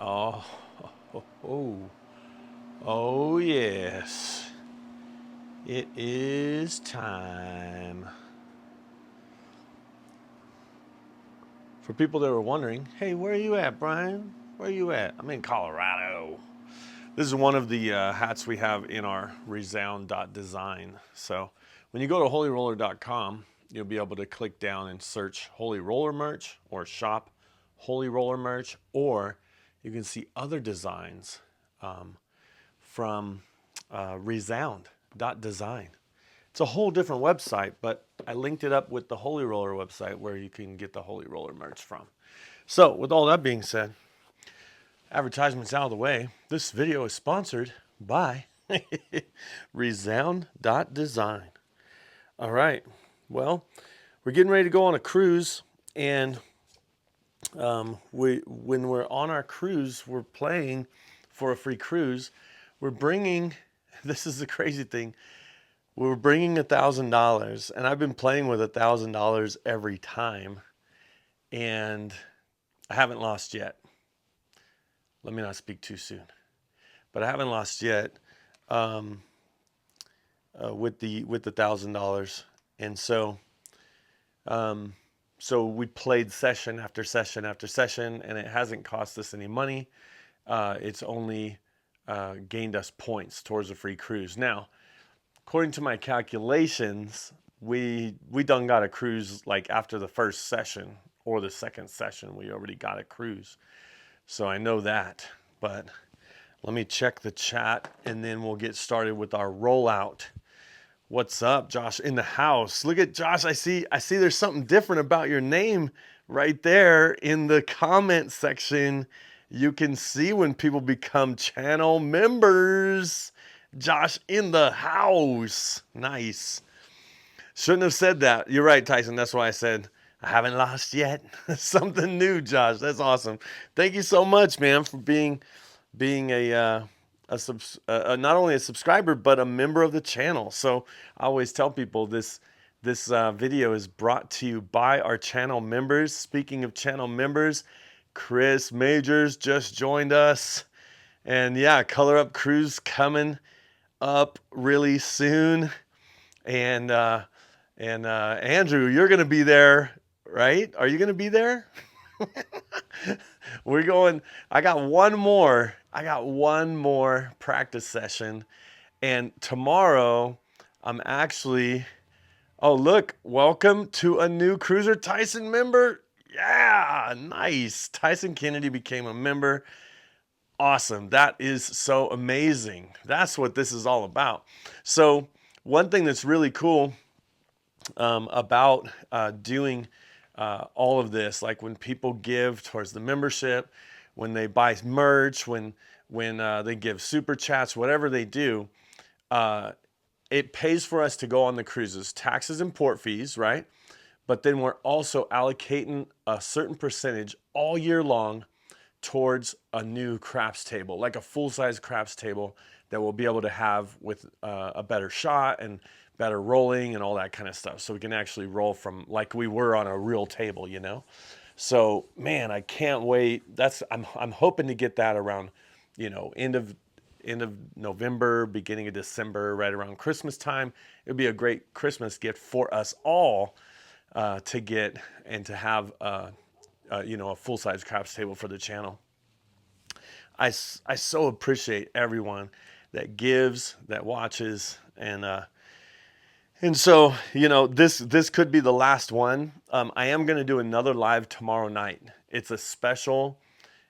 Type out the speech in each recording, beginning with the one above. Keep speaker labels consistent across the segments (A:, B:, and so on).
A: Oh, oh, oh, oh, yes. It is time. For people that were wondering, hey, where are you at, Brian? Where are you at? I'm in Colorado. This is one of the hats we have in our resound.design. So when you go to holyroller.com, you'll be able to click down and search Holy Roller merch or shop Holy Roller merch, or you can see other designs from resound.design. It's a whole different website, but I linked it up with the Holy Roller website where you can get the Holy Roller merch from. So, with all that being said, advertisements out of the way, this video is sponsored by resound.design. All right. Well, we're getting ready to go on a cruise, and when we're on our cruise, we're playing for a free cruise. We're bringing, this is the crazy thing, we're bringing $1,000, and I've been playing with $1,000 every time, and I haven't lost yet. Let me not speak too soon, but I haven't lost yet with the $1,000, and so we played session after session after session, and it hasn't cost us any money. It's only gained us points towards a free cruise. Now, according to my calculations, we done got a cruise like after the first session or the second session. We already got a cruise, so I know that. But let me check the chat, and then we'll get started with our rollout. What's up, Josh in the house? Look at Josh. I see there's something different about your name right there in the comment section. You can see when people become channel members. Josh in the house. Nice. Shouldn't have said that. You're right, Tyson. That's why I said I haven't lost yet. Something new, Josh. That's awesome. Thank you so much, man, for being not only a subscriber but a member of the channel. So I always tell people this video is brought to you by our channel members. Speaking of channel members, Chris Majors just joined us, and yeah, Color Up Cruise coming up really soon, and Andrew, you're gonna be there, right? Are you gonna be there? We're going. I got one more practice session, and tomorrow I'm actually. Oh, look! Welcome to a new Cruiser Tyson member. Yeah, nice. Tyson Kennedy became a member. Awesome. That is so amazing. That's what this is all about. So one thing that's really cool about doing all of this, like when people give towards the membership, when they buy merch, when they give super chats, whatever they do, it pays for us to go on the cruises, taxes and port fees, right? But then we're also allocating a certain percentage all year long towards a new craps table, like a full-size craps table that we'll be able to have with a better shot and better rolling and all that kind of stuff. So we can actually roll from like we were on a real table, you know? So man, I can't wait. I'm hoping to get that around, end of November, beginning of December, right around Christmas time. It would be a great Christmas gift for us all to get and to have a full-size craps table for the channel. I so appreciate everyone that gives, that watches, and so this could be the last one. I am going to do another live tomorrow night. It's a special.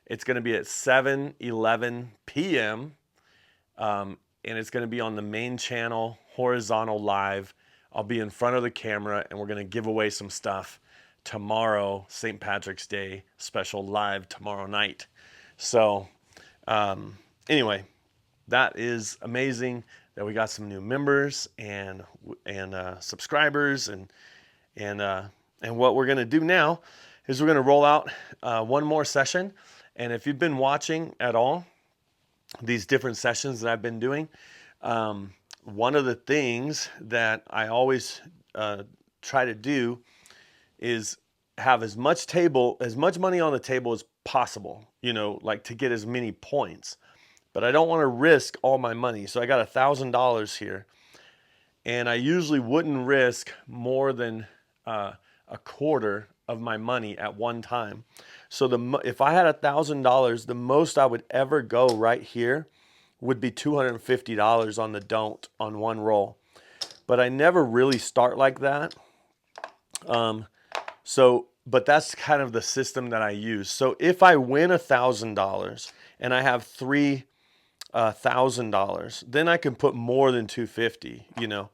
A: It's going to be at 7:11 p.m. And it's going to be on the main channel, horizontal live. I'll be in front of the camera, and we're going to give away some stuff tomorrow, St. Patrick's Day special live tomorrow night. So anyway, that is amazing that we got some new members and subscribers, and what we're going to do now is we're going to roll out one more session. And if you've been watching at all these different sessions that I've been doing, one of the things that I always try to do is have as much money on the table as possible, you know, like to get as many points. But I don't want to risk all my money. So I got $1,000 here. And I usually wouldn't risk more than a quarter of my money at one time. So if I had $1,000, the most I would ever go right here would be $250 on the don't on one roll. But I never really start like that. But that's kind of the system that I use. So if I win $1,000 and I have $3,000, then I can put more than 250, you know.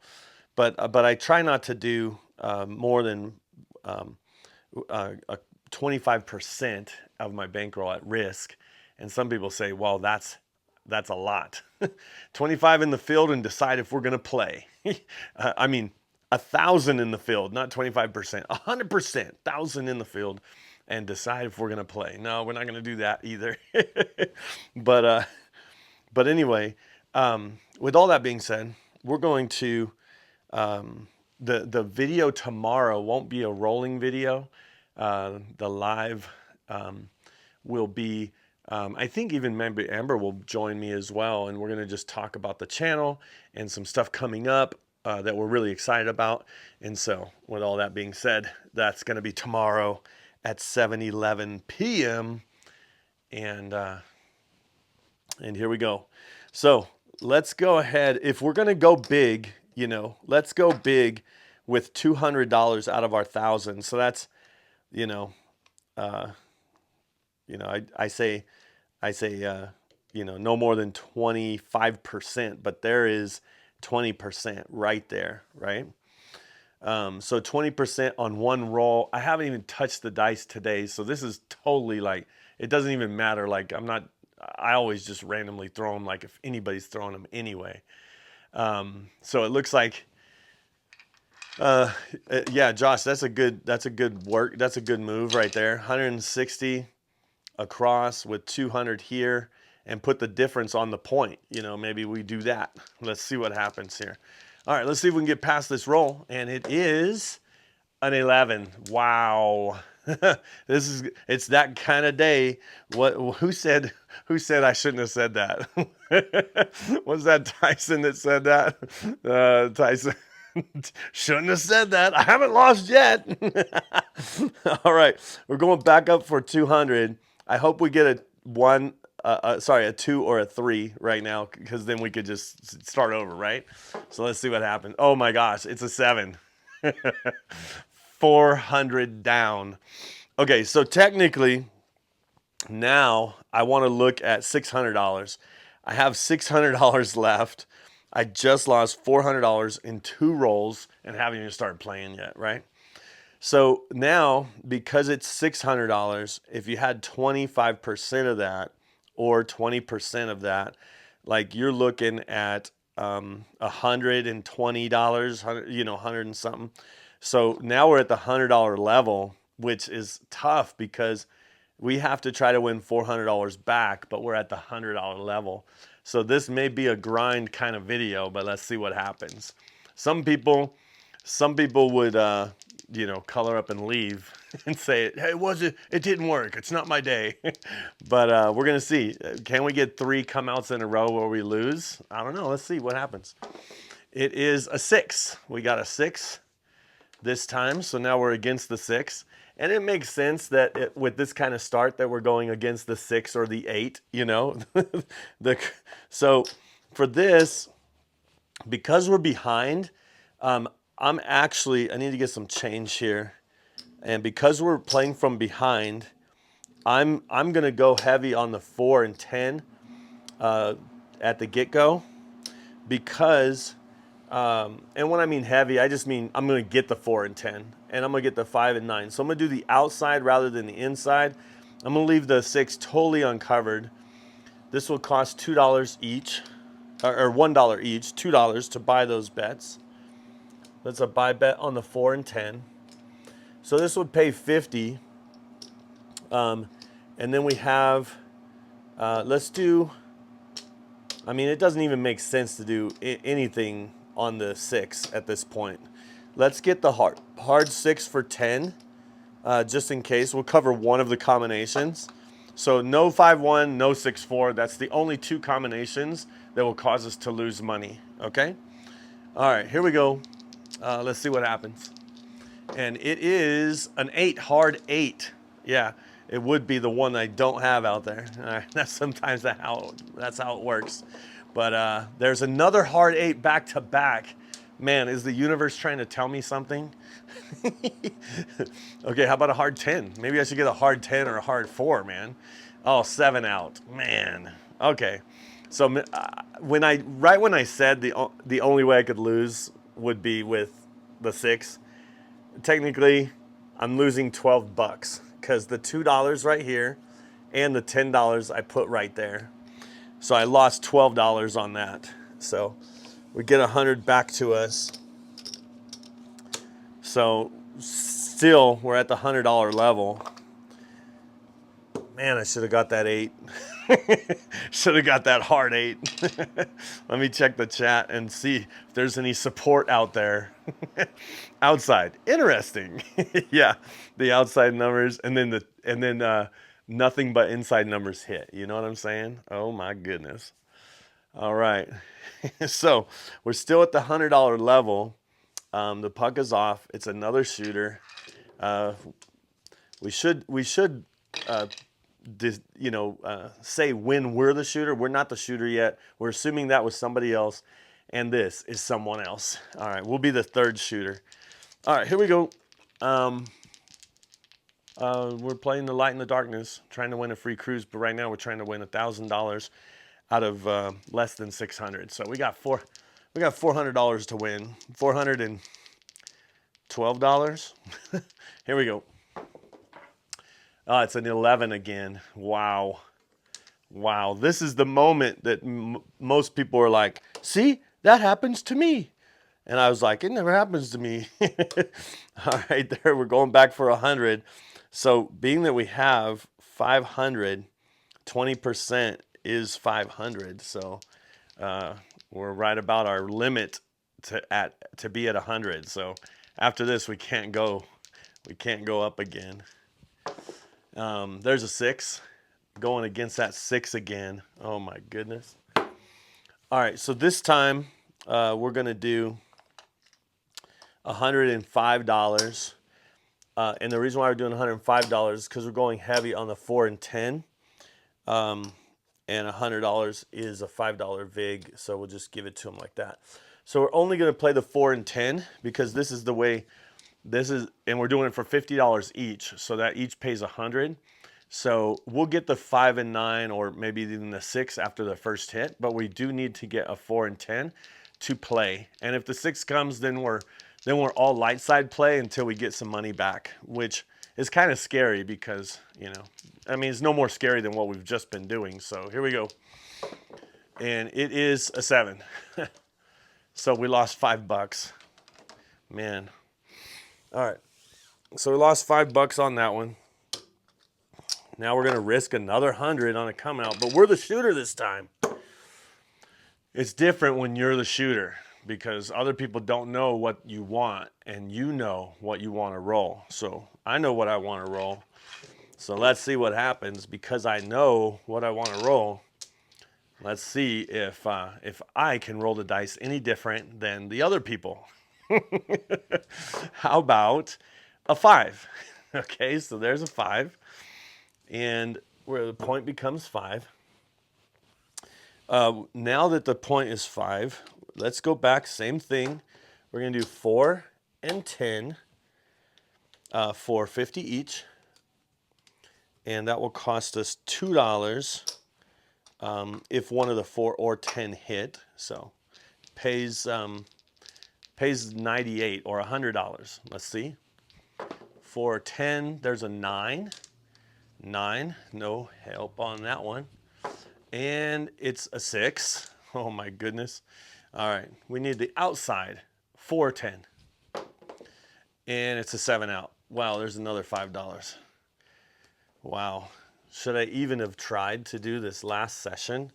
A: But I try not to do more than 25% of my bankroll at risk. And some people say, well, that's a lot. 25 in the field and decide if we're going to play. I mean, 1,000 in the field, not 25%, 100%, 1,000 in the field and decide if we're going to play. No, we're not going to do that either. But anyway, with all that being said, we're going to, the video tomorrow won't be a rolling video. The live will be, I think even maybe Amber will join me as well. And we're going to just talk about the channel and some stuff coming up that we're really excited about. And so with all that being said, that's going to be tomorrow at 7:11 p.m. And here we go. So let's go ahead. If we're going to go big, you know, let's go big with $200 out of our 1,000. So that's, you know, I say, you know, no more than 25%, but there is 20% right there, right? So 20% on one roll. I haven't even touched the dice today, so this is totally like, it doesn't even matter. Like I always just randomly throw them like if anybody's throwing them anyway. So it looks like, yeah, Josh, that's a good move right there. 160 across with 200 here and put the difference on the point. You know, maybe we do that. Let's see what happens here. All right, let's see if we can get past this roll. And it is an 11. Wow. It's that kind of day. Who said I shouldn't have said that? Was that Tyson that said that? Tyson shouldn't have said that. I haven't lost yet. All right, we're going back up for 200. I hope we get a 2 or a 3 right now, because then we could just start over, right? So let's see what happens. Oh my gosh, it's a 7. 400 down. Okay, so technically now I want to look at $600. I have $600 left. I just lost $400 in 2 rolls and haven't even started playing yet, right? So now, because it's $600, if you had 25% of that or 20% of that, like you're looking at $120, you know, 100 and something. So now we're at the $100 level, which is tough because we have to try to win $400 back, but we're at the $100 level. So this may be a grind kind of video, but let's see what happens. Some people would, you know, color up and leave and say, hey, it didn't work. It's not my day. But we're going to see. Can we get 3 come outs in a row where we lose? I don't know. Let's see what happens. It is a 6. We got a 6 this time. So now we're against the 6. And it makes sense that with this kind of start that we're going against the 6 or the 8, you know. So for this, because we're behind, I need to get some change here. And because we're playing from behind, I'm going to go heavy on the 4 and 10 at the get-go. Because, and when I mean heavy, I just mean I'm going to get the 4 and 10. And I'm going to get the 5 and 9. So I'm going to do the outside rather than the inside. I'm going to leave the 6 totally uncovered. This will cost $2 each, or $1 each, $2 to buy those bets. That's a buy bet on the 4 and 10. So this would pay 50. And then we have, let's do, I mean, it doesn't even make sense to do anything on the 6 at this point. Let's get the hard 6 for 10. just in case. We'll cover one of the combinations. So no 5-1, no 6-4. That's the only two combinations that will cause us to lose money, okay? All right, here we go. Let's see what happens. And it is an 8, hard 8. Yeah, it would be the one I don't have out there. That's sometimes that's how it works. But there's another hard 8 back to back. Man, is the universe trying to tell me something? Okay, how about a hard 10? Maybe I should get a hard 10 or a hard 4, man. Oh, 7 out, man. Okay, so when I said the only way I could lose would be with the 6, technically I'm losing 12 bucks because the $2 right here and the $10 I put right there. So I lost $12 on that. So we get 100 back to us. So still we're at the $100 level. Man, I should have got that 8. Should have got that hard 8. Let me check the chat and see if there's any support out there. Outside, interesting. Yeah, the outside numbers, and then nothing but inside numbers hit. You know what I'm saying? Oh my goodness. All right. So we're still at the $100 level. The puck is off. It's another shooter. We should say when we're the shooter. We're not the shooter yet. We're assuming that was somebody else, and this is someone else. All right, we'll be the third shooter. All right, here we go. We're playing the light in the darkness, trying to win a free cruise, but right now we're trying to win $1,000 out of less than 600. So we got $400 to win. $412. Here we go. Oh, it's an 11 again. Wow. Wow. This is the moment that most people are like, see, that happens to me. And I was like, it never happens to me. All right, there, we're going back for 100. So being that we have 500, 20% is 500. So we're right about our limit to be at 100. So after this, we can't go up again. There's a 6 going against that 6 again. Oh my goodness. All right, so this time we're going to do $105. And the reason why we're doing $105 is because we're going heavy on the 4 and 10. And $100 is a $5 vig, so we'll just give it to them like that. So we're only going to play the 4 and 10 because this is the way. And we're doing it for $50 each, so that each pays 100. So we'll get the 5 and 9, or maybe even the 6 after the first hit, but we do need to get a 4 and 10 to play. And if the 6 comes, then we're all light side play until we get some money back, which is kind of scary because, I mean, it's no more scary than what we've just been doing. So here we go. And it is a 7. So we lost $5. Man. All right, so we lost $5 on that one. Now we're gonna risk another 100 on a come out, but we're the shooter this time. It's different when you're the shooter because other people don't know what you want, and you know what you want to roll. So I know what I want to roll. So let's see what happens because I know what I want to roll. Let's see if I can roll the dice any different than the other people. How about a 5? Okay, so there's a 5. And where the point becomes 5. Now that the point is 5, let's go back, same thing. We're going to do 4 and 10 for 50 each. And that will cost us $2 if one of the 4 or 10 hit. So pays 98 or $100. Let's see. For 10, there's a 9. 9, no help on that one. And it's a 6. Oh my goodness. All right, we need the outside. 4, 10. And it's a 7 out. Wow, there's another $5. Wow. Should I even have tried to do this last session?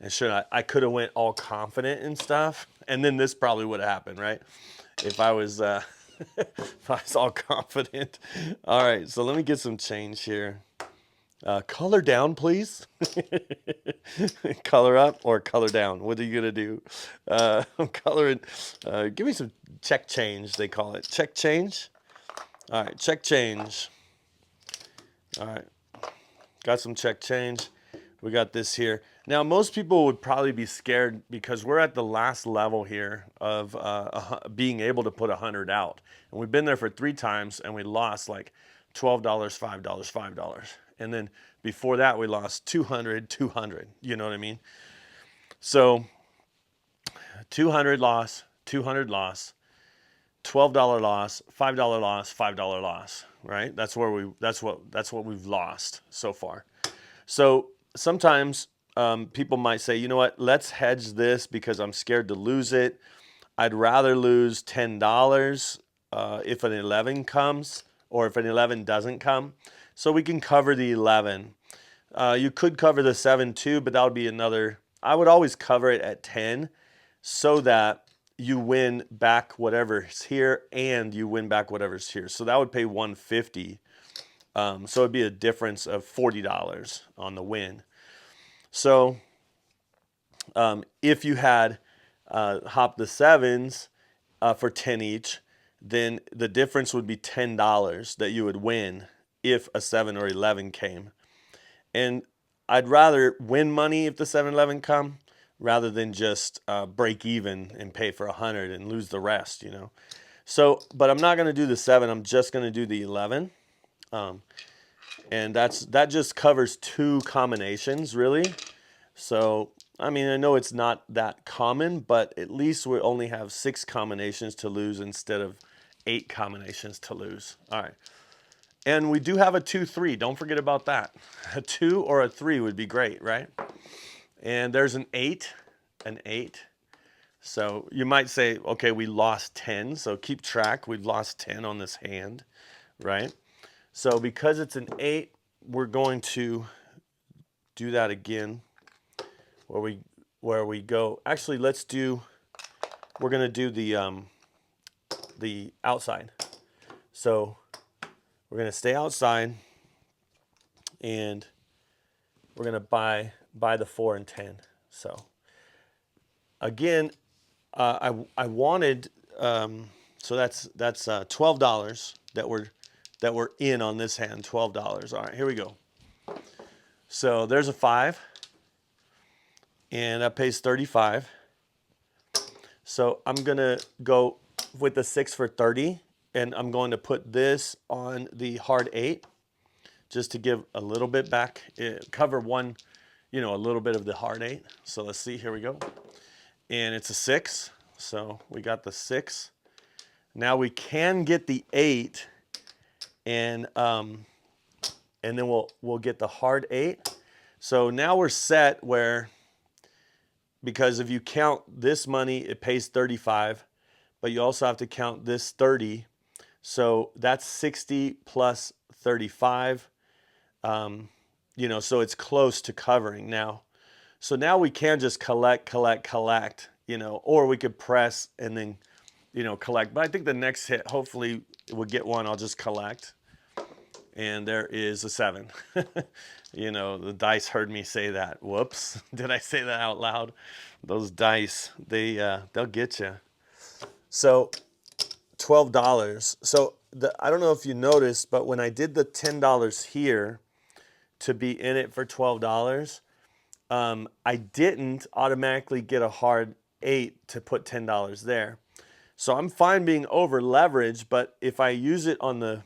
A: And I could have went all confident and stuff, and then this probably would have happened, right? If I was I was all confident. All right, so let me get some change here. Color down, please. Color up or color down. What are you gonna do? I'm coloring. Give me some check change. They call it check change. All right, check change. All right, got some check change. We got this here. Now, most people would probably be scared because we're at the last level here of being able to put 100 out. And we've been there for 3 times and we lost like $12, $5, $5. And then before that, we lost 200, 200. You know what I mean? So 200 loss, 200 loss, $12 loss, $5 loss, $5 loss, right? That's what we've lost so far. So sometimes people might say, you know what, let's hedge this because I'm scared to lose it. I'd rather lose $10 if an 11 comes or if an 11 doesn't come. So we can cover the 11. You could cover the 7 too, but that would be another. I would always cover it at 10 so that you win back whatever's here and you win back whatever's here. So that would pay 150. So it'd be a difference of $40 on the win. So if you had hop the 7s for 10 each, then the difference would be $10 that you would win if a 7 or 11 came. And I'd rather win money if the 7-11 come rather than just break even and pay for 100 and lose the rest, you know. So, but I'm not going to do the 7. I'm just going to do the 11. And that just covers 2 combinations, really. So, I mean, I know it's not that common, but at least we only have 6 combinations to lose instead of 8 combinations to lose. All right. And we do have a 2-3. Don't forget about that. A 2 or a 3 would be great, right? And there's an 8. So you might say, okay, we lost 10. So keep track. We've lost 10 on this hand, right? So because it's an 8, we're going to do that again where we go. Actually, we're going to do the outside. So we're going to stay outside and we're going to buy the 4 and 10. So again, I wanted so that's $12 that we're in on this hand, $12. All right, here we go. So there's a 5 and that pays 35. So I'm going to go with the 6 for 30 and I'm going to put this on the hard 8 just to give a little bit back, cover one, a little bit of the hard 8. So let's see, here we go. And it's a 6. So we got the 6. Now we can get the 8 and then we'll get the hard 8. So now we're set where, because if you count this money, it pays 35, but you also have to count this 30. So that's 60 plus 35. So it's close to covering now. So now we can just collect, or we could press and then, collect. But I think the next hit, hopefully we'll get one. I'll just collect. And there is a 7. The dice heard me say that. Whoops. Did I say that out loud? Those dice, they'll get you. So $12. So I don't know if you noticed, but when I did the $10 here to be in it for $12, I didn't automatically get a hard 8 to put $10 there. So I'm fine being over leveraged, but if I use it on the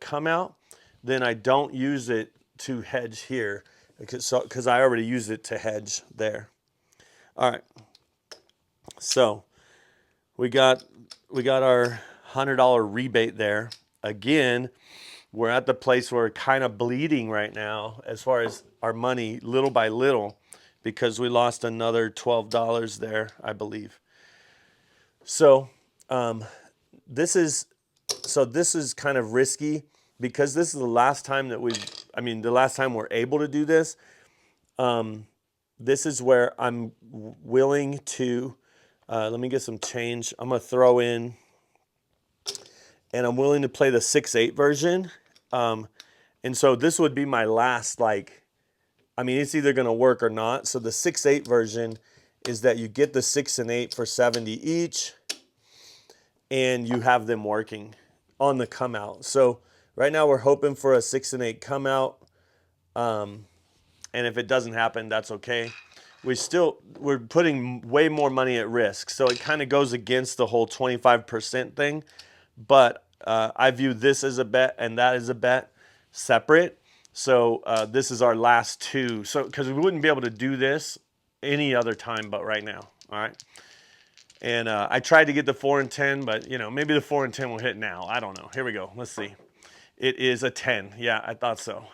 A: come out, then I don't use it to hedge here because I already used it to hedge there. All right. So we got our $100 rebate there. Again, we're at the place where we're kind of bleeding right now as far as our money, little by little, because we lost another $12 there, I believe. So this is kind of risky because this is the last time that the last time we're able to do this. This is where I'm willing to, let me get some change. I'm going to throw in and I'm willing to play the 6-8 version. And so this would be my last, like, I mean, it's either going to work or not. So the 6-8 version is that you get the 6 and 8 for 70 each, and you have them working on the come out. So right now we're hoping for a 6 and 8 come out. And if it doesn't happen, that's okay. We're putting way more money at risk. So it kind of goes against the whole 25% thing. But I view this as a bet and that as a bet separate. So this is our last two. So because we wouldn't be able to do this any other time but right now. All right. And I tried to get the 4 and 10, but you know, maybe the 4 and 10 will hit now. I don't know. Here we go. Let's see. It is a 10. Yeah, I thought so.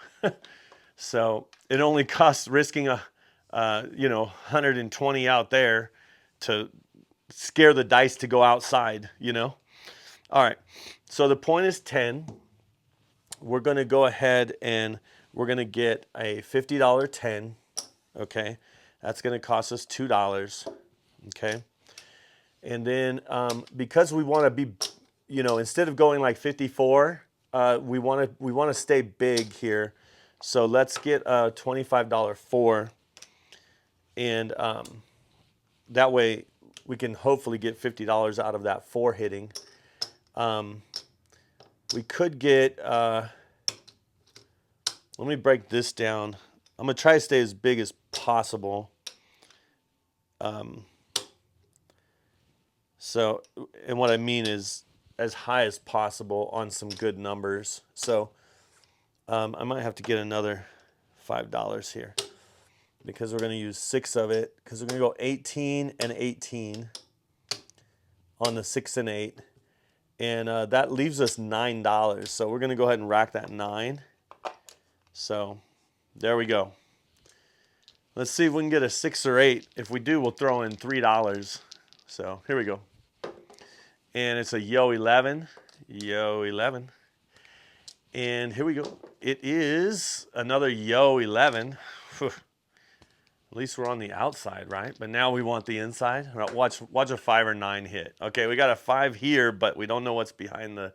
A: So it only costs risking a, 120 out there to scare the dice to go outside, you know. All right. So the point is 10. We're going to go ahead and we're going to get a $50 10. Okay. That's going to cost us $2. Okay. And then because we want to be, instead of going like 54, we want to stay big here. So let's get a $25 4, and that way we can hopefully get $50 out of that 4 hitting. We could get, let me break this down. I'm going to try to stay as big as possible. So, and what I mean is as high as possible on some good numbers. So I might have to get another $5 here because we're going to use 6 of it, because we're going to go 18 and 18 on the 6 and 8. And that leaves us $9. So we're going to go ahead and rack that 9. So there we go. Let's see if we can get a 6 or 8. If we do, we'll throw in $3. So here we go. And it's a yo 11. Yo 11. And here we go. It is another yo 11. Whew. At least we're on the outside, right? But now we want the inside. Watch a 5 or 9 hit. Okay, we got a 5 here, but we don't know what's behind the.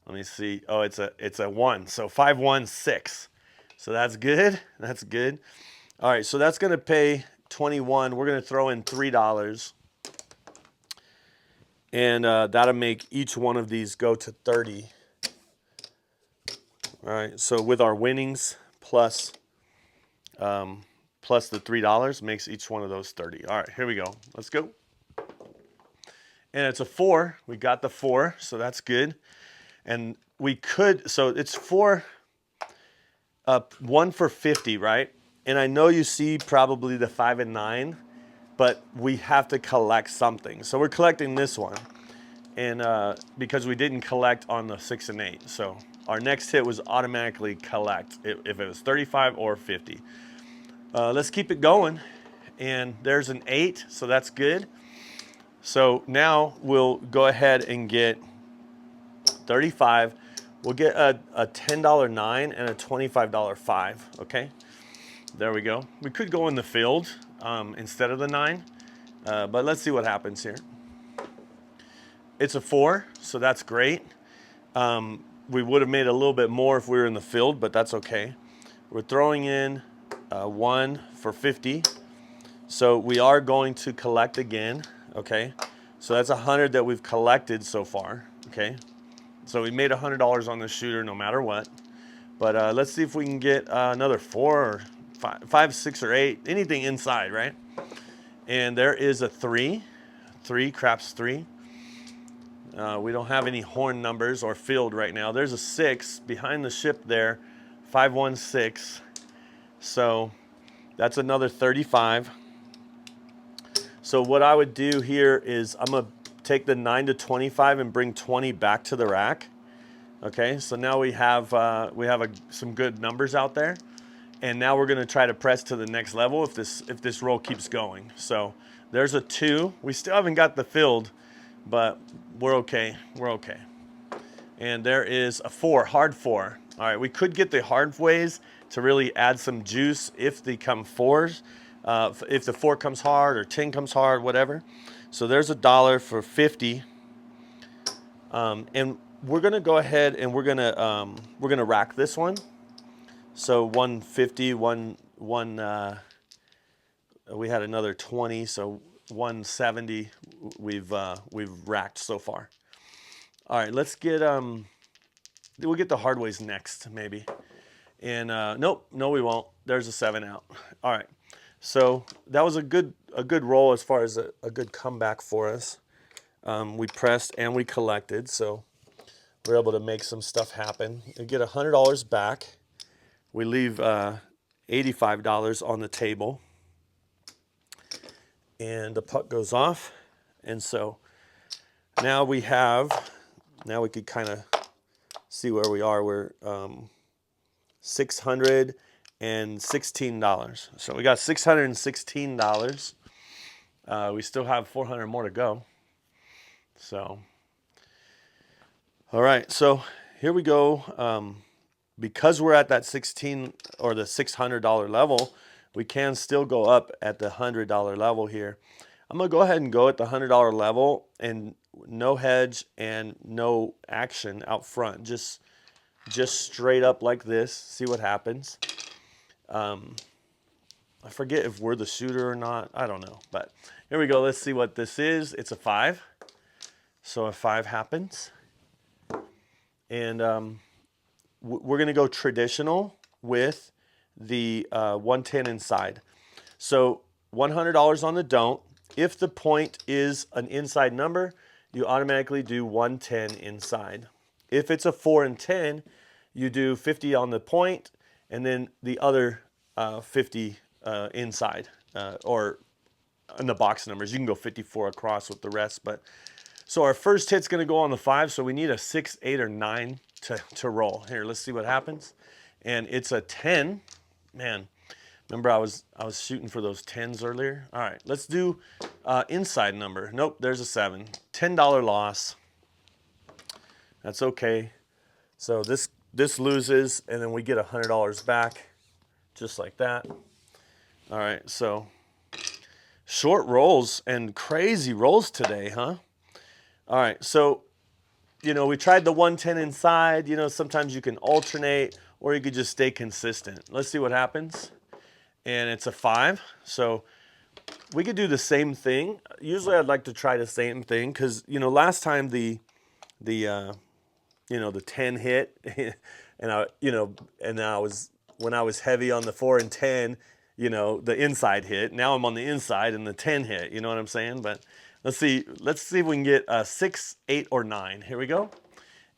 A: Let me see. Oh, it's a 1. So 5, 1, 6. So that's good. That's good. All right, so that's going to pay 21. We're going to throw in $3. And that'll make each one of these go to 30. All right, so with our winnings plus the $3 makes each one of those 30. All right, here we go. Let's go. And it's a 4. We got the 4, so that's good. And we could, so it's 4, 1 for 50, right? And I know you see probably the 5 and 9, but we have to collect something. So we're collecting this one. And because we didn't collect on the 6 and 8. So our next hit was automatically collect if it was 35 or 50. Let's keep it going. And there's an 8, so that's good. So now we'll go ahead and get 35. We'll get a $10 9 and a $25 5, okay? There we go. We could go in the field instead of the 9, but let's see what happens here. It's a 4, so that's great. We would have made a little bit more if we were in the field, but that's okay. We're throwing in 1 for 50. So we are going to collect again, okay? So that's 100 that we've collected so far, okay? So we made $100 on the shooter no matter what. But let's see if we can get another 4 or 5, 6, or 8, anything inside, right? And there is a 3. 3, craps 3. We don't have any horn numbers or field right now. There's a 6 behind the ship there, 516. So that's another 35. So what I would do here is I'm going to take the 9 to 25 and bring 20 back to the rack. Okay, so now we have some good numbers out there. And now we're going to try to press to the next level if this roll keeps going. So there's a 2. We still haven't got the field, but we're okay. We're okay. And there is a 4, hard 4. All right, we could get the hard ways to really add some juice if they come 4s. If the 4 comes hard or 10 comes hard, whatever. So there's $1 for 50. And we're gonna go ahead and we're gonna rack this one. So 150, we had another 20, so 170 we've racked so far. All right, let's get we'll get the hard ways next maybe. And nope, no we won't. There's a 7 out. All right. So that was a good roll as far as a good comeback for us. We pressed and we collected, so we're able to make some stuff happen. We get $100 back. We leave $85 on the table, and the puck goes off. And so now we could kind of see where we are. We're $616. So we got $616. We still have 400 more to go. So, all right. So here we go. Because we're at that 16 or the $600 level, we can still go up at the $100 level here. I'm gonna go ahead and go at the $100 level and no hedge and no action out front. Just straight up like this. See what happens. I forget if we're the shooter or not. I don't know. But here we go. Let's see what this is. It's a 5. So a 5 happens. And we're going to go traditional with the 110 inside. So $100 on the don't. If the point is an inside number, you automatically do 110 inside. If it's a 4 and 10, you do 50 on the point and then the other 50 inside, or in the box numbers. You can go 54 across with the rest. But so our first hit's going to go on the 5, so we need a 6, 8, or 9 to roll. Here, let's see what happens. And it's a 10. Man, remember I was shooting for those 10s earlier? All right, let's do inside number. Nope, there's a 7. $10 loss. That's okay. So this loses, and then we get $100 back, just like that. All right, so short rolls and crazy rolls today, huh? All right, so, we tried the 110 inside. Sometimes you can alternate or you could just stay consistent. Let's see what happens. And it's a 5. So we could do the same thing. Usually I'd like to try the same thing because, last time the 10 hit and when I was heavy on the 4 and 10, the inside hit. Now I'm on the inside and the 10 hit, you know what I'm saying? But let's see if we can get a 6, 8, or 9. Here we go.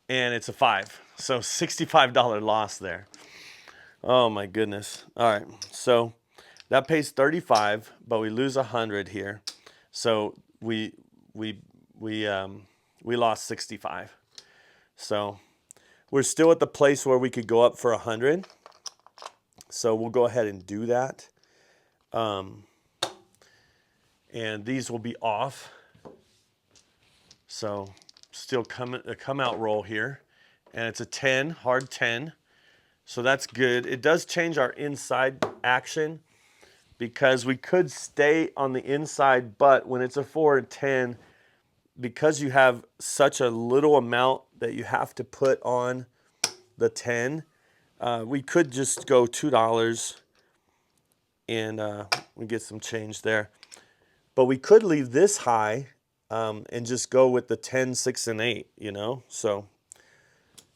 A: And it's a 5. So $65 loss there. Oh my goodness. All right. So that pays 35, but we lose 100 here. So we lost 65. So we're still at the place where we could go up for 100. So we'll go ahead and do that. And these will be off. So still a come out roll here. And it's a 10, hard 10. So that's good. It does change our inside action because we could stay on the inside, but when it's a 4 and 10, because you have such a little amount that you have to put on the 10, we could just go $2 and we get some change there. But we could leave this high and just go with the 10, 6, and 8, So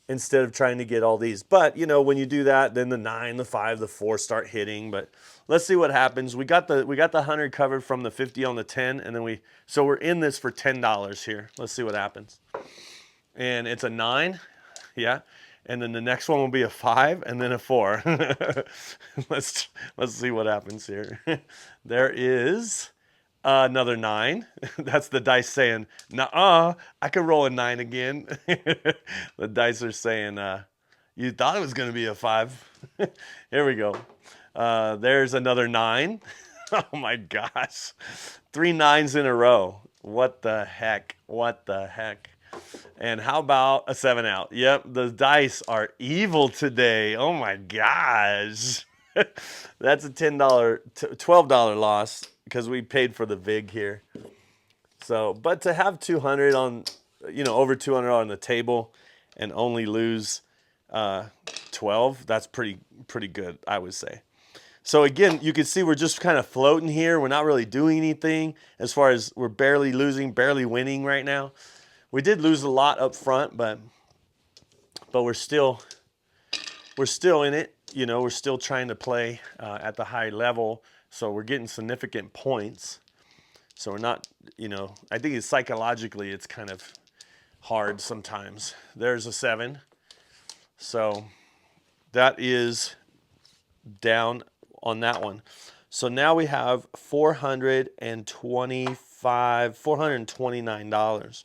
A: instead of trying to get all these. But, when you do that, then the 9, the 5, the 4 start hitting. But let's see what happens. We got the 100 covered from the 50 on the 10, and then so we're in this for $10 here. Let's see what happens. And it's a 9. Yeah. And then the next one will be a 5 and then a 4. Let's see what happens here. There is another 9. That's the dice saying, "Nuh-uh, I could roll a 9 again." The dice are saying, "You thought it was going to be a 5." Here we go. There's another 9. Oh my gosh. 3 9s in a row. What the heck? What the heck? And how about a 7 out? Yep, the dice are evil today. Oh my gosh. That's a $12 loss because we paid for the VIG here. So, but to have 200 on, over 200 on the table, and only lose 12, that's pretty good, I would say. So again, you can see we're just kind of floating here. We're not really doing anything as far as we're barely losing, barely winning right now. We did lose a lot up front, but we're still in it. You know, we're still trying to play at the high level, so we're getting significant points. So we're not, you know, I think it's psychologically it's kind of hard sometimes. There's a 7. So that is down on that one. So now we have $429.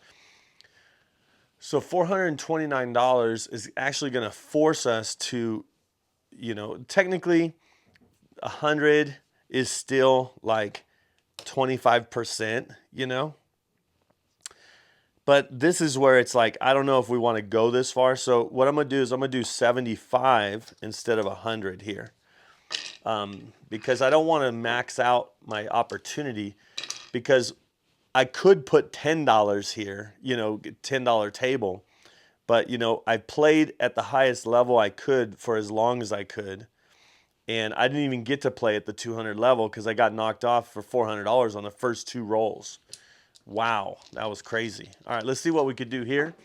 A: So $429 is actually going to force us to, you know, technically 100 is still like 25%, you know. But this is where it's like, I don't know if we want to go this far. So what I'm going to do is I'm going to do 75 instead of 100 here. Because I don't want to max out my opportunity, because I could put $10 here, you know, $10 table. But, you know, I played at the highest level I could for as long as I could. And I didn't even get to play at the 200 level because I got knocked off for $400 on the first 2 rolls. Wow, that was crazy. All right, let's see what we could do here.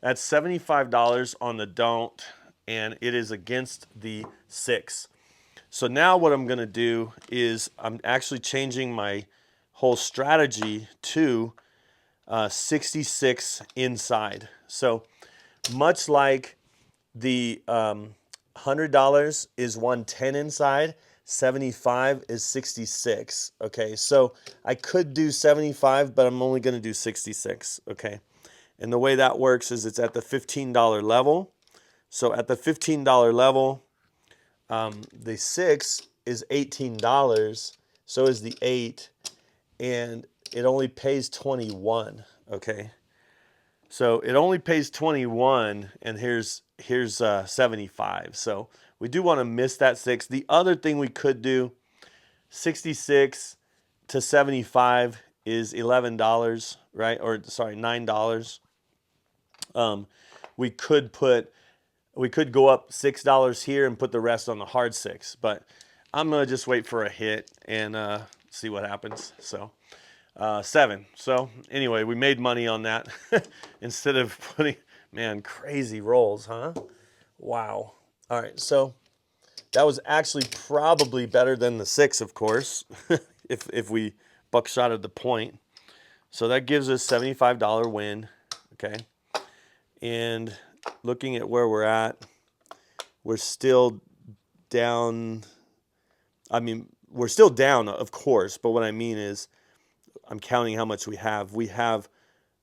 A: That's $75 on the don't, and it is against the 6. So now what I'm going to do is I'm actually changing my whole strategy to 66 inside. So much like the $100 is 110 inside, 75 is 66. Okay, so I could do 75, but I'm only going to do 66. Okay, and the way that works is it's at the $15 level. So at the $15 level, the 6 is $18. So is the 8, and it only pays 21. Okay, so it only pays 21, and here's 75. So we do want to miss that 6. The other thing we could do, 66 to 75 is $11, right? Or sorry, $9. We could go up $6 here and put the rest on the hard 6, but I'm gonna just wait for a hit and see what happens. So 7. So anyway, we made money on that instead of putting, man, crazy rolls, huh? Wow. All right, so that was actually probably better than the 6, of course, if we buckshotted the point. So that gives us $75 win, okay? And looking at where we're at, we're still down. I mean, we're still down, of course, but what I mean is I'm counting how much we have. We have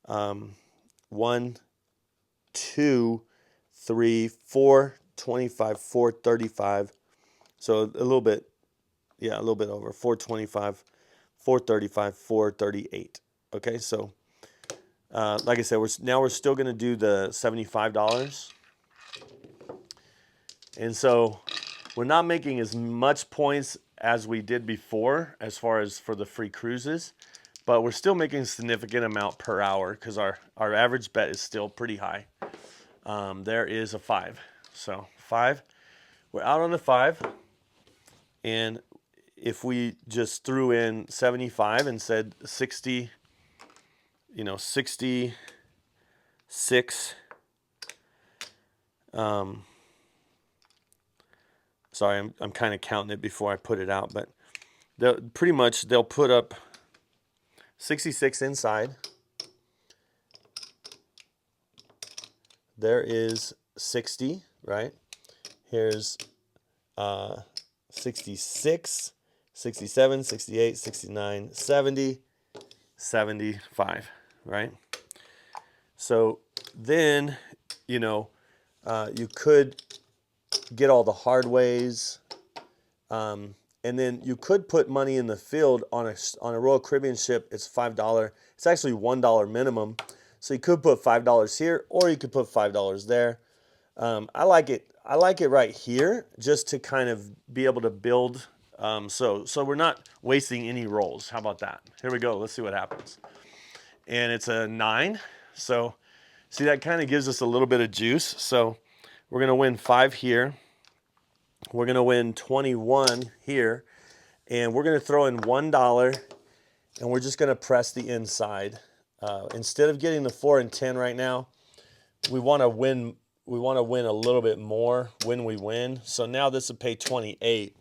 A: 1, 2, 3, 4, 25, 435. So a little bit, yeah, a little bit over 425, 435, 438. Okay, so like I said, we're still going to do the $75. And so we're not making as much points as we did before as far as for the free cruises, but we're still making a significant amount per hour because our average bet is still pretty high. There is a 5. So 5, we're out on the 5. And if we just threw in 75 and said 60, you know, 66, sorry, I'm kind of counting it before I put it out, but they'll put up 66 inside. There is 60, right? Here's 66, 67, 68, 69, 70, 75, right? So then, you know, you could get all the hard ways, and then you could put money in the field on a Royal Caribbean ship. It's $5. It's actually $1 minimum. So you could put $5 here, or you could put $5 there. I like it right here just to kind of be able to build. So we're not wasting any rolls. How about that? Here we go. Let's see what happens. And it's a 9. So See, that kind of gives us a little bit of juice. So we're going to win 5 here. We're going to win 21 here. And we're going to throw in $1, and we're just going to press the inside. Instead of getting the 4 and 10 right now, we want to win. We want to win a little bit more when we win. So now this will pay 28.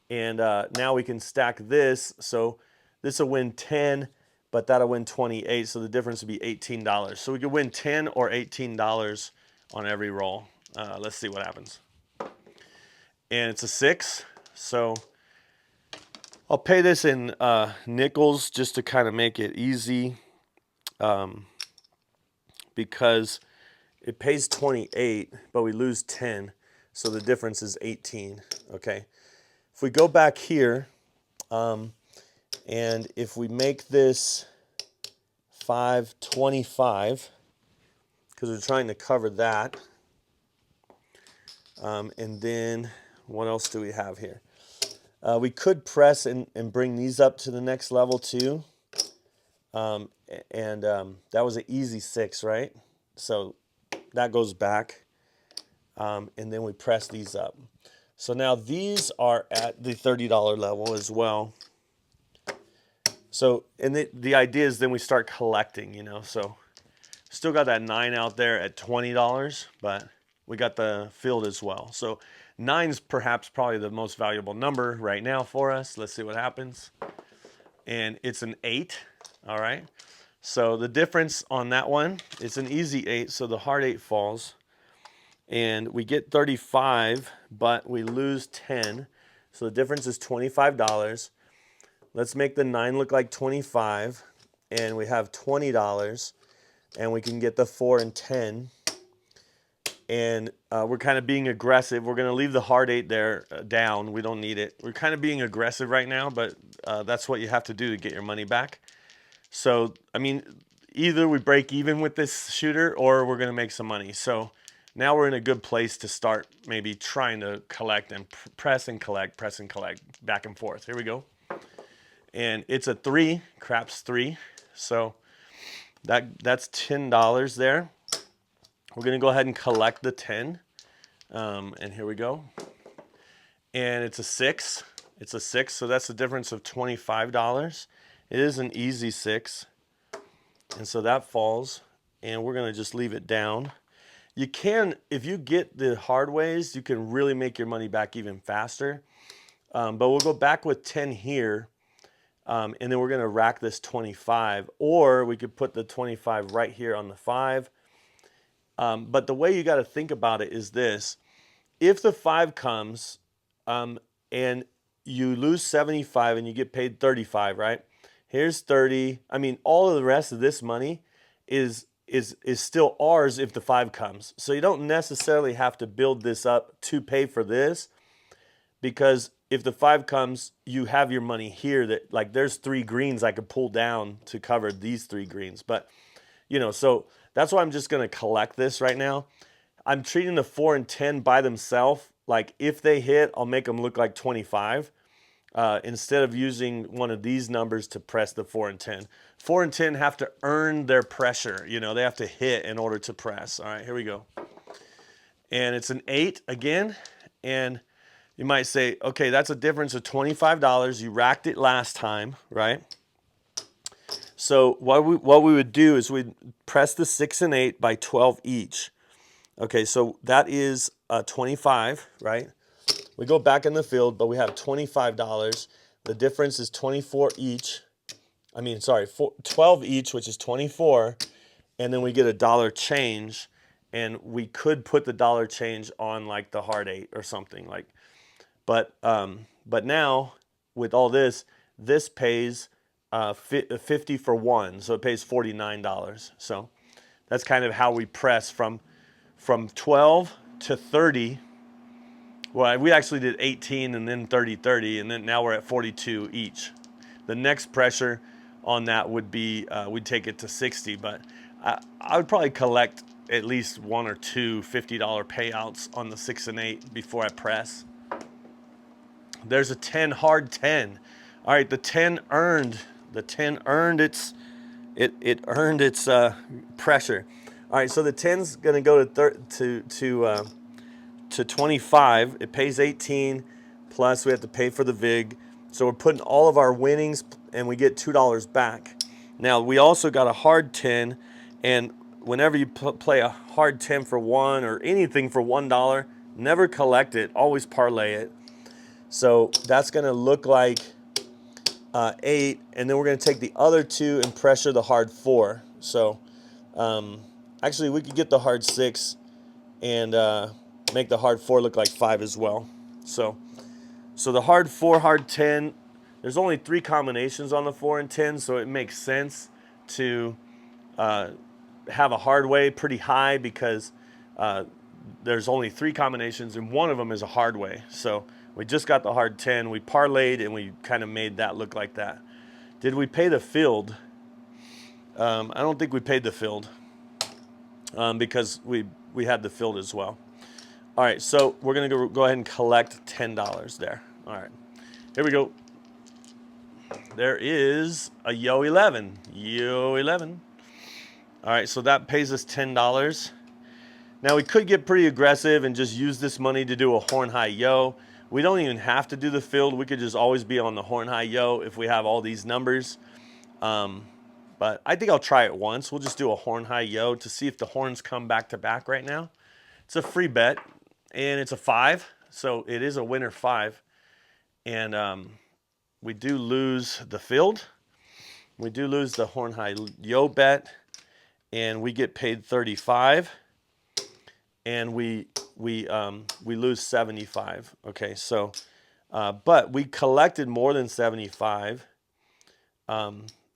A: And now we can stack this. So this will win 10, but that'll win 28. So the difference would be $18. So we could win 10 or $18 on every roll. Let's see what happens. And it's a 6. So I'll pay this in nickels just to kind of make it easy, because it pays 28, but we lose 10. So the difference is 18, okay? If we go back here, and if we make this 525, because we're trying to cover that, and then what else do we have here? We could press and bring these up to the next level too. That was an easy 6, right? So that goes back, and then we press these up. So now these are at the $30 level as well. So, and the idea is then we start collecting, you know. So still got that 9 out there at $20, but we got the field as well. So 9's perhaps probably the most valuable number right now for us. Let's see what happens. And it's an 8, all right. So the difference on that one, it's an easy 8, so the hard 8 falls. And we get 35, but we lose 10. So the difference is $25. Let's make the 9 look like 25, and we have $20, and we can get the 4 and 10. And we're kind of being aggressive. We're going to leave the hard 8 there down. We don't need it. We're kind of being aggressive right now, but that's what you have to do to get your money back. So, I mean, either we break even with this shooter or we're going to make some money. So now we're in a good place to start maybe trying to collect and press and collect, back and forth. Here we go. And it's a 3, craps 3. So that's $10 there. We're going to go ahead and collect the 10. And here we go. And it's a 6. It's a 6, so that's the difference of $25. It is an easy 6. And so that falls. And we're going to just leave it down. You can, if you get the hard ways, you can really make your money back even faster. But we'll go back with 10 here. And then we're going to rack this 25. Or we could put the 25 right here on the 5. But the way you got to think about it is this. If the 5 comes and you lose 75 and you get paid 35, right? Here's 30. I mean, all of the rest of this money is still ours if the 5 comes. So you don't necessarily have to build this up to pay for this, because if the 5 comes, you have your money here that, like, there's 3 greens I could pull down to cover these 3 greens. But, you know, so that's why I'm just going to collect this right now. I'm treating the 4 and 10 by themselves. Like, if they hit, I'll make them look like 25. Instead of using one of these numbers to press the 4 and 10. 4 and 10 have to earn their pressure. You know, they have to hit in order to press. All right, here we go. And it's an 8 again. And you might say, okay, that's a difference of $25. You racked it last time, right? So what we would do is we'd press the 6 and 8 by 12 each. Okay, so that is 25, right? We go back in the field, but we have $25. The difference is 24 each. 12 each, which is 24. And then we get a dollar change. And we could put the dollar change on like the hard 8 or something like. But now with all this, this pays 50 for 1, so it pays $49. So that's kind of how we press from 12 to 30. Well, we actually did 18 and then 30, and then now we're at 42 each. The next pressure on that would be we'd take it to 60, but I would probably collect at least 1 or 2 $50 payouts on the 6 and 8 before I press. There's a 10, hard 10. All right, the 10 earned its pressure. All right, so the 10's going to go to 25. It pays 18 plus we have to pay for the vig. So we're putting all of our winnings and we get $2 back. Now we also got a hard 10, and whenever you play a hard 10 for 1 or anything for $1, never collect it, always parlay it. So that's going to look like 8, and then we're going to take the other 2 and pressure the hard 4. So actually we could get the hard 6 and make the hard 4 look like 5 as well. So the hard 4, hard 10, there's only 3 combinations on the 4 and 10, so it makes sense to have a hard way pretty high because there's only 3 combinations and one of them is a hard way. So we just got the hard 10, we parlayed, and we kind of made that look like that. Did we pay the field? I don't think we paid the field because we had the field as well. All right, so we're going to go ahead and collect $10 there. All right, here we go. There is a Yo 11. Yo 11. All right, so that pays us $10. Now we could get pretty aggressive and just use this money to do a horn high Yo. We don't even have to do the field. We could just always be on the horn high Yo if we have all these numbers. But I think I'll try it once. We'll just do a horn high Yo to see if the horns come back to back right now. It's a free bet, and it's a 5, so it is a winner 5. And we do lose the field. We do lose the horn high Yo bet, and we get paid 35, and we lose 75. Okay, so but we collected more than 75.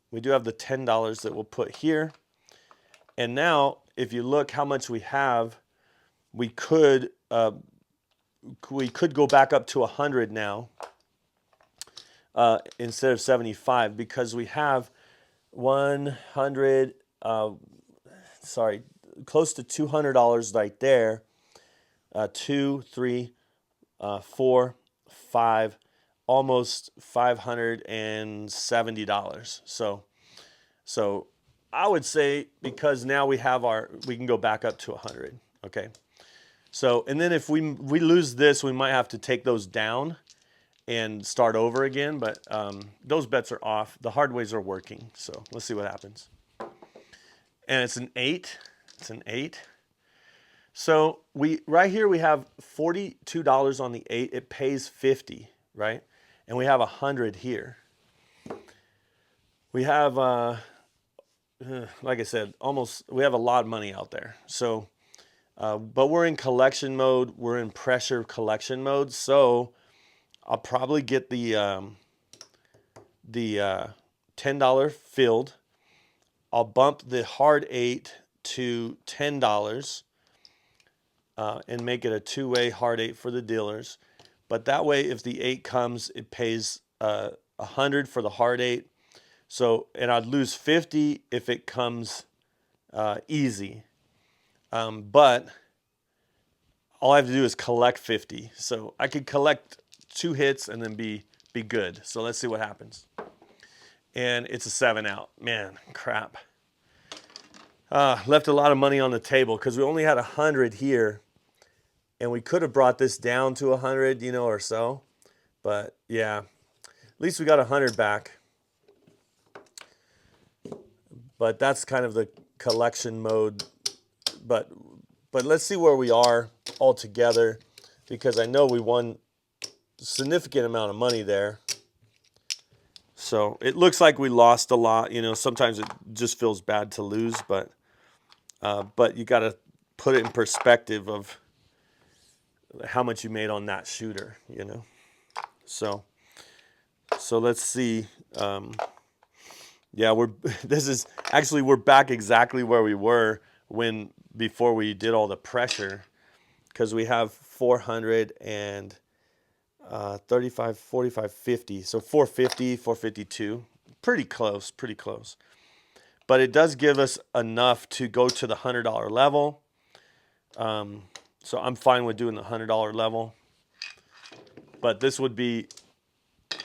A: We do have the $10 that we'll put here, and now if you look how much we have, we could go back up to 100 now instead of 75 because we have 100. Close to $200 right there. 2, 3, 4, 5, almost $570. So I would say because now we can go back up to 100. Okay. So and then if we lose this, we might have to take those down and start over again. But those bets are off. The hard ways are working. So let's see what happens. And it's an 8. It's an 8. So right here we have $42 on the 8. It pays 50, right? And we have 100 here. We have, like I said, we have a lot of money out there. So, but we're in collection mode. We're in pressure collection mode. So I'll probably get the $10 filled. I'll bump the hard 8 to $10 and make it a 2-way hard 8 for the dealers. But that way, if the 8 comes, it pays 100 for the hard 8. So, and I'd lose 50 if it comes easy. But all I have to do is collect 50. So I could collect 2 hits and then be good. So let's see what happens. And it's a 7 out. Man, crap. Left a lot of money on the table because we only had 100 here. And we could have brought this down to 100, or so. But yeah, at least we got 100 back. But that's kind of the collection mode. But let's see where we are all together, because I know we won a significant amount of money there. So it looks like we lost a lot. Sometimes it just feels bad to lose, but you got to put it in perspective of how much you made on that shooter, So let's see. Yeah, we're back exactly where we were before we did all the pressure, because we have 400 and 35, 45, 50. So 450, 452. Pretty close. But it does give us enough to go to the $100 level. So I'm fine with doing the $100 level. But this would be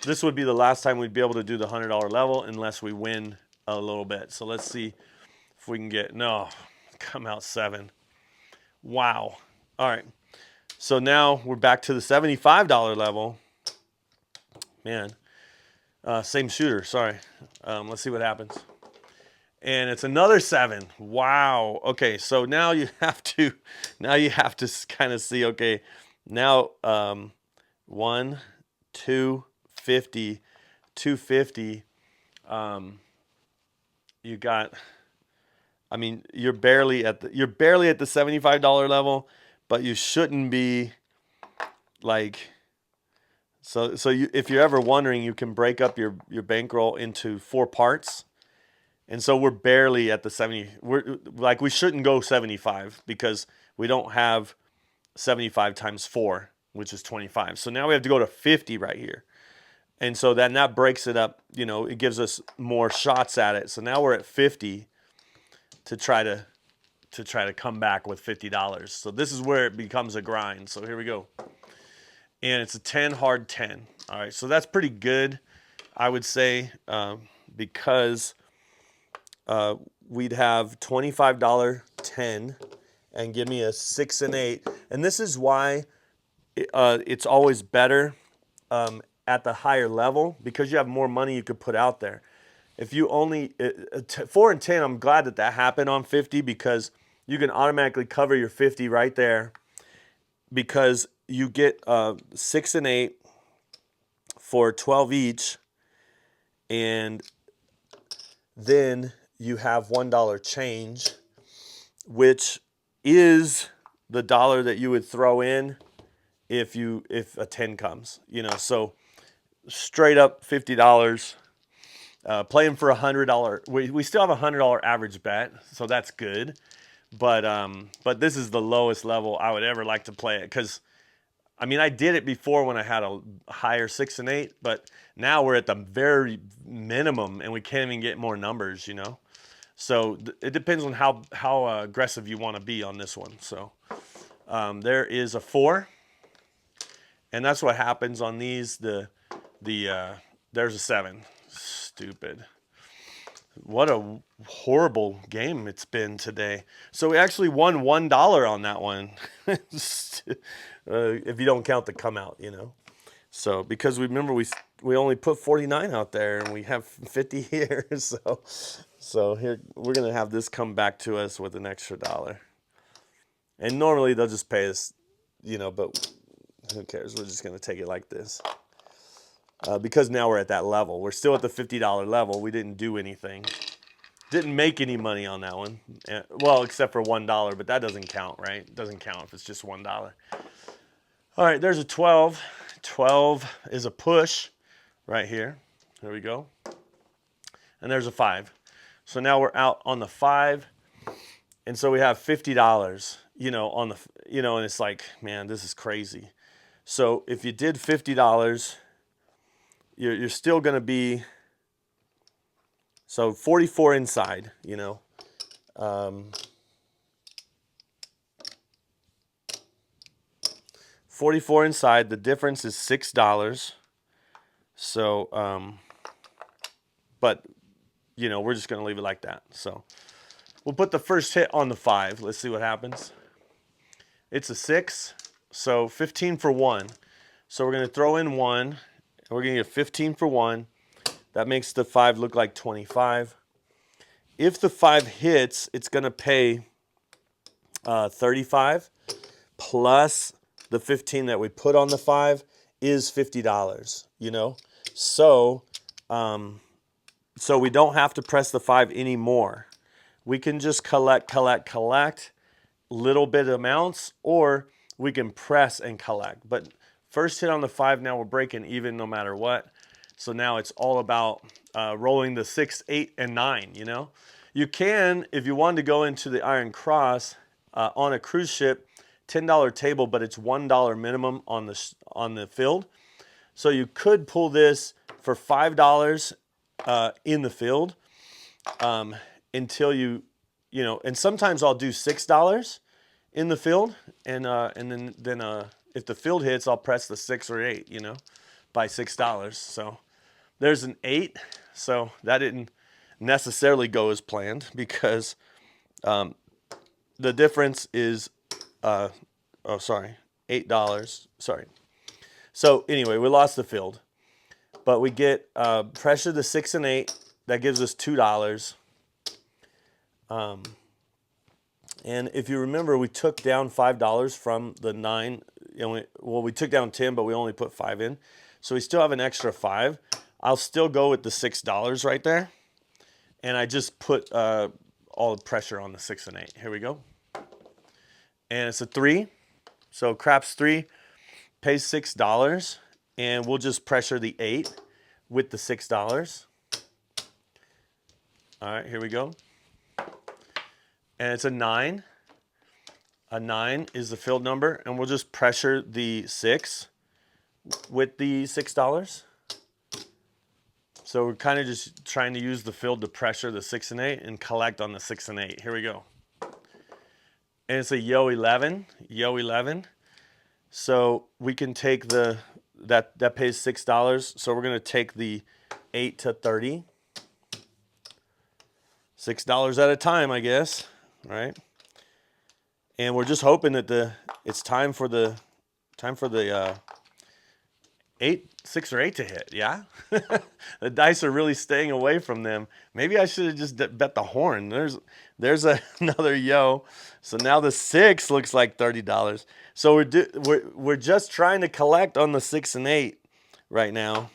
A: the last time we'd be able to do the $100 level unless we win a little bit. So let's see if we can get, no, come out 7. Wow. All right. So now we're back to the $75 level. Man, same shooter. Sorry. Let's see what happens. And it's another 7. Wow. Okay. So now you have to kind of see. Okay. Now 1, 2, 50, 250. You got. I mean, you're barely at the $75 level, but you shouldn't be like. So if you're ever wondering, you can break up your bankroll into 4 parts. And so we're barely at the 70. We shouldn't go 75 because we don't have 75 times 4, which is 25. So now we have to go to 50 right here. And so then that breaks it up, it gives us more shots at it. So now we're at 50 to try to come back with $50. So this is where it becomes a grind. So here we go. And it's a 10 hard 10. All right, so that's pretty good, I would say, because we'd have $25 10 and give me a 6 and 8. And this is why it's always better at the higher level, because you have more money you could put out there. If you only 4 and 10, I'm glad that happened on 50, because you can automatically cover your 50 right there, because you get 6 and 8 for 12 each, and then you have $1 change, which is the dollar that you would throw in if a 10 comes. So straight up $50. Playing for $100. We still have $100 average bet, so that's good. But this is the lowest level I would ever like to play it, because I did it before when I had a higher 6 and 8, but now we're at the very minimum and we can't even get more numbers, So it depends on how aggressive you want to be on this one. So there is a 4, and that's what happens on these. There's a 7. Stupid. What a horrible game it's been today. So we actually won $1 on that one, if you don't count the come out, So because remember we only put 49 out there and we have 50 here, so here we're gonna have this come back to us with an extra $1. And normally they'll just pay us, but who cares? We're just gonna take it like this. Because now we're at that level. We're still at the $50 level. We didn't do anything. Didn't make any money on that one. Well, except for $1, but that doesn't count, right? It doesn't count if it's just $1. All right, there's a 12. 12 is a push right here. There we go. And there's a 5. So now we're out on the 5. And so we have $50, on the, and it's like, man, this is crazy. So if you did $50, you're still going to be, so 44 inside, 44 inside, the difference is $6. So, but, we're just going to leave it like that. So we'll put the first hit on the 5. Let's see what happens. It's a 6, so 15 for 1. So we're going to throw in 1. We're going to get 15 for 1. That makes the 5 look like 25. If the 5 hits, it's going to pay 35 plus the 15 that we put on the 5 is $50, So, so we don't have to press the 5 anymore. We can just collect little bit amounts, or we can press and collect. But first hit on the 5, now we're breaking even no matter what. So now it's all about rolling the 6, 8, and 9, You can, if you wanted to go into the Iron Cross on a cruise ship, $10 table, but it's $1 minimum on the field. So you could pull this for $5 in the field until and sometimes I'll do $6 in the field, and then if the field hits, I'll press the 6 or 8, by $6. So there's an 8. So that didn't necessarily go as planned, because the difference is, oh, sorry, $8. Sorry. So anyway, we lost the field, but we get pressure the 6 and 8. That gives us $2. And if you remember, we took down $5 from the 9. We took down 10, but we only put 5 in. So we still have an extra 5. I'll still go with the $6 right there. And I just put all the pressure on the 6 and 8. Here we go. And it's a 3. So craps 3 pays $6. And we'll just pressure the 8 with the $6. All right, here we go. And it's a 9. A 9 is the field number. And we'll just pressure the 6 with the $6. So we're kind of just trying to use the field to pressure the 6 and 8 and collect on the 6 and 8. Here we go. And it's a yo 11. Yo 11. So we can take that pays $6. So we're going to take the 8 to 30. $6 at a time, I guess, right? And we're just hoping that it's time for the 6 or 8 to hit. Yeah, the dice are really staying away from them. Maybe I should have just bet the horn. There's another yo. So now the 6 looks like $30. So we're just trying to collect on the 6 and 8 right now,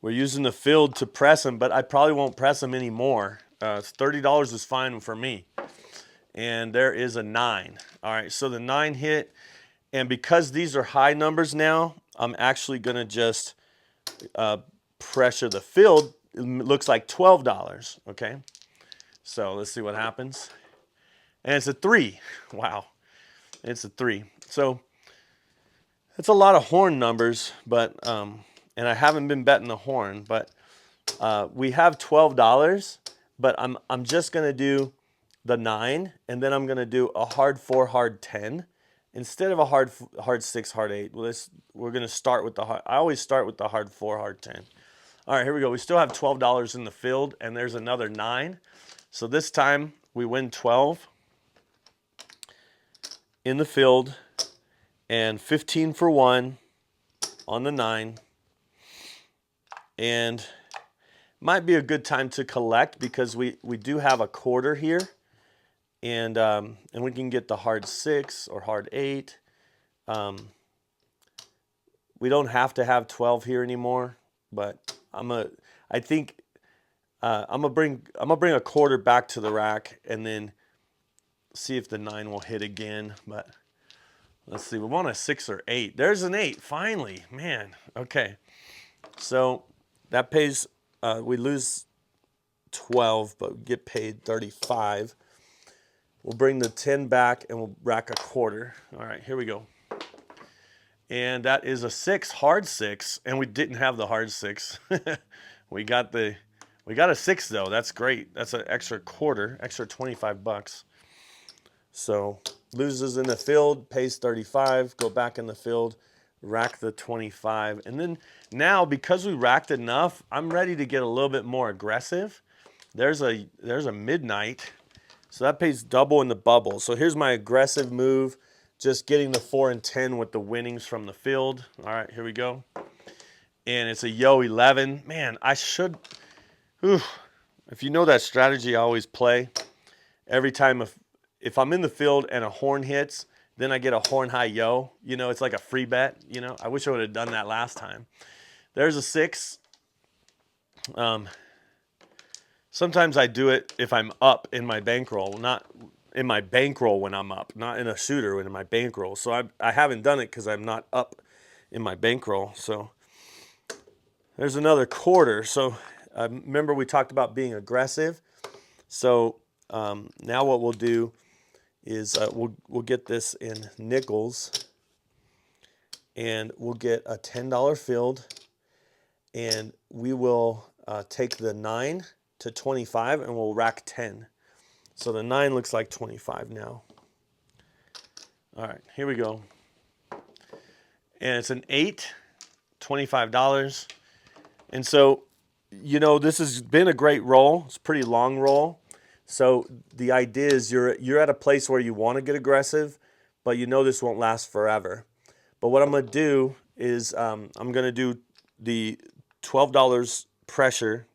A: we're using the field to press them, but I probably won't press them anymore. $30 is fine for me. And there is a 9. All right, so the 9 hit. And because these are high numbers now, I'm actually going to just pressure the field. It looks like $12, okay? So let's see what happens. And it's a 3. Wow, it's a 3. So it's a lot of horn numbers, but and I haven't been betting the horn, but we have $12, but I'm just going to do the 9, and then I'm going to do a hard 4, hard 10 instead of a hard 6, hard 8. We're going to start with the hard. I always start with the hard 4, hard 10. All right, here we go. We still have $12 in the field, and there's another 9. So this time we win 12 in the field, and 15 for 1 on the 9. And might be a good time to collect because we do have a quarter here. And we can get the hard 6 or hard 8. We don't have to have 12 here anymore, but I think I'm gonna bring a quarter back to the rack and then see if the 9 will hit again. But let's see, we want a 6 or 8. There's an 8 finally, man. Okay, so that pays. We lose 12, but we get paid 35. We'll bring the 10 back and we'll rack a quarter. All right, here we go. And that is a 6, hard 6, and we didn't have the hard 6. we got a 6 though. That's great. That's an extra quarter, extra $25. So loses in the field, pays 35. Go back in the field, rack the 25, and then now because we racked enough, I'm ready to get a little bit more aggressive. There's a midnight. So that pays double in the bubble. So here's my aggressive move, just getting the 4 and 10 with the winnings from the field. All right, here we go. And it's a yo 11. Man, I should, if you know that strategy I always play, every time if I'm in the field and a horn hits, then I get a horn high yo. You know, it's like a free bet. You know, I wish I would have done that last time. There's a 6. Sometimes I do it if I'm up in my bankroll, not in my bankroll when I'm up, not in a shooter when in my bankroll. So I haven't done it because I'm not up in my bankroll. So there's another quarter. So remember we talked about being aggressive. So now what we'll do is we'll get this in nickels, and we'll get a $10 field, and we will take the 9 to 25 and we'll rack 10. So the 9 looks like 25 now. All right, here we go. And it's an 8, $25. And so you know, this has been a great roll. It's a pretty long roll. So the idea is you're at a place where you want to get aggressive, but you know this won't last forever. But what I'm going to do is I'm going to do the $12 pressure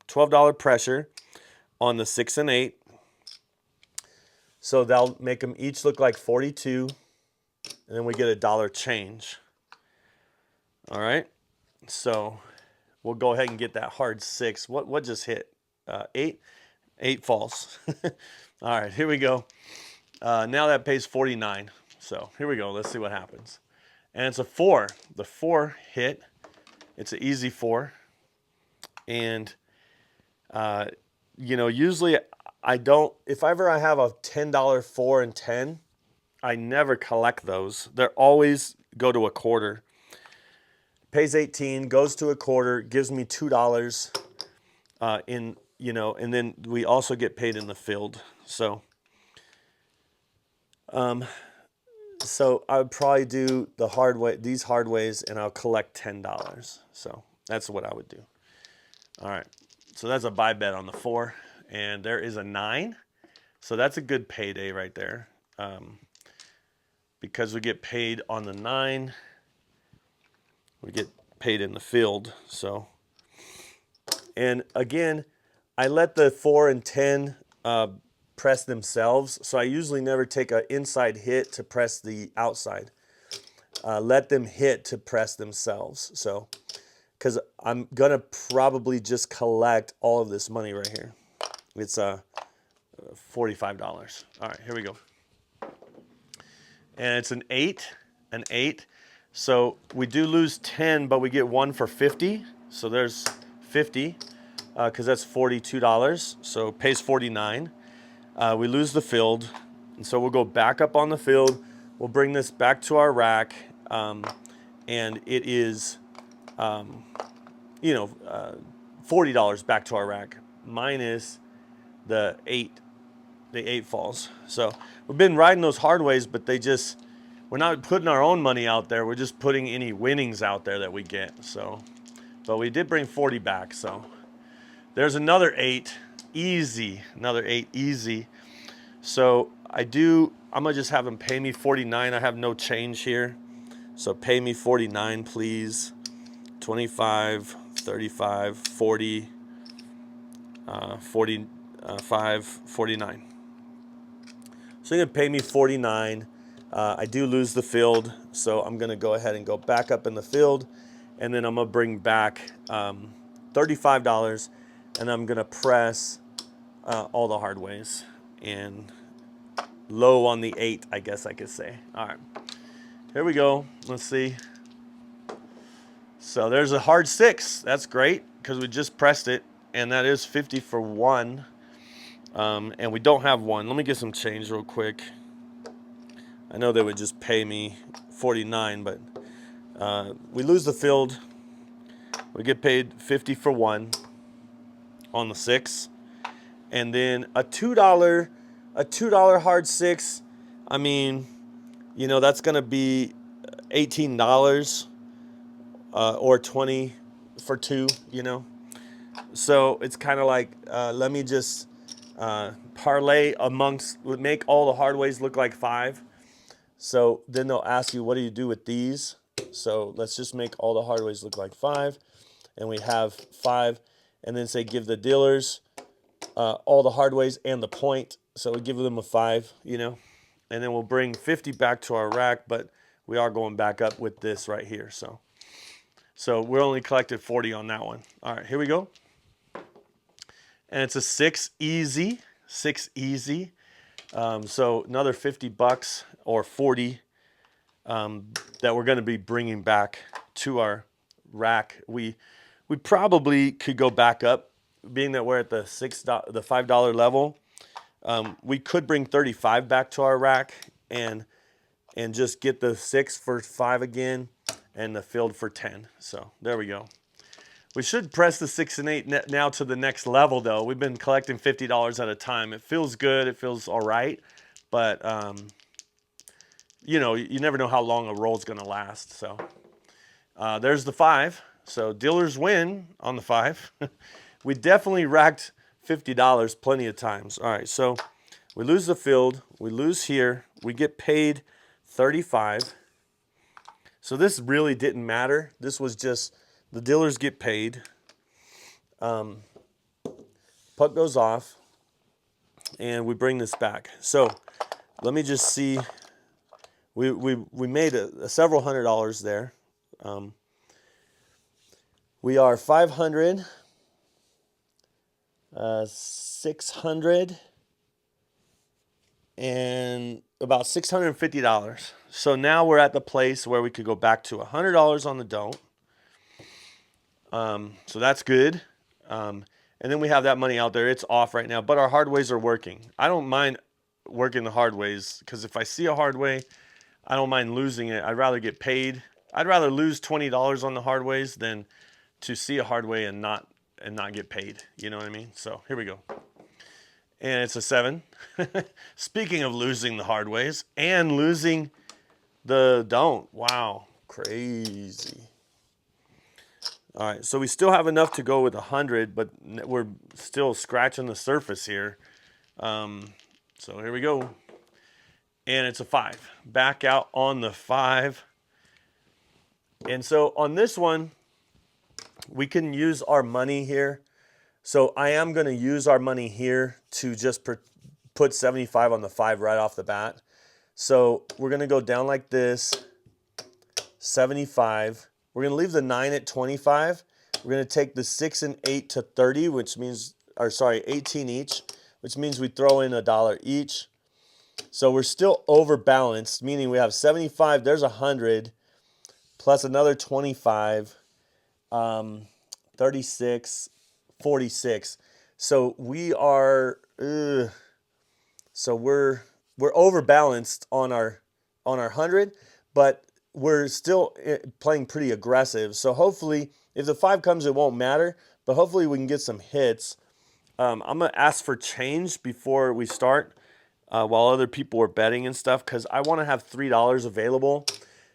A: on the 6 and 8. So that'll make them each look like 42, and then we get a dollar change. All right. So we'll go ahead and get that hard 6. What just hit? 8? 8 falls. All right, here we go. Now that pays 49. So here we go. Let's see what happens. And it's a 4. The 4 hit. It's an easy 4. And, you know, usually I don't, if ever I have a $10 4 and 10, I never collect those. They're always go to a quarter. Pays 18, goes to a quarter, gives me $2 in, you know, and then we also get paid in the field. So I would probably do the hard way, these hard ways, and I'll collect $10. So that's what I would do. All right. So that's a buy bet on the 4, and there is a 9. So that's a good payday right there. Because we get paid on the 9, we get paid in the field. So, and again, I let the 4 and 10 press themselves. So I usually never take an inside hit to press the outside. Let them hit to press themselves. So, because I'm going to probably just collect all of this money right here. It's $45. All right, here we go. And it's an 8, an 8. So we do lose 10, but we get 1 for 50. So there's 50, because that's $42. So it pays 49. We lose the field, and so we'll go back up on the field. We'll bring this back to our rack, and it is, you know, $40 back to our rack minus the 8. The 8 falls. So we've been riding those hard ways, but we're not putting our own money out there. We're just putting any winnings out there that we get. So, but we did bring 40 back. So there's another 8, easy. Another 8, easy. So I'm gonna just have them pay me 49. I have no change here. So pay me 49, please. 25, 35, 40, 45, 49. So you're gonna pay me 49. I do lose the field, so I'm gonna go ahead and go back up in the field, and then I'm gonna bring back $35, and I'm gonna press all the hard ways and low on the 8, I guess I could say. All right, here we go. Let's see. So there's a hard 6. That's great because we just pressed it, and that is 50 for 1. And we don't have 1. Let me get some change real quick. I know they would just pay me 49, but we lose the field. We get paid 50 for 1 on the 6, and then a $2 hard 6. I mean, you know, that's gonna be $18 or 20 for 2. You know, so it's kind of like let me just parlay make all the hard ways look like 5. So then they'll ask you, what do you do with these? So let's just make all the hard ways look like 5. And we have 5. And then say give the dealers all the hard ways and the point. So we give them a 5, you know. And then we'll bring 50 back to our rack, but we are going back up with this right here. So we're only collected 40 on that one. All right, here we go. And it's a 6 easy. 6 easy. So another $50 or 40 that we're going to be bringing back to our rack. We probably could go back up, being that we're at the $5 level. We could bring 35 back to our rack and just get the 6 for 5 again and the field for 10. So there we go. We should press the 6 and 8 now to the next level, though. We've been collecting $50 at a time. It feels good. It feels all right. But, you know, you never know how long a roll's going to last. So there's the 5. So dealers win on the 5. we definitely racked $50 plenty of times. All right, so we lose the field, we lose here, we get paid 35. So this really didn't matter. This was just the dealers get paid. Puck goes off, and we bring this back. So let me just see. We made several $100s there. We are 500, 600, and about $650. So now we're at the place where we could go back to $100 on the don't. So that's good. And then we have that money out there. It's off right now, but our hard ways are working. I don't mind working the hard ways because if I see a hard way, I don't mind losing it. I'd rather get paid. I'd rather lose $20 on the hard ways than to see a hard way and not get paid. You know what I mean? So here we go. And it's a 7. Speaking of losing the hard ways and losing the don't. Wow, crazy. All right, so we still have enough to go with 100, but we're still scratching the surface here. So here we go. And it's a 5. Back out on the 5. And so on this one, we can use our money here. So I am going to use our money here to just put 75 on the 5 right off the bat. So we're going to go down like this, 75. We're going to leave the 9 at 25. We're going to take the 6 and 8 to 30, which means, 18 each, which means we throw in $1 each. So we're still overbalanced, meaning we have 75, there's 100, plus another 25, 36, 46. So we are, so we're overbalanced on our 100, but we're still playing pretty aggressive. So hopefully, if the 5 comes, it won't matter, but hopefully we can get some hits. I'm going to ask for change before we start while other people are betting and stuff because I want to have $3 available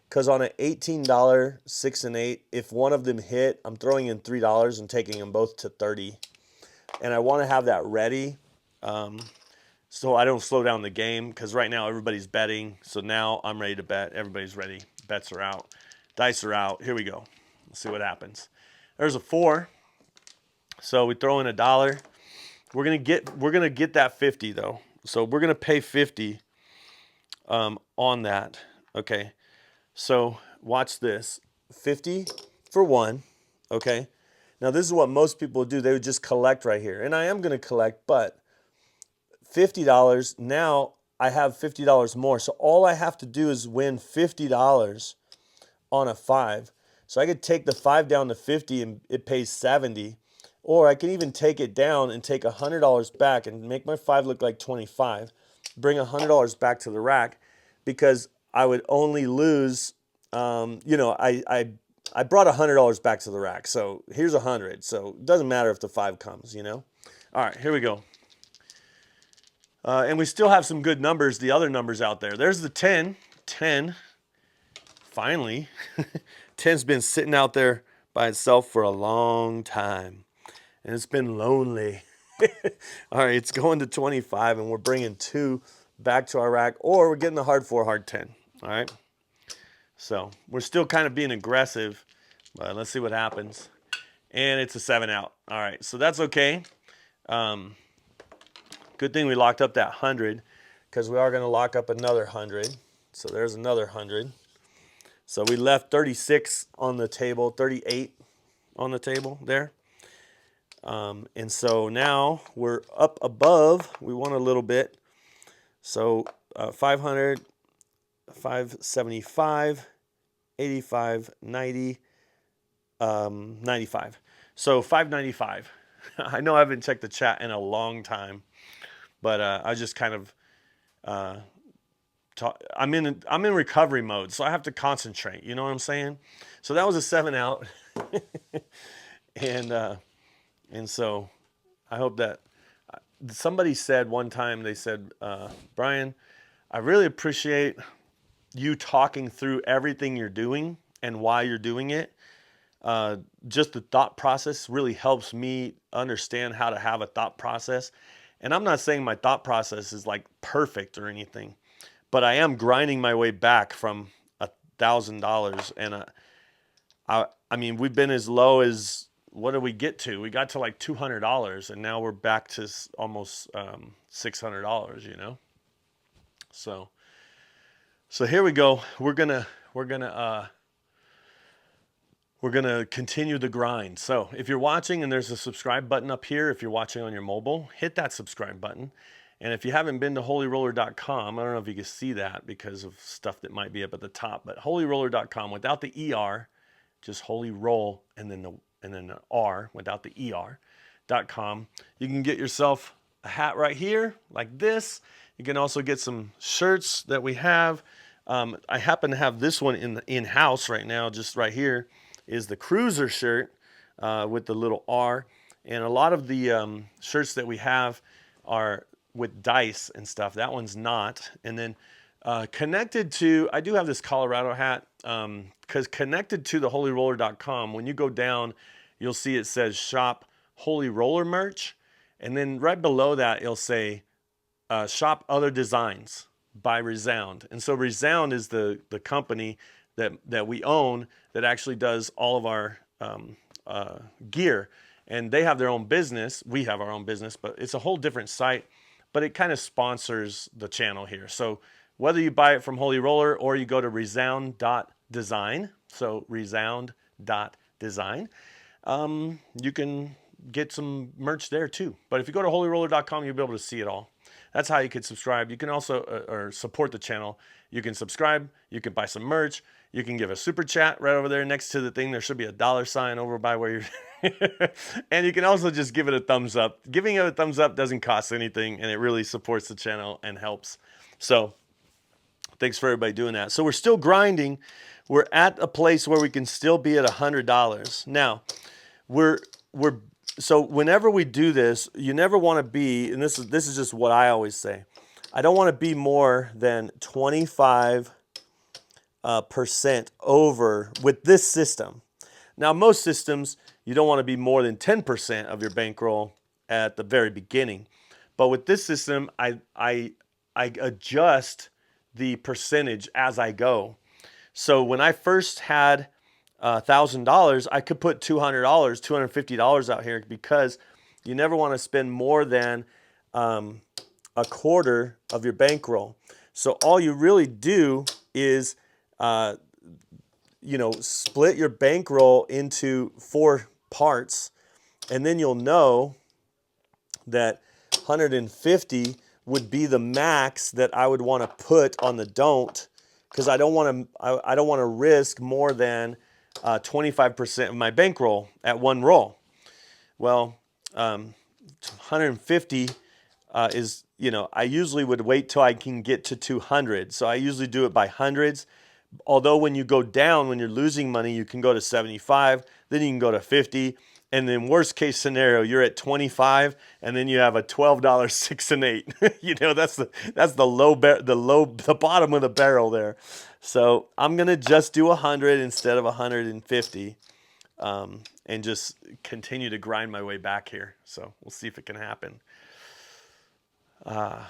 A: because on an $18 6 and 8, if one of them hit, I'm throwing in $3 and taking them both to 30. And I want to have that ready so I don't slow down the game because right now everybody's betting. So now I'm ready to bet. Everybody's ready. Bets are out. Dice are out. Here we go. Let's see what happens. There's a 4. So we throw in $1. We're gonna get that 50 though. So we're gonna pay 50 on that. Okay. So watch this. 50 for 1. Okay. Now this is what most people do. They would just collect right here. And I am gonna collect, but $50. Now I have $50 more. So all I have to do is win $50 on a 5. So I could take the 5 down to 50 and it pays 70. Or I can even take it down and take $100 back and make my 5 look like 25. Bring $100 back to the rack because I would only lose, I brought $100 back to the rack. So here's 100. So it doesn't matter if the 5 comes, All right, here we go. And we still have some good numbers, the other numbers out there. There's the 10. 10, finally. 10's been sitting out there by itself for a long time. And it's been lonely. All right, it's going to 25, and we're bringing 2 back to our rack, or we're getting the hard 4, hard 10. All right. So we're still kind of being aggressive, but let's see what happens. And it's a 7 out. All right, so that's okay. Good thing we locked up that 100 because we are going to lock up another 100. So there's another 100. So we left 36 on the table, 38 on the table there. And so now we're up above. We won a little bit. So 500, 575, 85, 90, 95. So 595. I know I haven't checked the chat in a long time, but I just kind of I'm in recovery mode, so I have to concentrate. You know what I'm saying? So that was a 7 out, and so I hope that somebody said one time, they said, Brian, I really appreciate you talking through everything you're doing and why you're doing it. just the thought process really helps me understand how to have a thought process. And I'm not saying my thought process is like perfect or anything, but I am grinding my way back from $1,000. And I mean, we've been as low as, what did we get to? We got to like $200, and now we're back to almost $600. So so here we go. We're gonna continue the grind. So if you're watching and there's a subscribe button up here, if you're watching on your mobile, hit that subscribe button. And if you haven't been to holyroller.com, I don't know if you can see that because of stuff that might be up at the top, but holyroller.com without the ER, just holy roll and then the R without the ER.com. You can get yourself a hat right here like this. You can also get some shirts that we have. I happen to have this one in-house right now, just right here is the cruiser shirt with the little R. And a lot of the shirts that we have are with dice and stuff. That one's not. And then connected to, I do have this Colorado hat because connected to the holyroller.com, when you go down, you'll see it says shop Holy Roller merch. And then right below that, it'll say shop other designs by Resound. And so Resound is the company that we own that actually does all of our gear. And they have their own business. We have our own business, but it's a whole different site. But it kind of sponsors the channel here. So whether you buy it from Holy Roller or you go to resound.design, so resound.design, you can get some merch there too. But if you go to holyroller.com, you'll be able to see it all. That's how you can subscribe. You can also or support the channel. You can subscribe. You can buy some merch. You can give a super chat right over there next to the thing. There should be a dollar sign over by where you're. And you can also just give it a thumbs up. Giving it a thumbs up doesn't cost anything, and it really supports the channel and helps. So thanks for everybody doing that. So we're still grinding. We're at a place where we can still be at $100. Now, so whenever we do this, you never want to be, and this is just what I always say. I don't want to be more than 25% over with this system. Now, most systems, you don't want to be more than 10% of your bankroll at the very beginning. But with this system, I adjust the percentage as I go. So when I first had $1,000, I could put $200, $250 out here because you never want to spend more than a quarter of your bankroll. So all you really do is split your bankroll into 4 parts, and then you'll know that 150 would be the max that I would want to put on the don't, because I don't want to risk more than 25% of my bankroll at one roll. Well, 150 is, I usually would wait till I can get to 200. So I usually do it by hundreds. Although when you go down, when you're losing money, you can go to 75, then you can go to 50. And then worst case scenario, you're at 25, and then you have a $12 6 and 8. That's the bottom of the barrel there. So I'm gonna just do 100 instead of 150, and just continue to grind my way back here. So we'll see if it can happen. Yeah.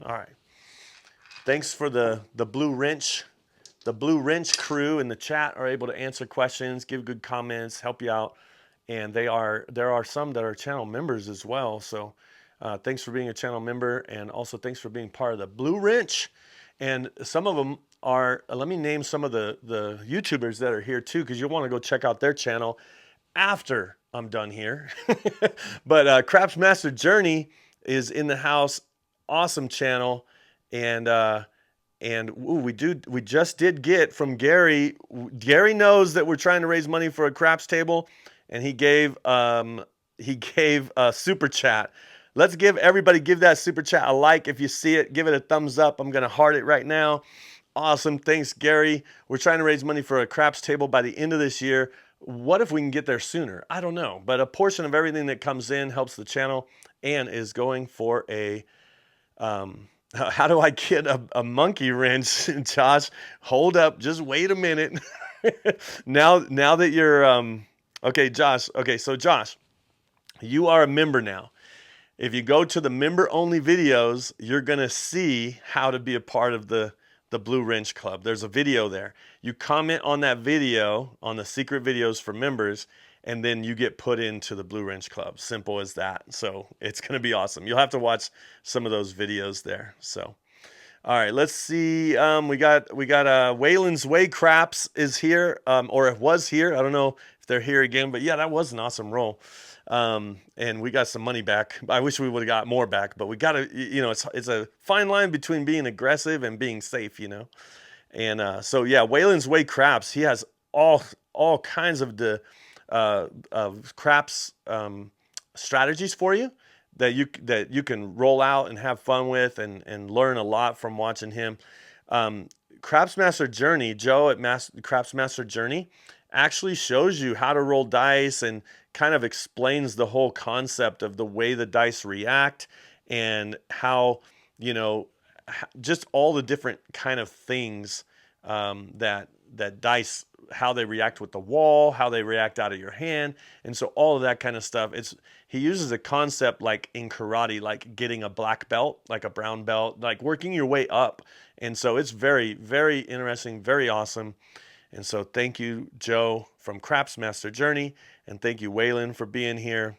A: All right. Thanks for the Blue Wrench. The Blue Wrench crew in the chat are able to answer questions, give good comments, help you out. And there are some that are channel members as well. So thanks for being a channel member, and also thanks for being part of the Blue Wrench. And some of them are, let me name some of the YouTubers that are here too, because you'll want to go check out their channel after I'm done here. But Craps Master Journey is in the house. Awesome channel. And we just did get from Gary. Gary knows that we're trying to raise money for a craps table, and he gave a super chat. Let's give that super chat a like if you see it. Give it a thumbs up. I'm gonna heart it right now. Awesome, thanks Gary. We're trying to raise money for a craps table by the end of this year. What if we can get there sooner? I don't know, but a portion of everything that comes in helps the channel and is going for a how do I get a monkey wrench? Josh, hold up, just wait a minute. Now that you're okay, Josh. Okay, so Josh, you are a member now. If you go to the member only videos, you're going to see how to be a part of the Blue Wrench Club. There's a video there. You comment on that video, on the secret videos for members, and then you get put into the Blue Wrench Club. Simple as that. So it's going to be awesome. You'll have to watch some of those videos there. So, all right, let's see. We got Waylon's Way Craps is here, or it was here. I don't know if they're here again, but yeah, that was an awesome roll. And we got some money back. I wish we would have got more back, but we got to, it's a fine line between being aggressive and being safe, And so yeah, Waylon's Way Craps. He has all kinds of the craps strategies for you that you can roll out and have fun with and learn a lot from watching him. Craps Master Journey, Joe at Craps Master Journey, actually shows you how to roll dice and kind of explains the whole concept of the way the dice react and how, just all the different kind of things that dice, how they react with the wall, how they react out of your hand. And so all of that kind of stuff, he uses a concept like in karate, like getting a black belt, like a brown belt, like working your way up. And so it's very, very interesting, very awesome. And so thank you, Joe from Craps Master Journey, and thank you, Waylon, for being here.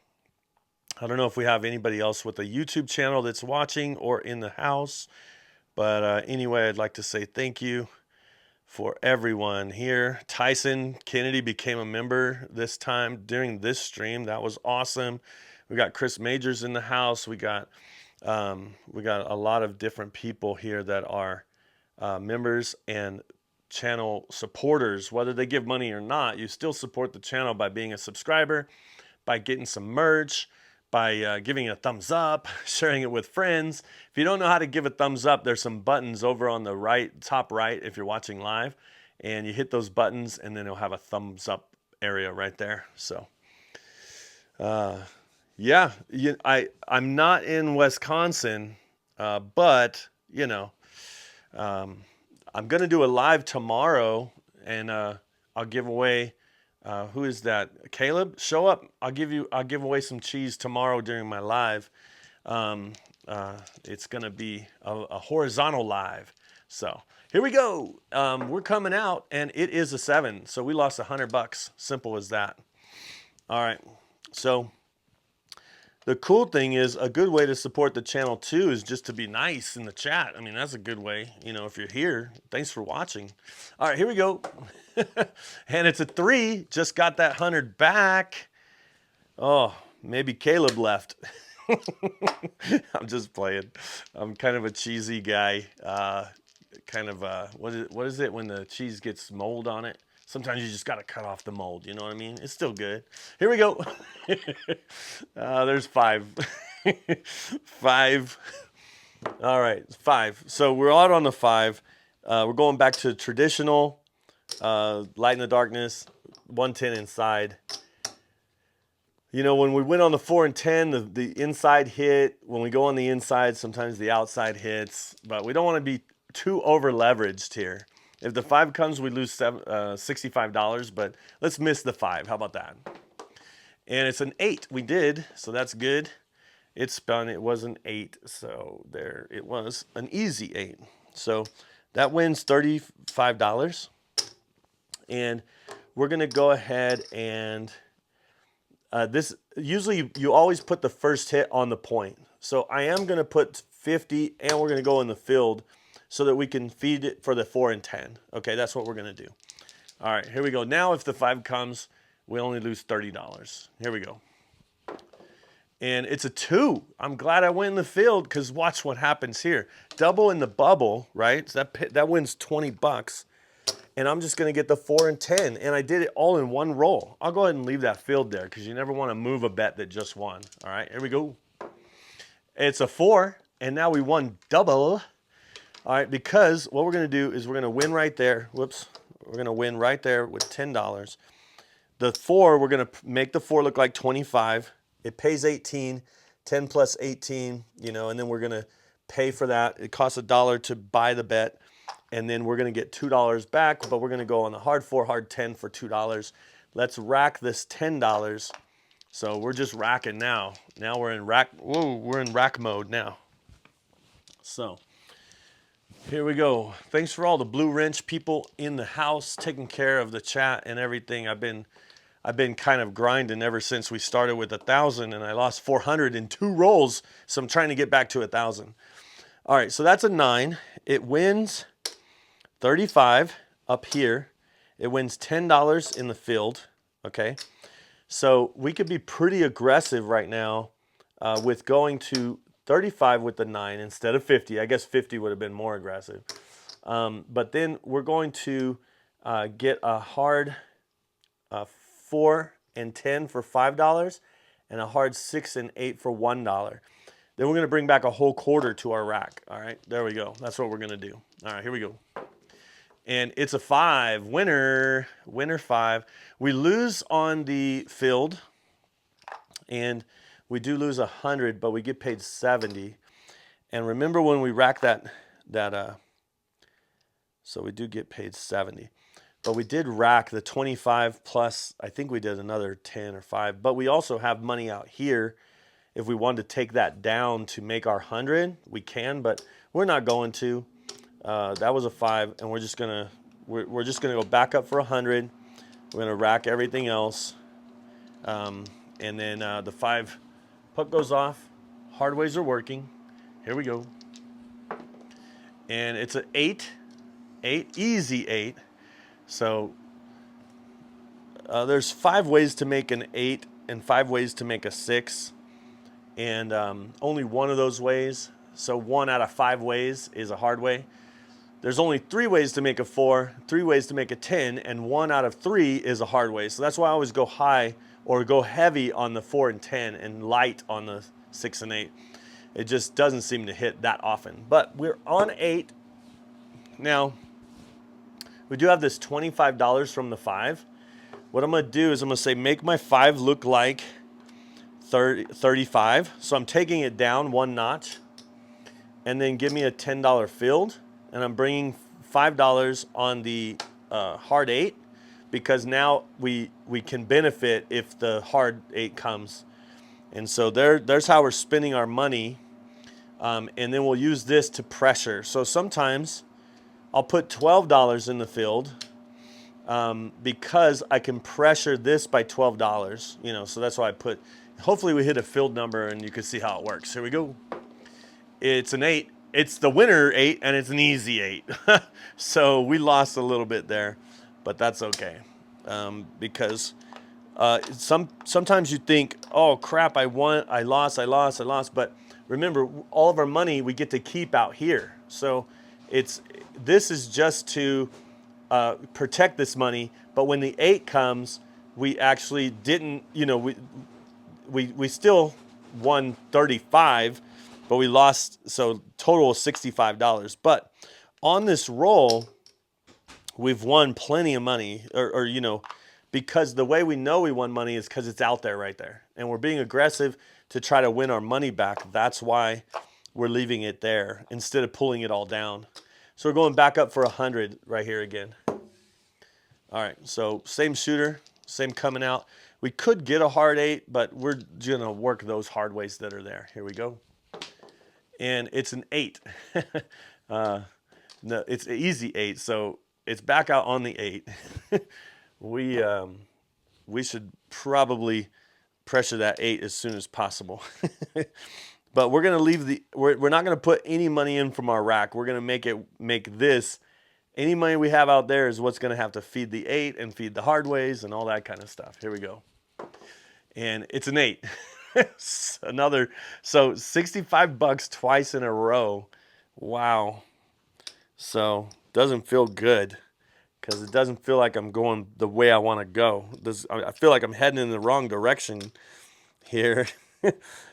A: I don't know if we have anybody else with a YouTube channel that's watching or in the house, but anyway, I'd like to say thank you for everyone here. Tyson Kennedy became a member this time during this stream. That was awesome. We got Chris Majors in the house. We got a lot of different people here that are members and channel supporters. Whether they give money or not, you still support the channel by being a subscriber, by getting some merch, by giving it a thumbs up, sharing it with friends. If you don't know how to give a thumbs up, there's some buttons over on the right, top right, if you're watching live, and you hit those buttons and then it'll have a thumbs up area right there. So yeah, I'm not in Wisconsin, but I'm going to do a live tomorrow, and I'll give away, who is that? Caleb, show up. I'll give away some cheese tomorrow during my live. It's going to be a horizontal live. So here we go. We're coming out, and it is a 7. So we lost $100. Simple as that. All right. So the cool thing is, a good way to support the channel too is just to be nice in the chat. I mean, that's a good way. If you're here, thanks for watching. All right, here we go. And it's a 3. Just got that 100 back. Oh, maybe Caleb left. I'm just playing. I'm kind of a cheesy guy. What is it when the cheese gets mold on it? Sometimes you just got to cut off the mold. You know what I mean? It's still good. Here we go. There's 5. 5. All right, 5. So we're out on the 5. We're going back to traditional, light in the darkness, 110 inside. When we went on the 4 and 10, the inside hit. When we go on the inside, sometimes the outside hits. But we don't want to be too over leveraged here. If the 5 comes, we lose $65, but let's miss the 5. How about that? And it's an 8. We did, so that's good. It spun. It was an 8, so there it was, an easy 8. So that wins $35. And we're going to go ahead and this, usually you always put the first hit on the point. So I am going to put 50, and we're going to go in the field so that we can feed it for the 4 and 10. Okay, that's what we're going to do. All right, here we go. Now if the 5 comes, we only lose $30. Here we go. And it's a 2. I'm glad I went in the field, because watch what happens here. Double in the bubble, right? So that wins $20. And I'm just going to get the 4 and 10. And I did it all in one roll. I'll go ahead and leave that field there, because you never want to move a bet that just won. All right, here we go. It's a 4, and now we won double. All right, because what we're going to do is we're going to win right there. Whoops. We're going to win right there with $10. The 4, we're going to make the 4 look like 25. It pays 18, 10 plus 18, and then we're going to pay for that. It costs $1 to buy the bet. and then we're going to get $2 back, but we're going to go on the hard 4, hard 10 for $2. Let's rack this $10. So we're just racking now. Now we're in rack. Whoa, we're in rack mode now. So here we go. Thanks for all the Blue Wrench people in the house taking care of the chat and everything. I've been kind of grinding ever since we started with 1,000, and I lost 400 in 2 rolls. So I'm trying to get back to 1,000. All right, so that's a 9. It wins 35 up here. It wins $10 in the field. Okay, so we could be pretty aggressive right now with going to 35 with the 9 instead of 50. I guess 50 would have been more aggressive. But then we're going to get a hard 4 and 10 for $5 and a hard 6 and 8 for $1. Then we're going to bring back a whole quarter to our rack. All right, there we go. That's what we're going to do. All right, here we go. And it's a 5. Winner 5. We lose on the field, and we do lose 100, but we get paid 70. And remember when we rack so we do get paid 70. But we did rack the 25 plus, I think we did another 10 or 5. But we also have money out here. If we wanted to take that down to make our 100, we can, but we're not going to. That was a 5, and we're just gonna go back up for 100. We're gonna rack everything else, and then the 5 put goes off. Hard ways are working. Here we go, and it's an 8, easy 8. So there's 5 ways to make an 8 and 5 ways to make a 6, and only one of those ways. So 1 out of 5 ways is a hard way. There's only 3 ways to make a 4, 3 ways to make a 10, and 1 out of 3 is a hard way. So that's why I always go high or go heavy on the 4 and 10 and light on the 6 and 8. It just doesn't seem to hit that often. But we're on 8. Now, we do have this $25 from the 5. What I'm going to do is I'm going to say make my 5 look like 35. So I'm taking it down 1 notch. And then give me a $10 field. And I'm bringing $5 on the hard 8, because now we can benefit if the hard 8 comes. And so there's how we're spending our money. And then we'll use this to pressure. So sometimes I'll put $12 in the field because I can pressure this by $12. You know, so that's why I put. Hopefully we hit a field number and you can see how it works. Here we go. It's an 8. It's the winner 8, and it's an easy 8. So we lost a little bit there, but that's okay. Because sometimes you think, oh crap, I won, I lost. But remember, all of our money we get to keep out here. So this is just to protect this money. But when the 8 comes, we actually didn't, you know, we still won 35. But we lost, so total $65. But on this roll, we've won plenty of money, or you know, because the way we know we won money is because it's out there right there. And we're being aggressive to try to win our money back. That's why we're leaving it there instead of pulling it all down. So we're going back up for 100 right here again. All right, so same shooter, same coming out. We could get a hard 8, but we're going to work those hard ways that are there. Here we go. And it's an 8. No, it's an easy 8, so it's back out on the 8. We should probably pressure that 8 as soon as possible. But we're gonna leave we're not gonna put any money in from our rack. We're gonna make this. Any money we have out there is what's gonna have to feed the 8 and feed the hard ways and all that kind of stuff. Here we go. And it's an 8. Another, so $65 twice in a row. Wow. So doesn't feel good, because it doesn't feel like I'm going the way I want to go. I feel like I'm heading in the wrong direction here.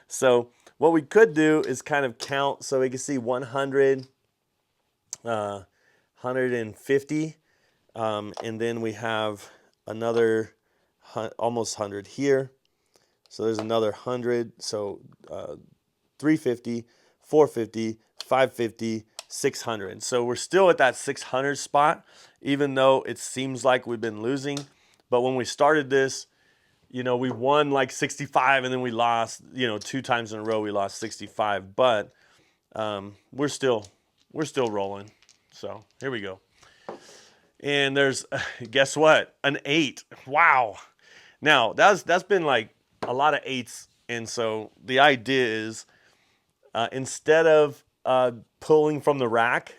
A: So what we could do is kind of count, so we can see 100, 150, and then we have another almost 100 here. So there's another 100, so 350, 450, 550, 600. So we're still at that 600 spot, even though it seems like we've been losing. But when we started this, you know, we won like 65 and then we lost, you know, 2 times in a row we lost 65. But we're still rolling. So here we go. And there's, guess what? An 8. Wow. Now that's been like a lot of 8s. And so the idea is instead of pulling from the rack,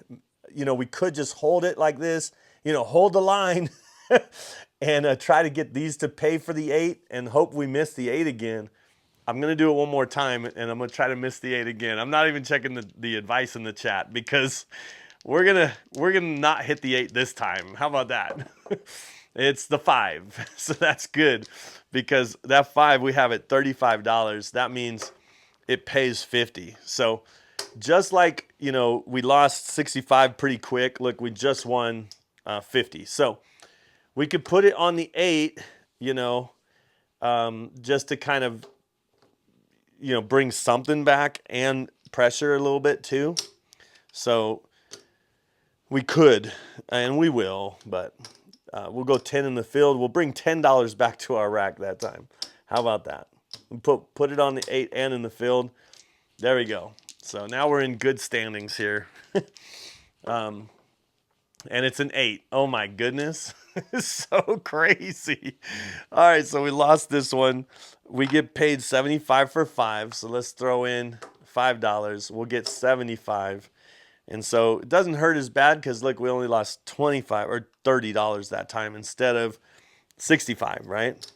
A: you know, we could just hold it like this, you know, hold the line and try to get these to pay for the 8 and hope we miss the 8 again. I'm going to do it one more time and I'm going to try to miss the 8 again. I'm not even checking the advice in the chat because we're going to not hit the 8 this time. How about that? It's the 5. So that's good because that 5 we have at $35. That means it pays 50. So just like, you know, we lost 65 pretty quick. Look, we just won 50. So we could put it on the 8, you know, just to kind of, you know, bring something back and pressure a little bit too. So we could, and we will, but we'll go 10 in the field. We'll bring $10 back to our rack that time. How about that? We put it on the 8 and in the field. There we go. So now we're in good standings here. And it's an 8. Oh my goodness. It's so crazy. All right, so we lost this one. We get paid 75 for 5. So let's throw in $5. We'll get 75. And so it doesn't hurt as bad because look, we only lost 25 or $30 that time instead of 65, right?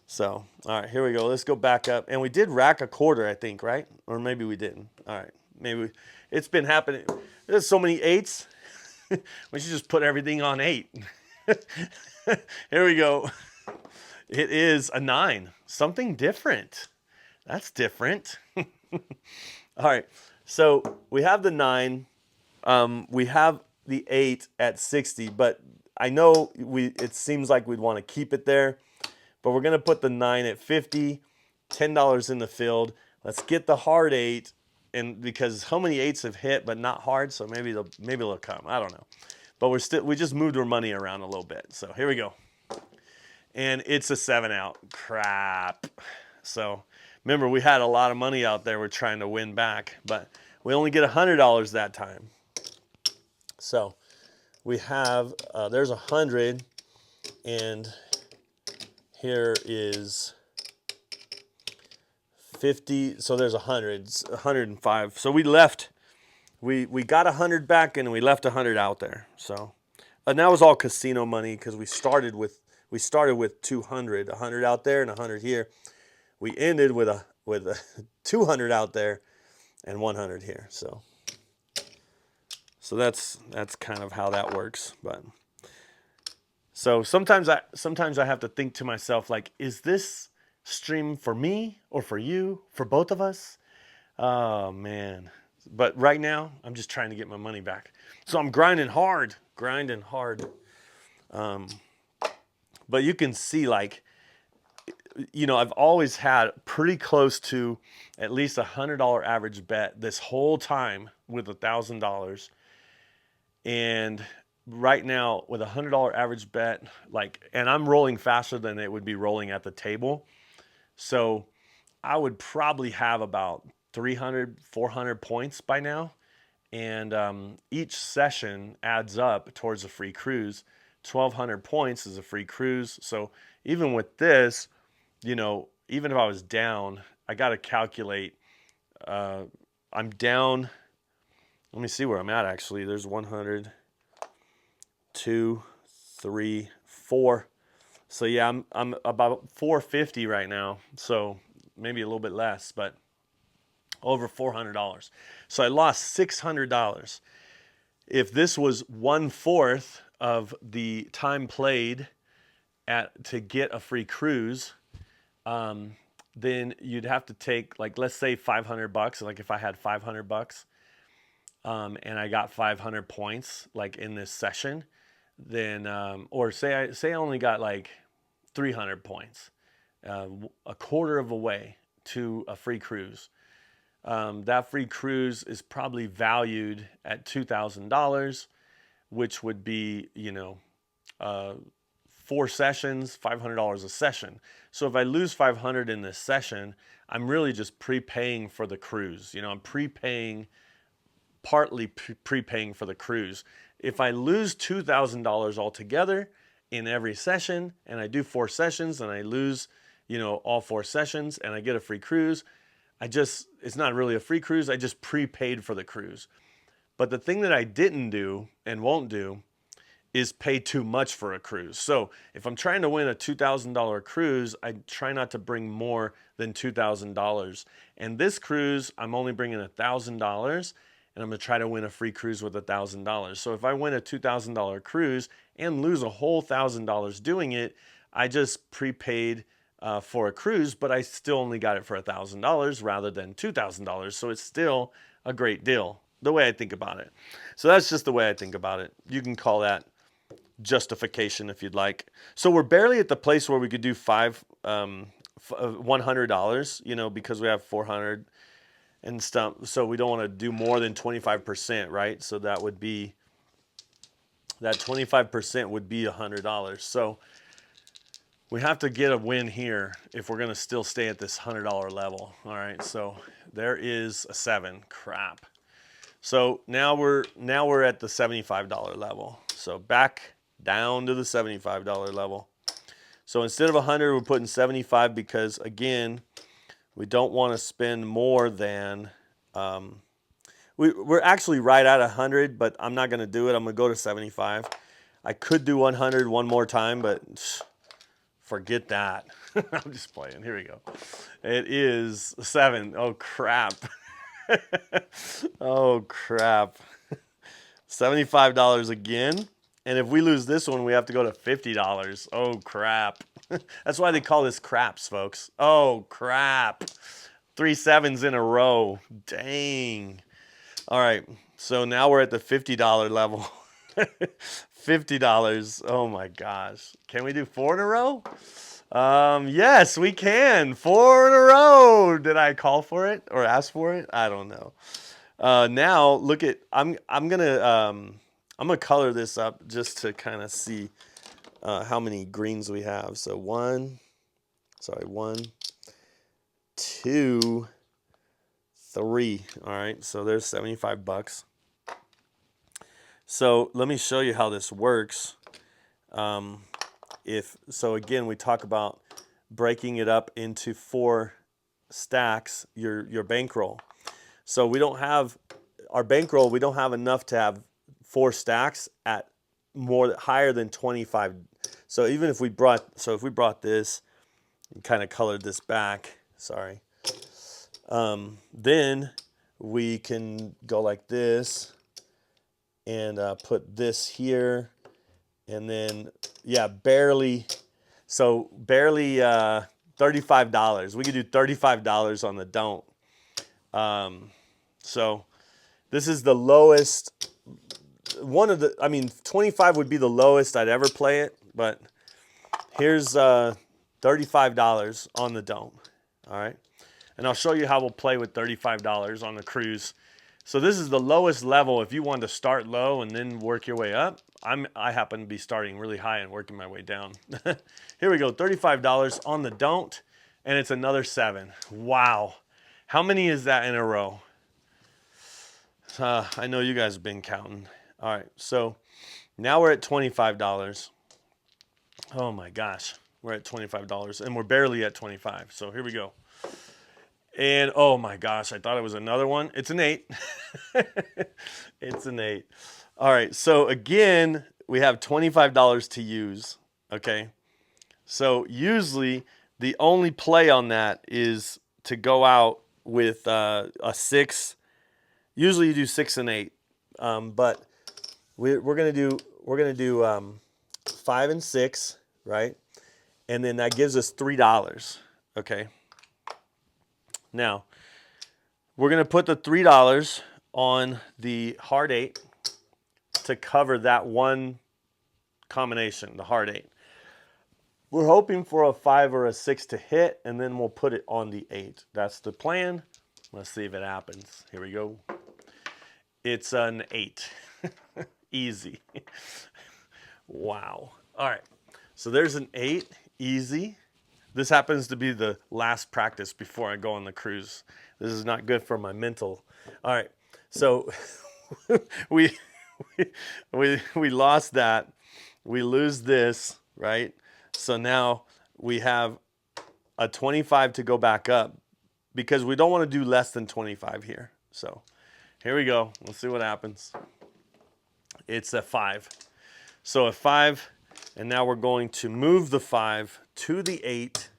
A: So, all right, here we go. Let's go back up. And we did rack a quarter, I think, right? Or maybe we didn't. All right, maybe it's been happening. There's so many 8s. We should just put everything on 8. Here we go. It is a 9. Something different. That's different. All right, so we have the 9. We have the 8 at 60, but I know it seems like we'd want to keep it there. But we're going to put the 9 at 50, $10 in the field. Let's get the hard 8, and because how many 8s have hit but not hard, so maybe they'll come. I don't know. But we just moved our money around a little bit. So here we go. And it's a 7 out. Crap. So remember, we had a lot of money out there we're trying to win back, but we only get $100 that time. So we have, there's 100, and here is 50. So there's 100, 105. So we got 100 back and we left 100 out there. So, and that was all casino money because we started with 200, 100 out there and 100 here. We ended with a 200 out there and 100 here. So that's kind of how that works. But so sometimes I have to think to myself, like, is this stream for me or for you, for both of us? Oh man. But right now I'm just trying to get my money back. So I'm grinding hard. But you can see, like, you know, I've always had pretty close to at least $100 average bet this whole time with $1,000. And right now with $100 average bet, like, and I'm rolling faster than it would be rolling at the table. So I would probably have about 300, 400 points by now. And each session adds up towards a free cruise. 1,200 points is a free cruise. So even with this, you know, even if I was down, I got to calculate. I'm down. Let me see where I'm at, actually. There's 100, 2, 3, 4. So yeah, I'm about 450 right now. So maybe a little bit less, but over $400. So I lost $600. If this was 1/4 of the time played to get a free cruise, then you'd have to take, like, let's say $500. Like if I had $500, and I got 500 points, like in this session, then, or say I only got like 300 points, a quarter of a way to a free cruise. that free cruise is probably valued at $2,000, which would be, uh, 4 sessions, $500 a session. So if I lose 500 in this session, I'm really just prepaying for the cruise. I'm prepaying, partly prepaying for the cruise. If I lose $2,000 altogether in every session, and I do 4 sessions, and I lose, all 4 sessions, and I get a free cruise, it's not really a free cruise. I just prepaid for the cruise. But the thing that I didn't do and won't do is pay too much for a cruise. So if I'm trying to win a $2,000 cruise, I try not to bring more than $2,000. And this cruise, I'm only bringing $1,000, and I'm gonna try to win a free cruise with $1,000. So if I win a $2,000 cruise and lose a whole $1,000 doing it, I just prepaid for a cruise, but I still only got it for $1,000 rather than $2,000. So it's still a great deal, the way I think about it. So that's just the way I think about it. You can call that justification if you'd like. So we're barely at the place where we could do $100, because we have 400 and stuff. So we don't want to do more than 25%, right? So that 25% would be $100. So we have to get a win here if we're going to still stay at this $100 level. All right, so there is a 7. Crap. So now we're at the $75 level. So back down to the $75 level. So instead of 100, we're putting 75 because, again, we don't want to spend more than, we're actually right at 100, but I'm not going to do it. I'm going to go to 75. I could do 100 one more time, but forget that. I'm just playing. Here we go. It is 7. Oh, crap. Oh, crap. $75 again. And if we lose this one, we have to go to $50. Oh, crap. That's why they call this craps, folks. Oh, crap. 3 sevens in a row. Dang. All right. So now we're at the $50 level. $50. Oh, my gosh. Can we do 4 in a row? Yes, we can. 4 in a row. Did I call for it or ask for it? I don't know. Now look at, I'm gonna color this up just to kind of see how many greens we have. So 1, 2, 3. All right, so there's $75. So let me show you how this works. So again, we talk about breaking it up into 4 stacks, your bankroll. So we don't have our bankroll, we don't have enough to have 4 stacks at higher than 25. So even if we brought this and kind of colored this back, sorry. Then we can go like this and put this here, and then barely $35. We could do $35 on the don't. So this is the lowest. 25 would be the lowest I'd ever play it, but here's $35 on the don't. All right, and I'll show you how we'll play with $35 on the cruise. So this is the lowest level if you want to start low and then work your way up. I happen to be starting really high and working my way down. Here we go, $35 on the don't, and it's another 7. Wow. How many is that in a row? I know you guys have been counting. All right, so now we're at $25. Oh my gosh, we're at $25, and we're barely at 25. So here we go. And oh my gosh, I thought it was another one. It's an 8. It's an 8. All right, so again, we have $25 to use, okay? So usually the only play on that is to go out with a 6. Usually you do 6 and 8, but we're gonna do 5 and 6, right? And then that gives us $3. Okay. Now we're gonna put the $3 on the hard 8 to cover that one combination, the hard 8. We're hoping for a 5 or a 6 to hit, and then we'll put it on the 8. That's the plan. Let's see if it happens. Here we go. It's an 8. Easy. Wow. All right. So there's an 8. Easy. This happens to be the last practice before I go on the cruise. This is not good for my mental. All right. So we we lost that. We lose this, right? So now we have a 25 to go back up because we don't want to do less than 25 here. So here we go. Let's see what happens. It's a 5. So a 5, and now we're going to move the 5 to the 8.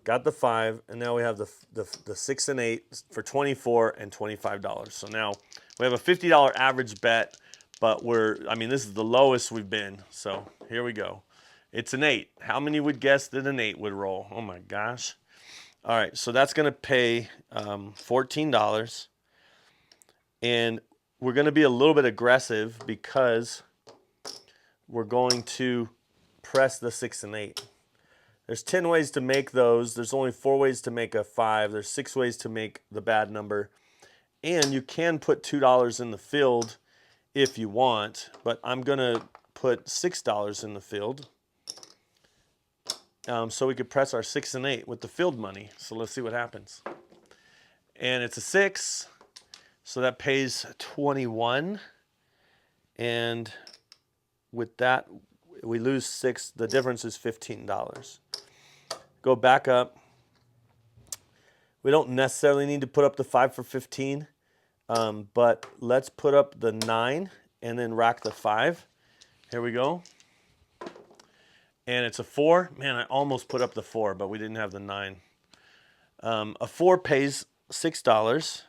A: Got the 5, and now we have the 6 and 8 for $24 and $25. So now we have a $50 average bet, but this is the lowest we've been. So here we go. It's an 8. How many would guess that an 8 would roll? Oh my gosh. All right, so that's going to pay $14. And we're going to be a little bit aggressive because we're going to press the 6 and 8. There's 10 ways to make those. There's only 4 ways to make a 5. There's 6 ways to make the bad number. And you can put $2 in the field if you want, but I'm going to put $6 in the field. So we could press our 6 and 8 with the field money. So let's see what happens. And it's a 6, so that pays 21. And with that, we lose 6. The difference is $15. Go back up. We don't necessarily need to put up the 5 for 15, but let's put up the 9 and then rack the 5. Here we go. And it's a 4. Man, I almost put up the 4, but we didn't have the 9. A 4 pays $6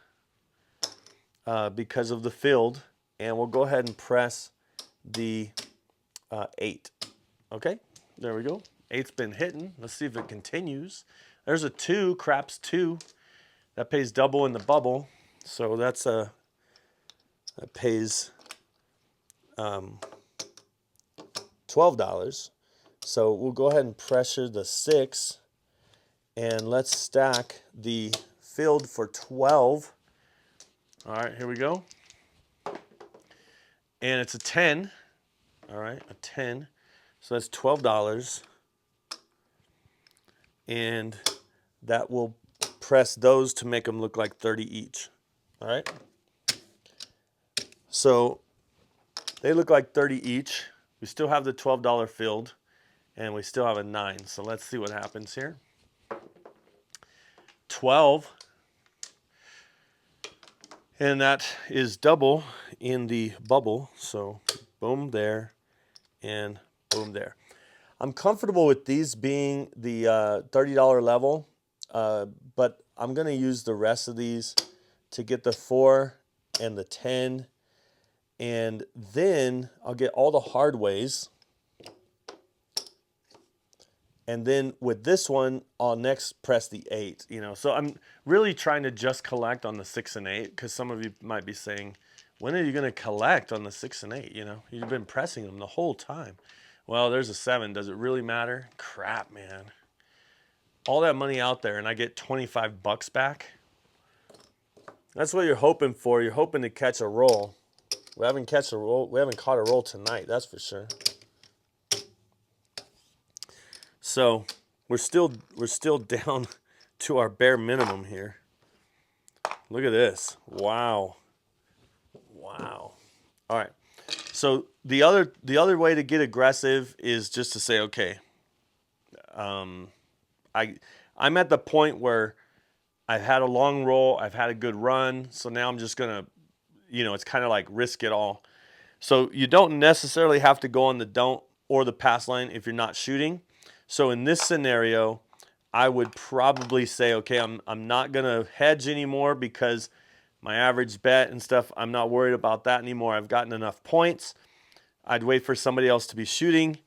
A: because of the field, and we'll go ahead and press the 8. Okay, there we go. 8's been hitting. Let's see if it continues. There's a 2, craps 2. That pays double in the bubble. So that pays $12. So we'll go ahead and pressure the 6, and let's stack the field for 12. All right, here we go. And it's a 10. All right, a 10. So that's $12. And that will press those to make them look like 30 each. All right. So they look like 30 each. We still have the $12 field, and we still have a 9. So let's see what happens here. 12. And that is double in the bubble. So boom there and boom there. I'm comfortable with these being the $30 level, but I'm going to use the rest of these to get the 4 and the 10, and then I'll get all the hard ways. And then with this one, I'll next press the 8. So I'm really trying to just collect on the 6 and 8, because some of you might be saying, when are you going to collect on the 6 and 8? You've been pressing them the whole time. Well, there's a 7. Does it really matter? Crap, man. All that money out there, and I get 25 bucks back. That's what you're hoping for. You're hoping to catch a roll. We haven't caught a roll tonight, that's for sure. So we're still down to our bare minimum here. Look at this. Wow. Wow. All right. So the other way to get aggressive is just to say, okay, I'm at the point where I've had a long roll, I've had a good run, so now I'm just gonna, it's kind of like risk it all. So you don't necessarily have to go on the don't or the pass line if you're not shooting. So in this scenario, I would probably say, okay, I'm not gonna hedge anymore because my average bet and stuff, I'm not worried about that anymore. I've gotten enough points. I'd wait for somebody else to be shooting,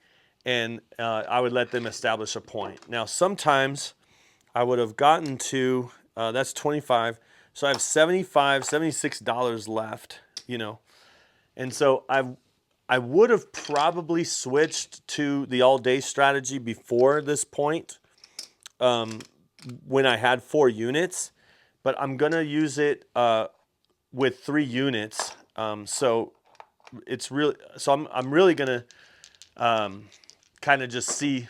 A: and I would let them establish a point. Now, sometimes I would have gotten to, that's 25, so I have $75, $76 left, And so I would have probably switched to the all-day strategy before this point when I had 4 units, but I'm gonna use it with 3 units. So it's really, so I'm really gonna kind of just see.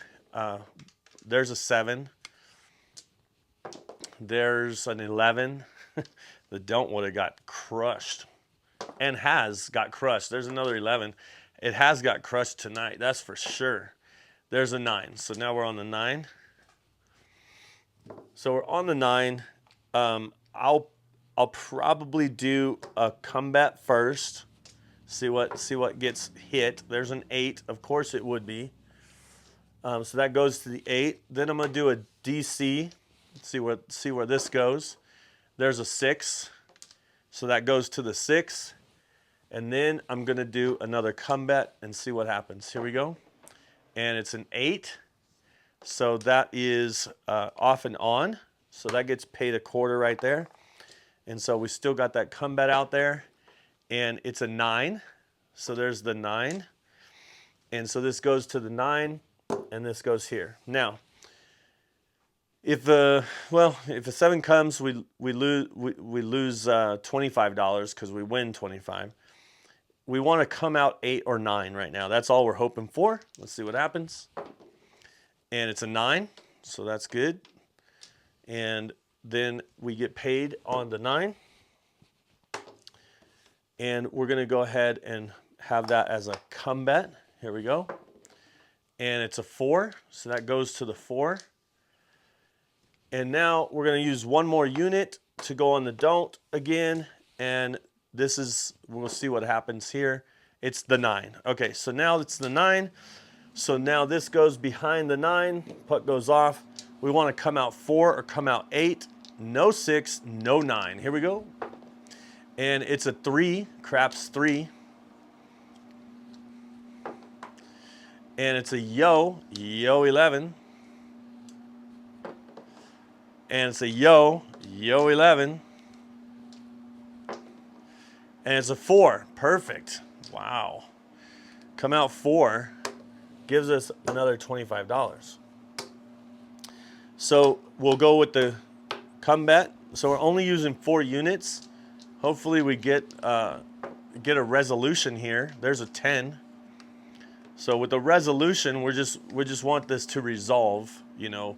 A: There's a 7. There's an 11. The don't would have got crushed, and has got crushed. There's another 11. It has got crushed tonight, that's for sure. There's a 9. So now we're on the 9. So we're on the 9. I'll probably do a comeback first. See what gets hit. There's an 8. Of course it would be. So that goes to the 8. Then I'm gonna do a DC. See where this goes. There's a 6. So that goes to the 6. And then I'm gonna do another comeback and see what happens. Here we go. And it's an 8. So that is off and on. So that gets paid a quarter right there. And so we still got that comeback out there. And it's a 9. So there's the 9. And so this goes to the 9, and this goes here. Now, if a 7 comes, we lose $25 because we win 25. We want to come out 8 or 9 right now. That's all we're hoping for. Let's see what happens. And it's a 9, so that's good. And then we get paid on the 9. And we're going to go ahead and have that as a comeback. Here we go. And it's a 4, so that goes to the 4. And now we're going to use one more unit to go on the don't again. And this is, we'll see what happens here. It's the 9. Okay, so now it's the 9. So now this goes behind the 9. Puck goes off. We want to come out 4 or come out 8. No 6, no 9. Here we go. And it's a 3, craps 3. And it's a yo 11. And it's a yo 11. And it's a 4, perfect. Wow. Come out 4, gives us another $25. So we'll go with the comeback. So we're only using 4 units. Hopefully we get a resolution here. There's a 10. So with the resolution, we just want this to resolve, you know,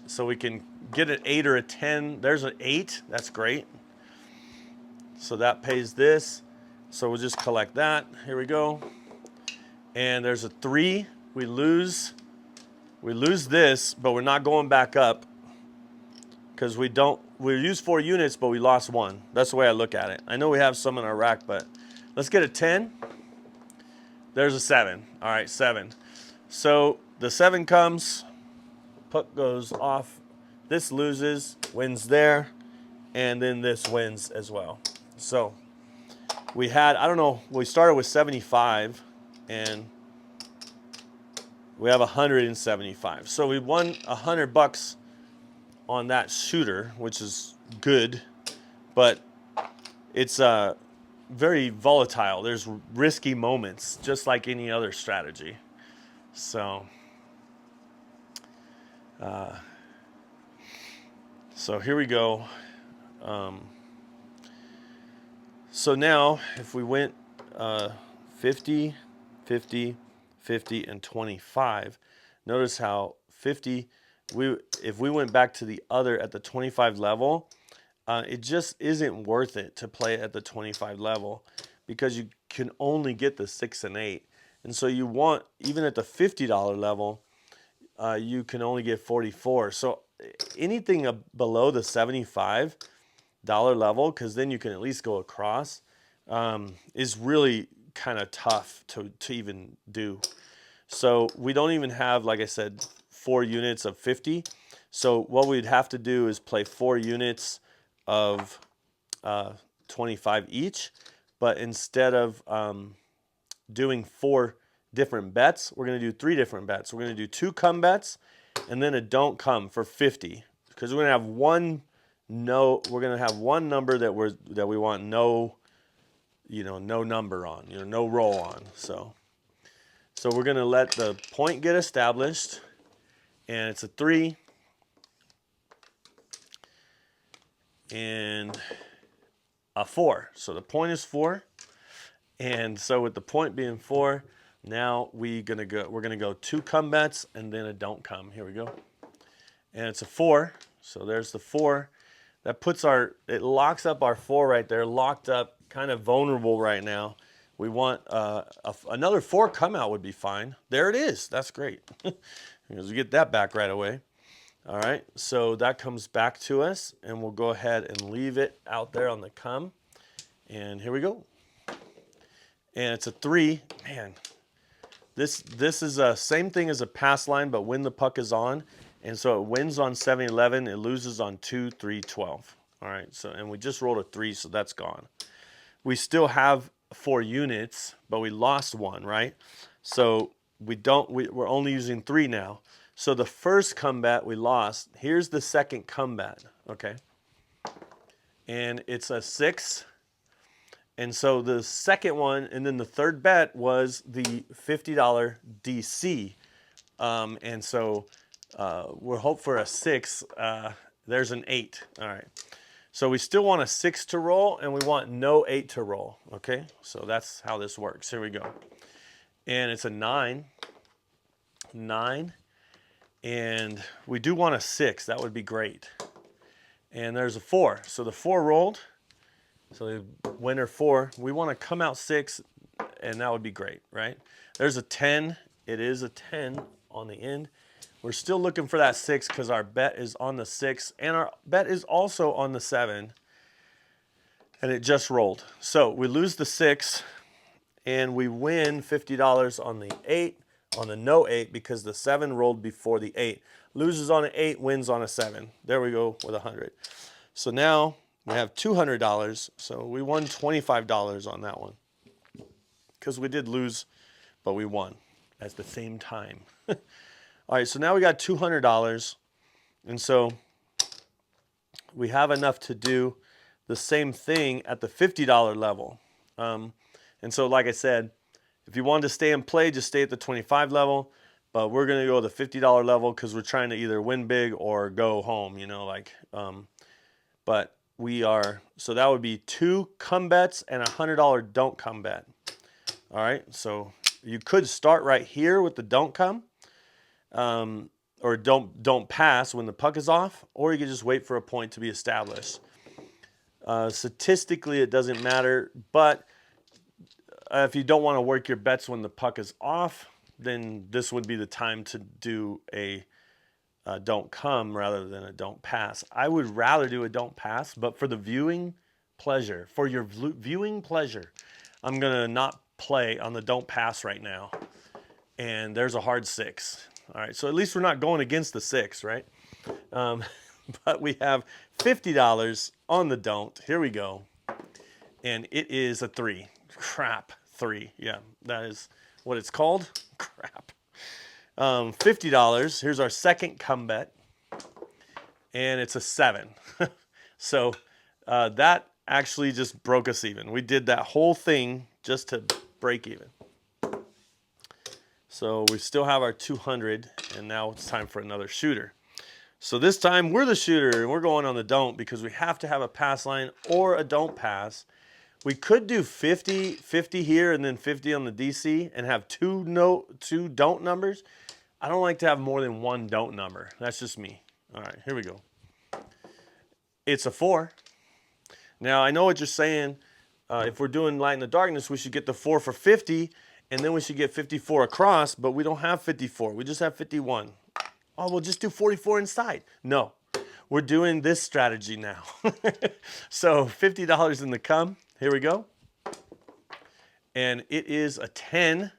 A: so we can get an 8 or a 10. There's an 8. That's great. So that pays this. So we'll just collect that. Here we go. And there's a 3. We lose this, but we're not going back up because we use 4 units, but we lost 1. That's the way I look at it. I know we have some in our rack, but let's get a 10. There's a 7. All right, 7. So the 7 comes, puck goes off. This loses, wins there, and then this wins as well. So we had, I don't know, we started with 75, and we have 175. So we won $100 on that shooter, which is good, but it's very volatile. There's risky moments, just like any other strategy. So, so here we go. So now, if we went 50, 50, 50, and 25, notice how 50, if we went back to the other at the 25 level, it just isn't worth it to play at the 25 level because you can only get the 6 and 8. And so you want, even at the $50 level, you can only get 44. So anything below the $75 level, because then you can at least go across, is really kind of tough to even do. So we don't even have, like I said, 4 units of 50. So what we'd have to do is play 4 units of 25 each, but instead of doing 4 different bets, we're going to do 3 different bets. We're going to do 2 come bets and then a don't come for 50, because we're going to have one number that we want no number on, no roll on. So we're going to let the point get established, and it's a 3. and a 4. So the point is 4. And so with the point being 4, now we're gonna go 2 come bets and then a don't come. Here we go. And it's a 4. So there's the 4. That puts it locks up our 4 right there, locked up, kind of vulnerable right now. We want another 4 come out would be fine. There it is. That's great. Because we get that back right away. All right, so that comes back to us, and we'll go ahead and leave it out there on the come. And here we go. And it's a 3. Man, this is the same thing as a pass line, but when the puck is on. And so it wins on 7-11, it loses on 2, 3, 12. All right, so and we just rolled a 3, so that's gone. We still have 4 units, but we lost 1, right? So we're only using 3 now. So the first combat we lost. Here's the second combat, okay? And it's a 6. And so the second one, and then the third bet was the $50 DC. And so we'll hope for a 6. There's an 8. All right. So we still want a 6 to roll, and we want no 8 to roll. Okay. So that's how this works. Here we go. And it's a 9. 9. And we do want a 6. That would be great. And there's a 4. So the 4 rolled. So the winner 4. We want to come out 6, and that would be great, right? There's a 10. It is a 10 on the end. We're still looking for that 6 because our bet is on the 6, and our bet is also on the 7. And it just rolled. So we lose the 6, and we win $50 on the 8. On the no 8 because the 7 rolled before the 8. Loses on an 8, wins on a 7. There we go with 100. So now we have $200. So we won $25 on that one. Because we did lose, but we won at the same time. All right, so now we got $200. And so we have enough to do the same thing at the $50 level. And so like I said, if you wanted to stay and play, just stay at the 25 level. But we're going to go to the $50 level because we're trying to either win big or go home, you know, like. But we are, so that would be 2 come bets and a $100 don't come bet. All right, so you could start right here with the don't come. Or don't pass when the puck is off. Or you could just wait for a point to be established. Statistically, it doesn't matter, but if you don't want to work your bets when the puck is off, then this would be the time to do a don't come rather than a don't pass. I would rather do a don't pass, but for the viewing pleasure, for your viewing pleasure, I'm going to not play on the don't pass right now. And there's a hard 6. All right, so at least we're not going against the 6, right? But we have $50 on the don't. Here we go. And it is a 3. Crap. 3. Yeah, that is what it's called. Crap. $50. Here's our second come bet. And it's a 7. So that actually just broke us even. We did that whole thing just to break even. So we still have our 200, and now it's time for another shooter. So this time we're the shooter, and we're going on the don't because we have to have a pass line or a don't pass. We could do 50 here and then 50 on the DC and have two don't numbers. I don't like to have more than one don't number. That's just me. All right, here we go. It's a 4. Now, I know what you're saying. If we're doing light in the darkness, we should get the 4 for 50, and then we should get 54 across, but we don't have 54. We just have 51. Oh, we'll just do 44 inside. No, we're doing this strategy now. So $50 in the come. Here we go. And it is a 10.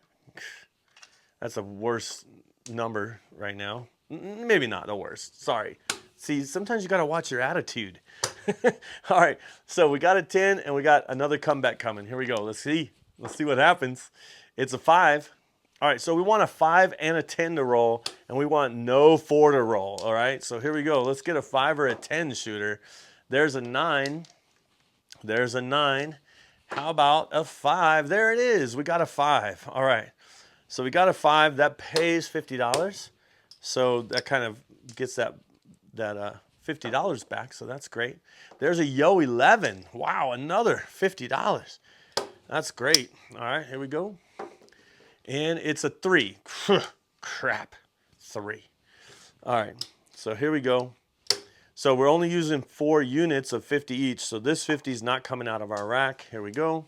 A: That's the worst number right now. Maybe not the worst. Sorry. See, sometimes you got to watch your attitude. All right. So we got a 10 and we got another comeback coming. Here we go. Let's see. Let's see what happens. It's a 5. All right. So we want a 5 and a 10 to roll, and we want no 4 to roll. All right. So here we go. Let's get a 5 or a 10 shooter. There's a 9. There's a 9. How about a 5? There it is. We got a 5. All right. So we got a 5. That pays $50. So that kind of gets that $50 back, so that's great. There's a Yo 11. Wow, another $50. That's great. All right, here we go. And it's a 3. Crap. 3. All right, so here we go. So we're only using 4 units of 50 each, so this 50 is not coming out of our rack. Here we go.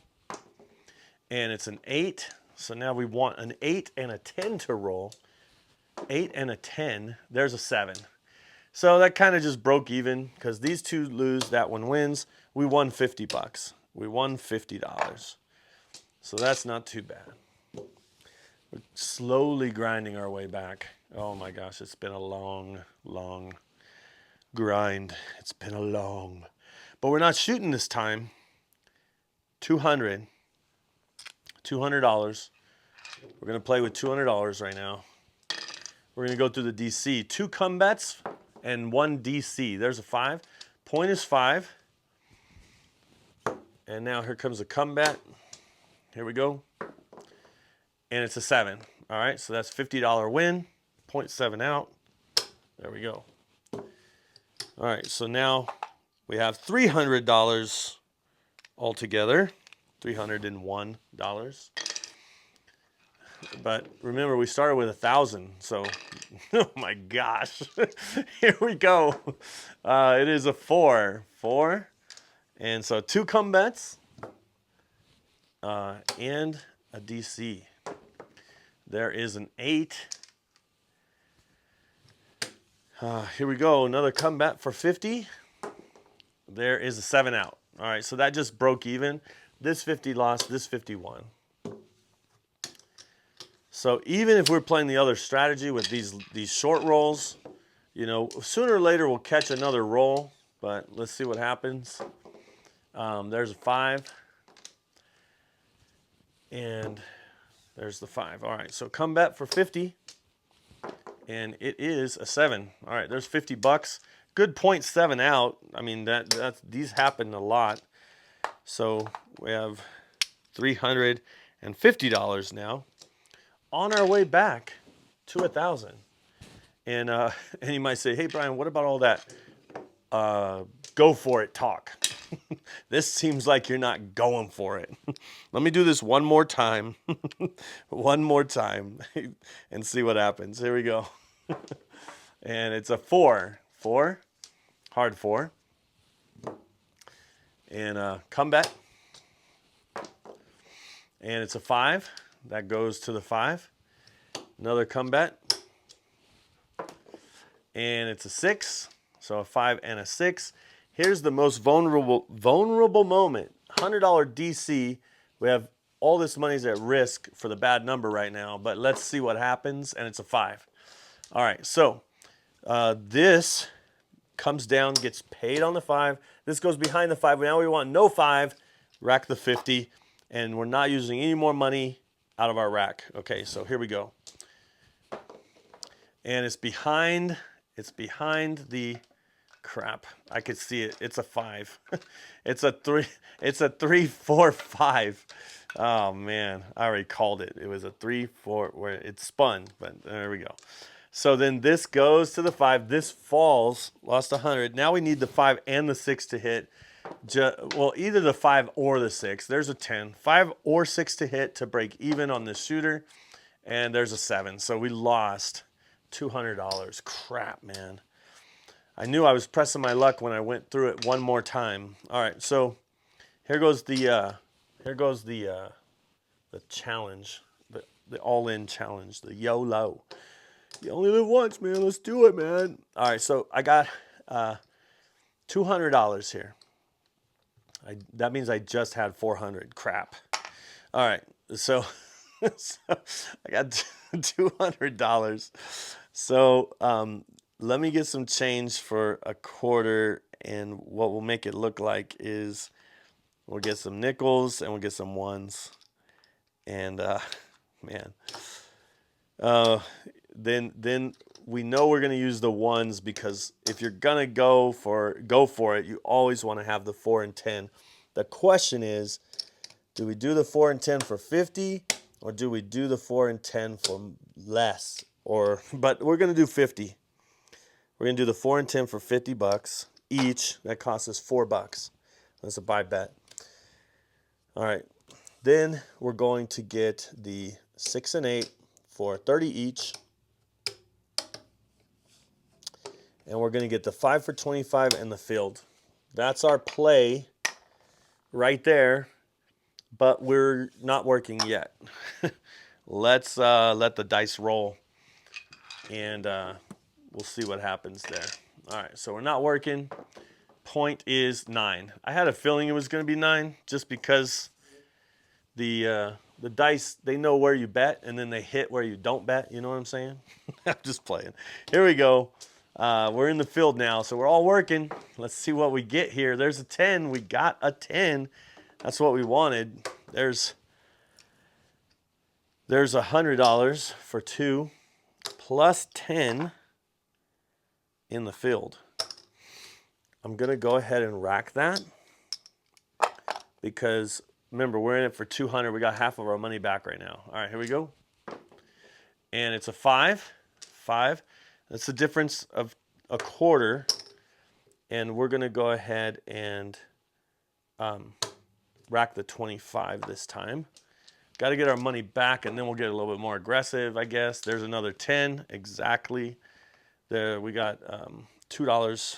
A: And it's an 8. So now we want an 8 and a 10 to roll. 8 and a 10. There's a 7. So that kind of just broke even because these two lose, that one wins. We won $50. We won $50. So that's not too bad. We're slowly grinding our way back. Oh my gosh, it's been a long, long grind. It's been a long. But we're not shooting this time. $200. We're going to play with $200 right now. We're going to go through the DC. 2 come bets and 1 DC. There's a 5. Point is 5. And now here comes a come bet. Here we go. And it's a 7. All right, so that's $50 win. 0.7 out. There we go. All right, so now we have $300 altogether. $301. But remember, we started with 1,000, so oh my gosh. Here we go. It is a 4. 4. And so 2 come bets and a DC. There is an 8. Here we go. Another come bet for 50. There is a 7 out. All right, so that just broke even. This 50 lost, this 51. So even if we're playing the other strategy with these short rolls, you know, sooner or later we'll catch another roll, but let's see what happens. There's a 5. And there's the 5. All right, so come bet for 50. And it is a 7. All right, there's $50. Good 0.7 out. I mean, these happen a lot. So we have $350 now. On our way back to 1,000. And you might say, hey, Brian, what about all that go for it talk? This seems like you're not going for it. Let me do this one more time. One more time and see what happens. Here we go. And it's a 4. 4. Hard 4. And come bet. And it's a 5. That goes to the 5. Another come bet. And it's a 6. So a 5 and a 6. Here's the most vulnerable moment. $100 DC. We have all this money's at risk for the bad number right now, but let's see what happens. And it's a 5. All right, so this comes down, gets paid on the 5. This goes behind the 5. Now we want no 5. Rack the 50, and we're not using any more money out of our rack. Okay, so here we go. And it's behind the crap. I could see it. It's a 5. It's a 3. It's a 3, 4, 5. Oh man, I already called it. It was a 3, 4 where it spun, but there we go. So then this goes to the 5. This falls, lost 100. Now we need the 5 and the 6 to hit. Well, either the 5 or the 6. There's a 10. 5 or 6 to hit to break even on this shooter. And there's a 7. So we lost $200. Crap, man. I knew I was pressing my luck when I went through it one more time. All right, so here goes the challenge, the all-in challenge, the YOLO. You only live once, man. Let's do it, man. All right, so I got $200 here. That means I just had 400. Crap. All right, so, I got $200. So let me get some change for a quarter, and what we'll make it look like is we'll get some nickels and we'll get some ones. And man, then we know we're gonna use the ones, because if you're gonna go for it, you always want to have the 4 and 10. The question is, do we do the 4 and 10 for 50, or do we do the 4 and 10 for less? But we're gonna do 50. We're gonna do the 4 and 10 for 50 bucks each. That costs us $4. That's a buy bet. All right. Then we're going to get the 6 and 8 for 30 each. And we're going to get the 5 for 25 and the field. That's our play right there, but we're not working yet. Let's let the dice roll, and we'll see what happens there. All right, so we're not working. Point is 9. I had a feeling it was going to be 9 just because the dice, they know where you bet, and then they hit where you don't bet. You know what I'm saying? I'm just playing. Here we go. We're in the field now, so we're all working. Let's see what we get here. There's a 10. We got a 10. That's what we wanted. There's $100 for 2 plus 10 in the field. I'm going to go ahead and rack that because, remember, we're in it for 200. We got half of our money back right now. All right, here we go. And it's a 5. 5. That's the difference of a quarter. And we're going to go ahead and rack the 25 this time. Got to get our money back, and then we'll get a little bit more aggressive, I guess. There's another 10, exactly. There, we got $2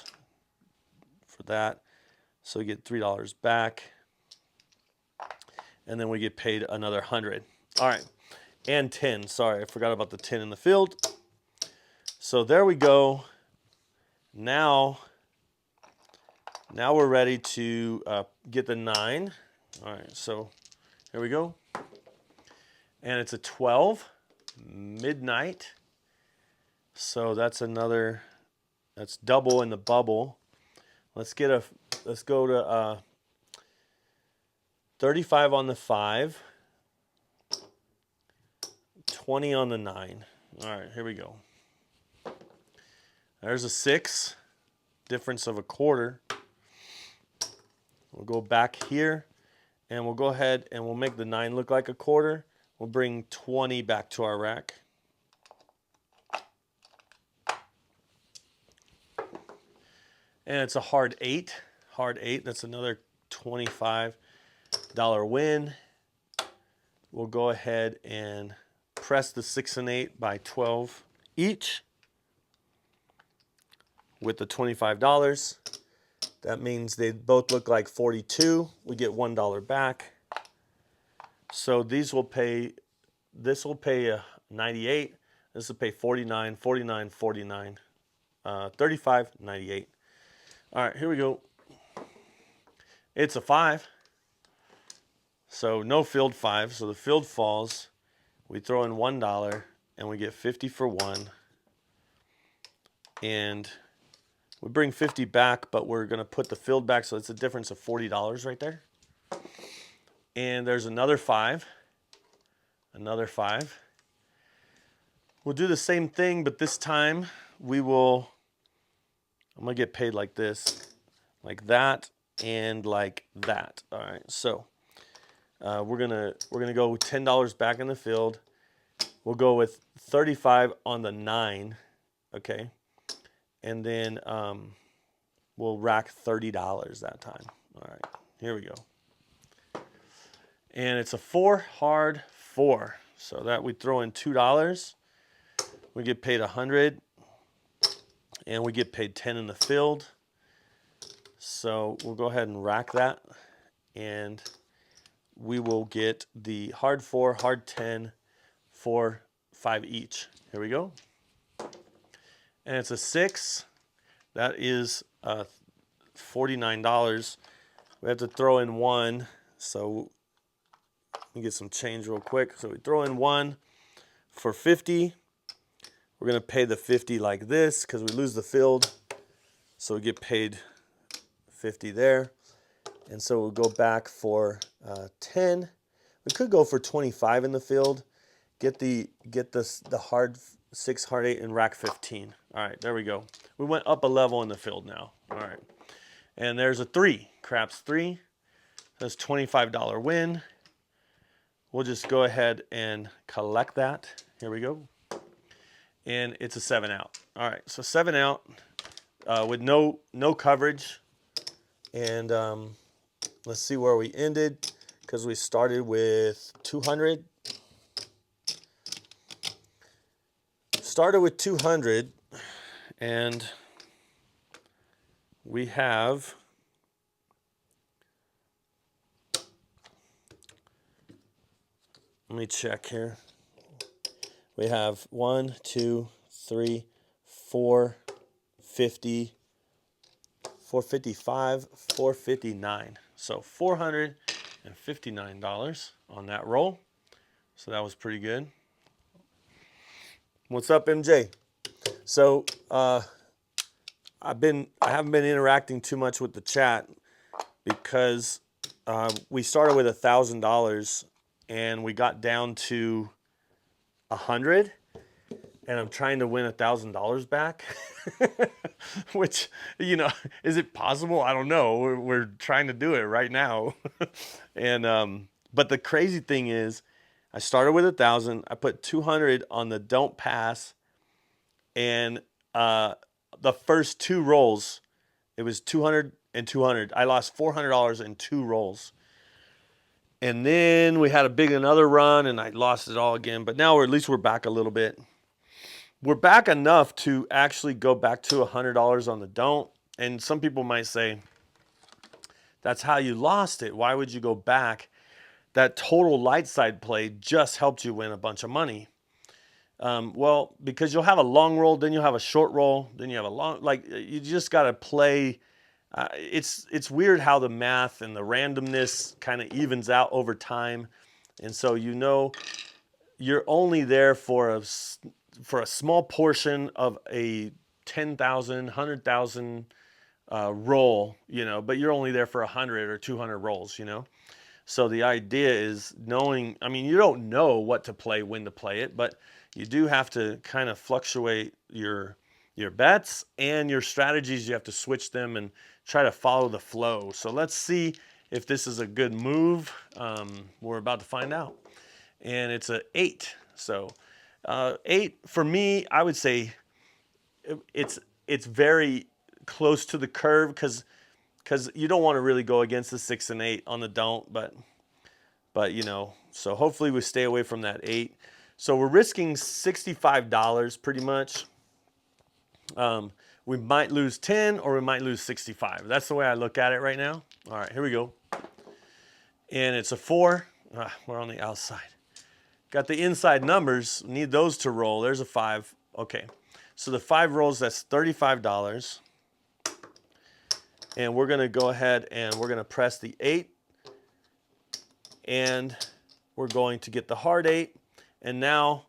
A: for that. So we get $3 back. And then we get paid another 100. All right, and 10. Sorry, I forgot about the 10 in the field. So there we go. Now we're ready to get the 9. All right, so here we go. And it's a 12, midnight. So that's double in the bubble. Let's go to 35 on the 5, 20 on the 9. All right, here we go. There's a 6, difference of a quarter. We'll go back here, and we'll go ahead and we'll make the 9 look like a quarter. We'll bring 20 back to our rack. And it's a hard 8. Hard 8, that's another $25 win. We'll go ahead and press the 6 and 8 by 12 each with the $25. That means they both look like 42. We get $1 back. So this will pay 98. This will pay 49, 49, 49, 35, 98. All right, here we go. It's a 5. So no field 5. So the field falls. We throw in $1 and we get 50 for 1. And we bring 50 back, but we're going to put the field back, so it's a difference of $40 right there. And there's another 5. Another 5. We'll do the same thing, but this time I'm going to get paid like this, like that, and like that. All right, so we're gonna go $10 back in the field. We'll go with 35 on the 9, okay, and then we'll rack $30 that time. All right, here we go. And it's a 4, hard 4. So that we throw in $2. We get paid 100, and we get paid 10 in the field. So we'll go ahead and rack that, and we will get the hard 4, hard 10, 4, 5 each. Here we go. And it's a 6. That is $49. We have to throw in 1. So let me get some change real quick. So we throw in 1 for 50. We're going to pay the 50 like this because we lose the field. So we get paid 50 there. And so we'll go back for 10. We could go for 25 in the field. Get the hard 6, hard 8, and rack 15. All right, there we go. We went up a level in the field now. All right. And there's a 3. Craps 3. That's $25 win. We'll just go ahead and collect that. Here we go. And it's a 7 out. All right, so 7 out. with no coverage. And let's see where we ended, because we started with 200. Started with 200, and we have let me check here. We have 1, 2, 3, 4, 50, 455, 459. So $459 on that roll. So that was pretty good. What's up, MJ? So I haven't been interacting too much with the chat because we started with $1,000 and we got down to 100, and I'm trying to win $1,000 back. Which, is it possible? I don't know. We're trying to do it right now. And but the crazy thing is, I started with 1,000. I put 200 on the don't pass, and the first 2 rolls, it was 200 and 200. I lost $400 in 2 rolls. And then we had another run, and I lost it all again. But now at least we're back a little bit. We're back enough to actually go back to $100 on the don't. And some people might say, that's how you lost it. Why would you go back? That total light side play just helped you win a bunch of money. Well, because you'll have a long roll, then you'll have a short roll, then you have a long, you just got to play. It's weird how the math and the randomness kind of evens out over time. And so, you're only there for a small portion of a 10,000, 100,000 roll, but you're only there for 100 or 200 rolls, So the idea is knowing, you don't know what to play, when to play it, but you do have to kind of fluctuate your bets and your strategies. You have to switch them and try to follow the flow. So let's see if this is a good move. We're about to find out. And it's an 8. So 8 for me, I would say it's very close to the curve, because you don't want to really go against the 6 and 8 on the don't, but so hopefully we stay away from that 8. So we're risking $65 pretty much. We might lose 10 or we might lose 65. That's the way I look at it right now. All right, here we go. And it's a 4. We're on the outside. Got the inside numbers. Need those to roll. There's a 5. Okay. So the 5 rolls, that's $35. And we're going to go ahead and we're going to press the 8. And we're going to get the hard 8. And now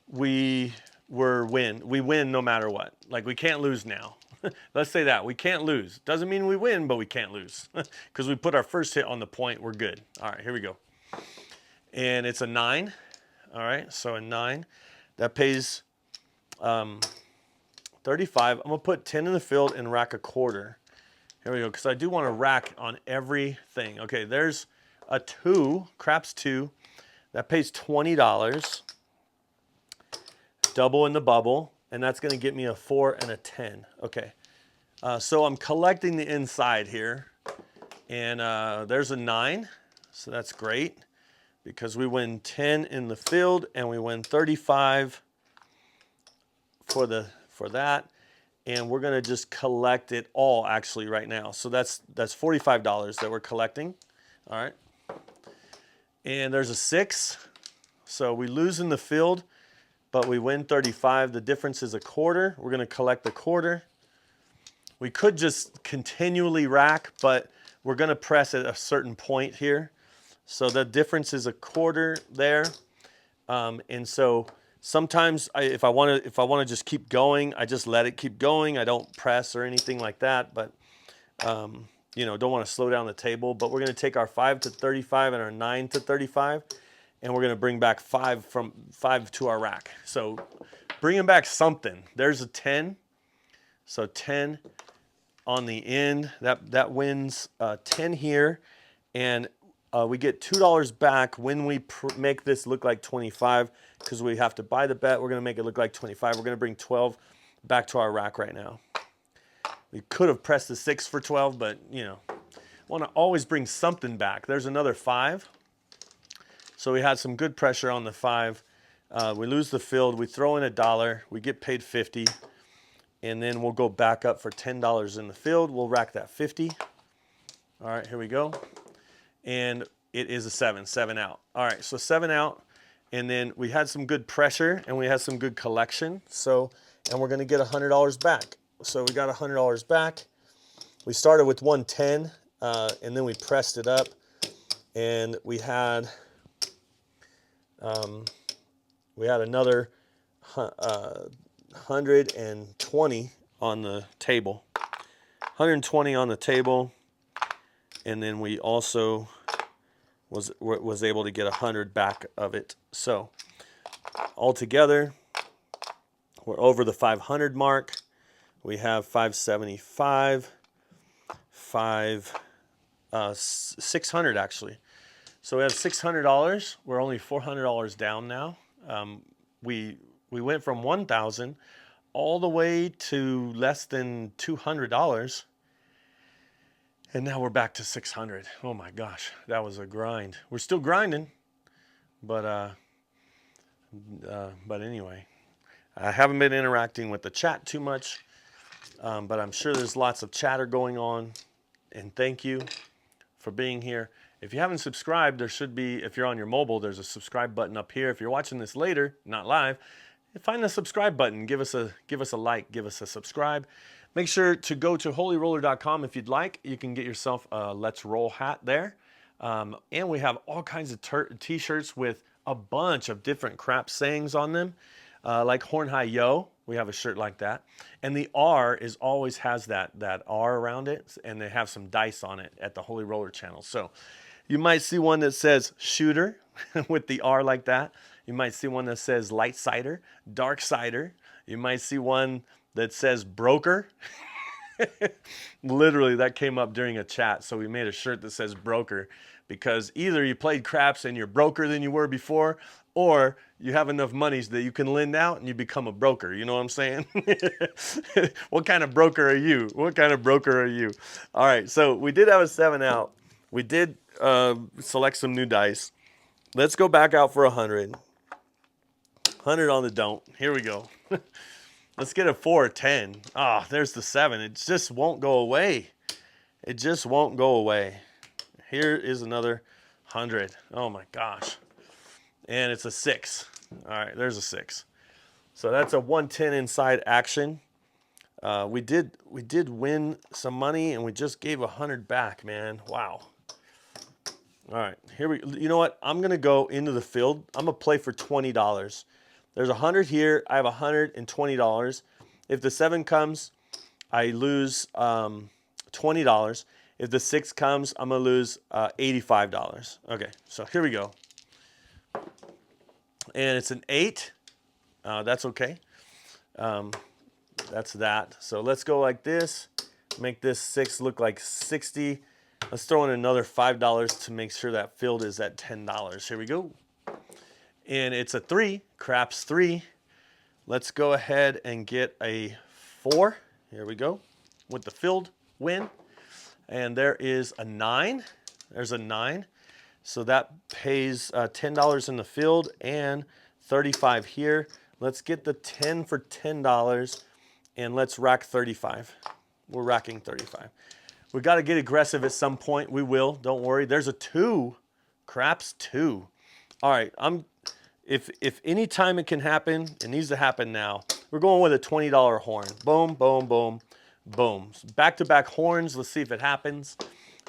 A: we win. We win no matter what. We can't lose now. Let's say that. We can't lose. Doesn't mean we win, but we can't lose. Because we put our first hit on the point. We're good. All right, here we go. And it's a 9. All right, so a 9. That pays 35. I'm going to put 10 in the field and rack a quarter. Here we go, because I do want to rack on everything. Okay, there's a 2. Craps 2. That pays $20. Double in the bubble. And that's going to get me a 4 and a 10. Okay, so I'm collecting the inside here. And there's a 9. So that's great, because we win 10 in the field and we win 35 for that. And we're going to just collect it all actually right now. So that's $45 that we're collecting. All right. And there's a 6. So we lose in the field, but we win 35. The difference is a quarter. We're going to collect the quarter. We could just continually rack, but we're going to press at a certain point here. So the difference is a quarter there. And so sometimes if I want to just keep going, I just let it keep going. I don't press or anything like that, but don't want to slow down the table. But we're going to take our 5 to 35 and our 9 to 35, and we're going to bring back 5 to our rack. So bringing back something. There's a 10. So 10 on the end. That wins 10 here, and we get $2 back when we make this look like 25, because we have to buy the bet. We're going to make it look like 25. We're going to bring 12 back to our rack right now. We could have pressed the 6 for 12, but you know, want to always bring something back. There's another 5. So we had some good pressure on the 5. We lose the field. We throw in $1. We get paid 50. And then we'll go back up for $10 in the field. We'll rack that 50. All right, here we go. And it is a 7 out. All right, so 7 out. And then we had some good pressure and we had some good collection. So, and we're going to get $100 back. So we got $100 back. We started with 110 and then we pressed it up. And we had another 120 on the table. 120 on the table. And then we also was able to get 100 back of it. So altogether, we're over the 500 mark. We have 575, 600 actually. So we have $600. We're only $400 down now. We went from 1,000 all the way to less than $200. And now we're back to 600. Oh my gosh, that was a grind. We're still grinding, but anyway, I haven't been interacting with the chat too much, but I'm sure there's lots of chatter going on. And thank you for being here. If you haven't subscribed, there should be, if you're on your mobile, there's a subscribe button up here. If you're watching this later, not live, find the subscribe button. Give us a like, give us a subscribe. Make sure to go to holyroller.com if you'd like. You can get yourself a Let's Roll hat there. And we have all kinds of t-shirts with a bunch of different crap sayings on them. Like Horn High Yo, we have a shirt like that. And the R always has that R around it, and they have some dice on it at the Holy Roller channel. So you might see one that says shooter with the R like that. You might see one that says light cider, dark cider. You might see one that says broker. Literally, that came up during a chat. So we made a shirt that says broker, because either you played craps and you're broker than you were before, or you have enough monies that you can lend out and you become a broker. You know what I'm saying? What kind of broker are you? What kind of broker are you? All right, so we did have a 7 out. We did select some new dice. Let's go back out for 100. 100 on the don't. Here we go. Let's get a 4 or 10. Ah, oh, there's the 7. It just won't go away. It just won't go away. Here is another 100. Oh my gosh. And it's a 6. All right, there's a 6. So that's a 110 inside action. We did win some money, and we just gave 100 back, man. Wow. All right, you know what? I'm gonna go into the field. I'm gonna play for $20. There's 100 here. I have $120. If the 7 comes, I lose $20. If the 6 comes, I'm gonna lose $85. Okay, so here we go. And it's an 8. That's okay. That's that. So let's go like this. Make this 6 look like 60. Let's throw in another $5 to make sure that field is at $10. Here we go. And it's a 3, craps 3. Let's go ahead and get a 4. Here we go with the field win. And there is a 9. There's a 9. So that pays $10 in the field and $35 here. Let's get the 10 for $10 and let's rack 35. We're racking 35. We got to get aggressive at some point. We will. Don't worry. There's a 2. Craps 2. All right. If any time it can happen, it needs to happen now. We're going with a $20 horn. Boom, boom, boom, boom. Back-to-back horns. Let's see if it happens.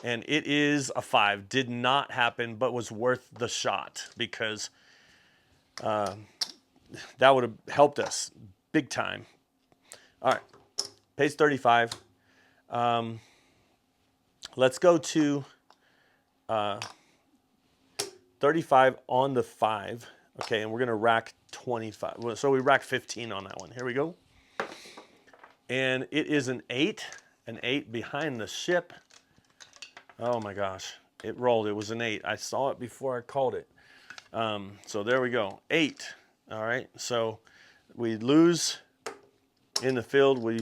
A: And it is a 5. Did not happen, but was worth the shot because that would have helped us big time. All right. Pays 35. Let's go to 35 on the 5. Okay, and we're going to rack 25. So we rack 15 on that one. Here we go. And it is an 8 behind the ship. Oh my gosh, it rolled. It was an 8. I saw it before I called it. So there we go, 8. All right, so we lose in the field. We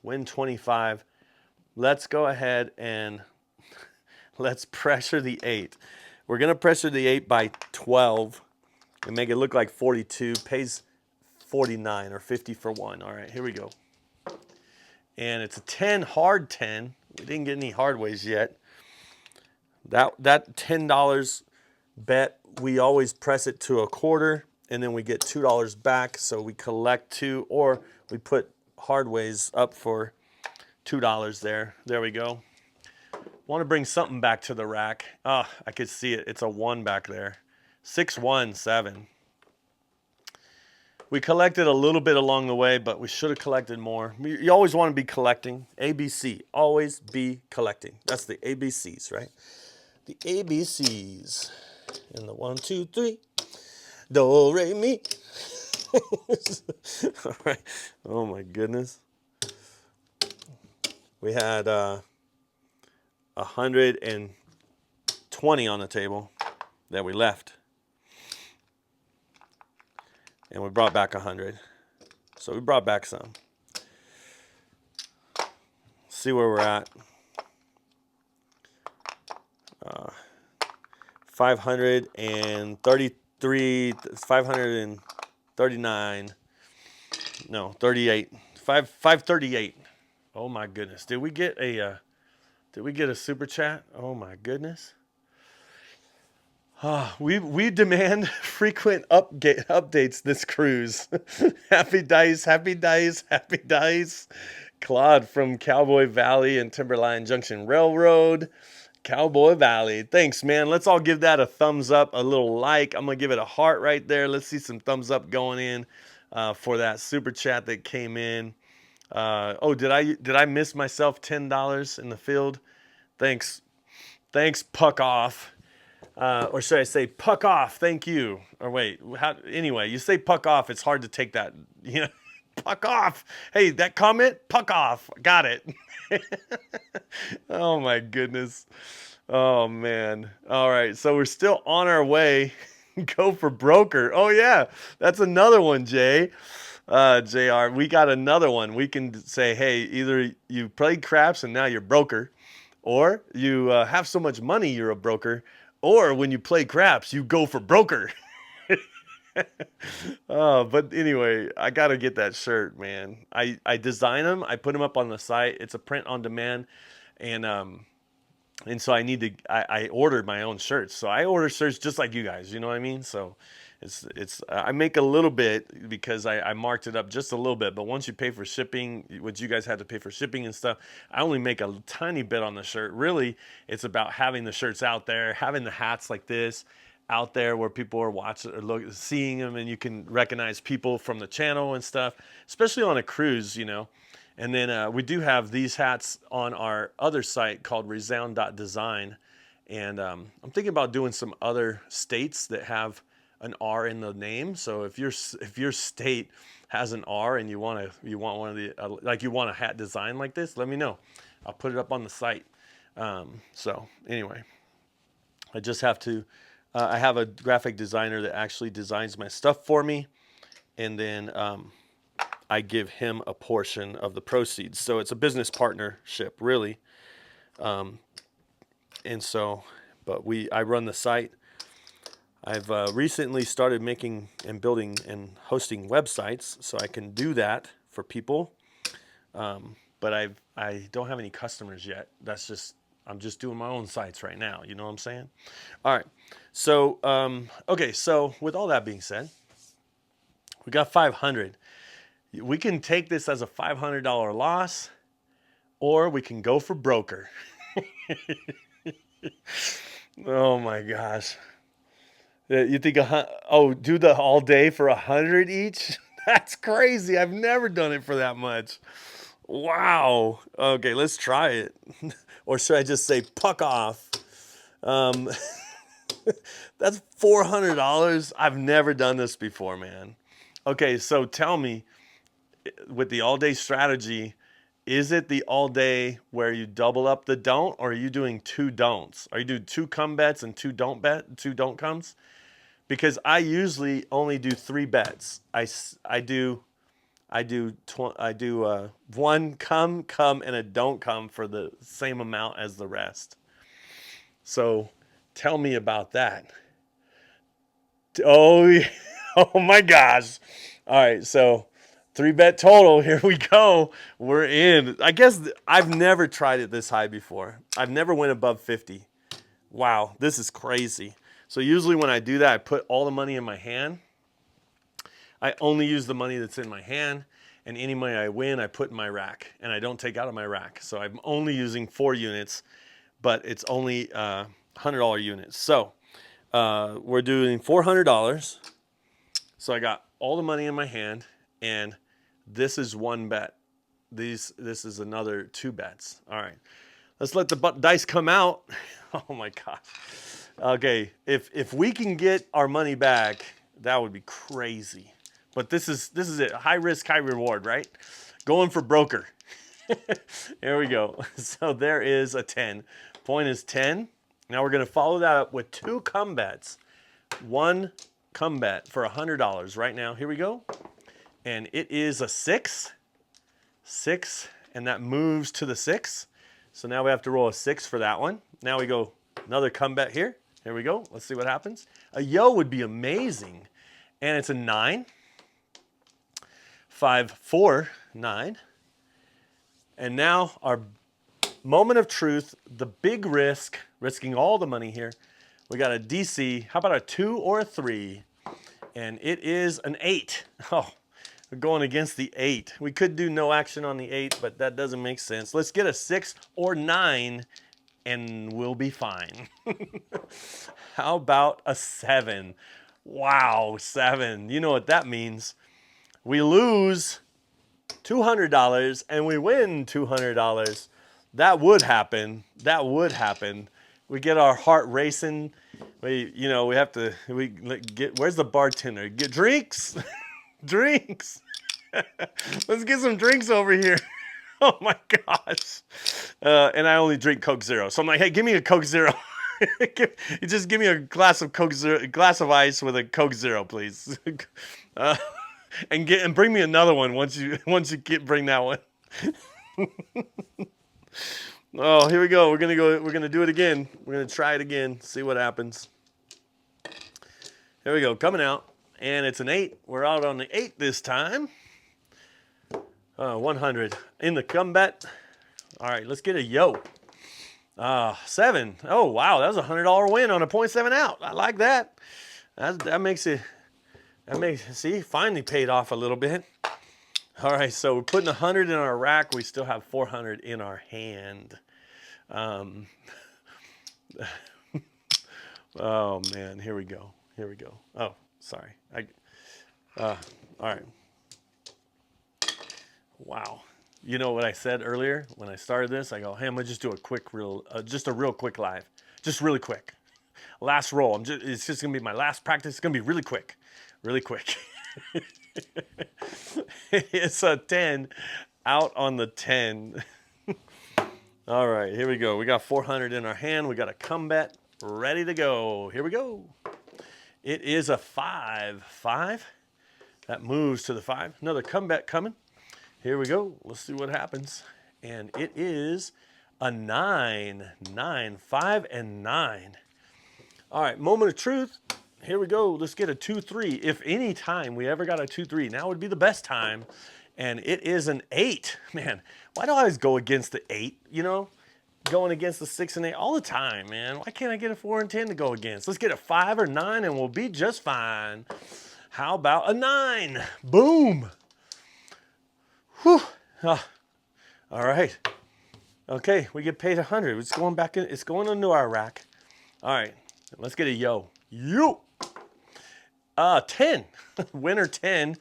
A: win 25. let's go ahead and let's pressure the 8. We're going to pressure the 8 by 12 and make it look like 42. Pays 49 or 50 for 1. All right, here we go. And it's a 10, hard 10. We didn't get any hard ways yet. That $10 bet, we always press it to a quarter, and then we get $2 back. So we collect 2, or we put hard ways up for $2 there. There we go. Want to bring something back to the rack. I could see it. It's a 1 back there. 617. We collected a little bit along the way, but we should have collected more. You always want to be collecting. ABC. Always be collecting. That's the ABCs, right? The ABCs. And the 1, 2, 3. Do, re, mi. All right. Oh, my goodness. We had 120 on the table that we left. And we brought back 100. So we brought back some. See where we're at. 533, 539. No, 38. 538. Oh my goodness. Did we get a super chat? Oh my goodness. We demand frequent updates this cruise. Happy dice, happy dice, happy dice. Claude from Cowboy Valley and Timberline Junction Railroad. Cowboy Valley. Thanks, man. Let's all give that a thumbs up, a little like. I'm going to give it a heart right there. Let's see some thumbs up going in for that super chat that came in. Did I miss myself $10 in the field? Thanks, Puck Off. Or should I say puck off? Thank you. Or wait, anyway, you say puck off. It's hard to take that, puck off. Hey, that comment, puck off. Got it. Oh my goodness. Oh man. All right. So we're still on our way. Go for broker. Oh yeah. That's another one, Jay. JR, we got another one. We can say, hey, either you played craps and now you're broker, or you have so much money you're a broker, or when you play craps, you go for broker. But anyway, I got to get that shirt, man. I design them. I put them up on the site. It's a print on demand. And so I ordered my own shirts. So I order shirts just like you guys, you know what I mean? So I make a little bit because I marked it up just a little bit. But once you pay for shipping, what you guys had to pay for shipping and stuff, I only make a tiny bit on the shirt. Really, it's about having the shirts out there, having the hats like this out there where people are watching or seeing them, and you can recognize people from the channel and stuff, especially on a cruise, And then we do have these hats on our other site called resound.design. And I'm thinking about doing some other states that have an R in the name. So if your state has an R and you want one of the you want a hat design like this, let me know. I'll put it up on the site. So anyway, I just have to. I have a graphic designer that actually designs my stuff for me, and then I give him a portion of the proceeds. So it's a business partnership, really. And so, but I run the site. I've recently started making and building and hosting websites, so I can do that for people. But I don't have any customers yet. I'm just doing my own sites right now. You know what I'm saying? All right. So okay. So with all that being said, we got 500. We can take this as a $500 loss, or we can go for broker. Oh my gosh. You think do the all day for 100 each? That's crazy. I've never done it for that much. Wow. Okay, let's try it. Or should I just say puck off? That's $400. I've never done this before, man. Okay, so tell me, with the all day strategy, is it the all day where you double up the don't, or are you doing 2 don'ts? Are you doing 2 come bets and 2 don't comes? Because I usually only do 3 bets. I do I do one come, and a don't come for the same amount as the rest. So tell me about that. Oh, yeah. Oh my gosh. All right, so 3-bet total. Here we go. We're in. I guess I've never tried it this high before. I've never went above 50. Wow, this is crazy. So usually when I do that, I put all the money in my hand. I only use the money that's in my hand, and any money I win, I put in my rack, and I don't take out of my rack. So I'm only using 4 units, but it's only $100 units. So we're doing $400. So I got all the money in my hand, and this is 1 bet. This is another 2 bets. All right, let's let the dice come out. Oh my gosh. Okay, if we can get our money back, that would be crazy. But this is it. High risk, high reward, right? Going for broker. Here we go. So there is a 10. Point is 10. Now we're going to follow that up with 2 come bets. 1 come bet for $100 right now. Here we go. And it is a 6. 6, and that moves to the 6. So now we have to roll a 6 for that one. Now we go another come bet here. Here we go. Let's see what happens. A yo would be amazing. And it's a 9. 5, 4, 9. And now our moment of truth, the big risk, risking all the money here. We got a DC. How about a 2 or a 3? And it is an 8. Oh, we're going against the 8. We could do no action on the 8, but that doesn't make sense. Let's get a 6 or 9, and we'll be fine. How about a 7? Wow, 7. You know what that means. We lose $200 and we win $200. That would happen. That would happen. We get our heart racing. We have to. We get. Where's the bartender? Get drinks, drinks. Let's get some drinks over here. Oh my gosh. And I only drink Coke Zero, so I'm like, hey, give me a Coke Zero. You just give me a glass of Coke Zero, a glass of ice with a Coke Zero, please. And bring me another one once you bring that one. Oh, here we go. We're gonna do it again. We're gonna try it again. See what happens. Here we go. Coming out, and it's an 8. We're out on the 8 this time. 100 in the come bet. All right, let's get a yo. 7. Oh wow, that was a $100 win on a 0.7 out. I like that. That makes it. See, finally paid off a little bit. All right, so we're putting 100 in our rack. We still have 400 in our hand. Oh man, here we go. Oh, sorry. All right. Wow. You know what I said earlier when I started this? I go, hey, I'm gonna just do a real quick live, just really quick. Last roll. It's just gonna be my last practice. It's gonna be really quick. It's a 10 out on the 10. All right, here we go. We got 400 in our hand. We got a come bet ready to go. Here we go. It is a 5. 5. That moves to the 5. Another come bet coming. Here we go. Let's see what happens. And it is a 9. 9. 5 and 9. All right, moment of truth. Here we go. Let's get a 2-3. If any time we ever got a 2-3, now would be the best time. And it is an 8. Man, why do I always go against the 8? Going against the 6 and 8 all the time, man. Why can't I get a 4 and 10 to go against? Let's get a 5 or 9 and we'll be just fine. How about a 9? Boom. Whew. All right. Okay, we get paid 100. It's going back in. It's going into our rack. All right, let's get a yo. 10. Winner 10.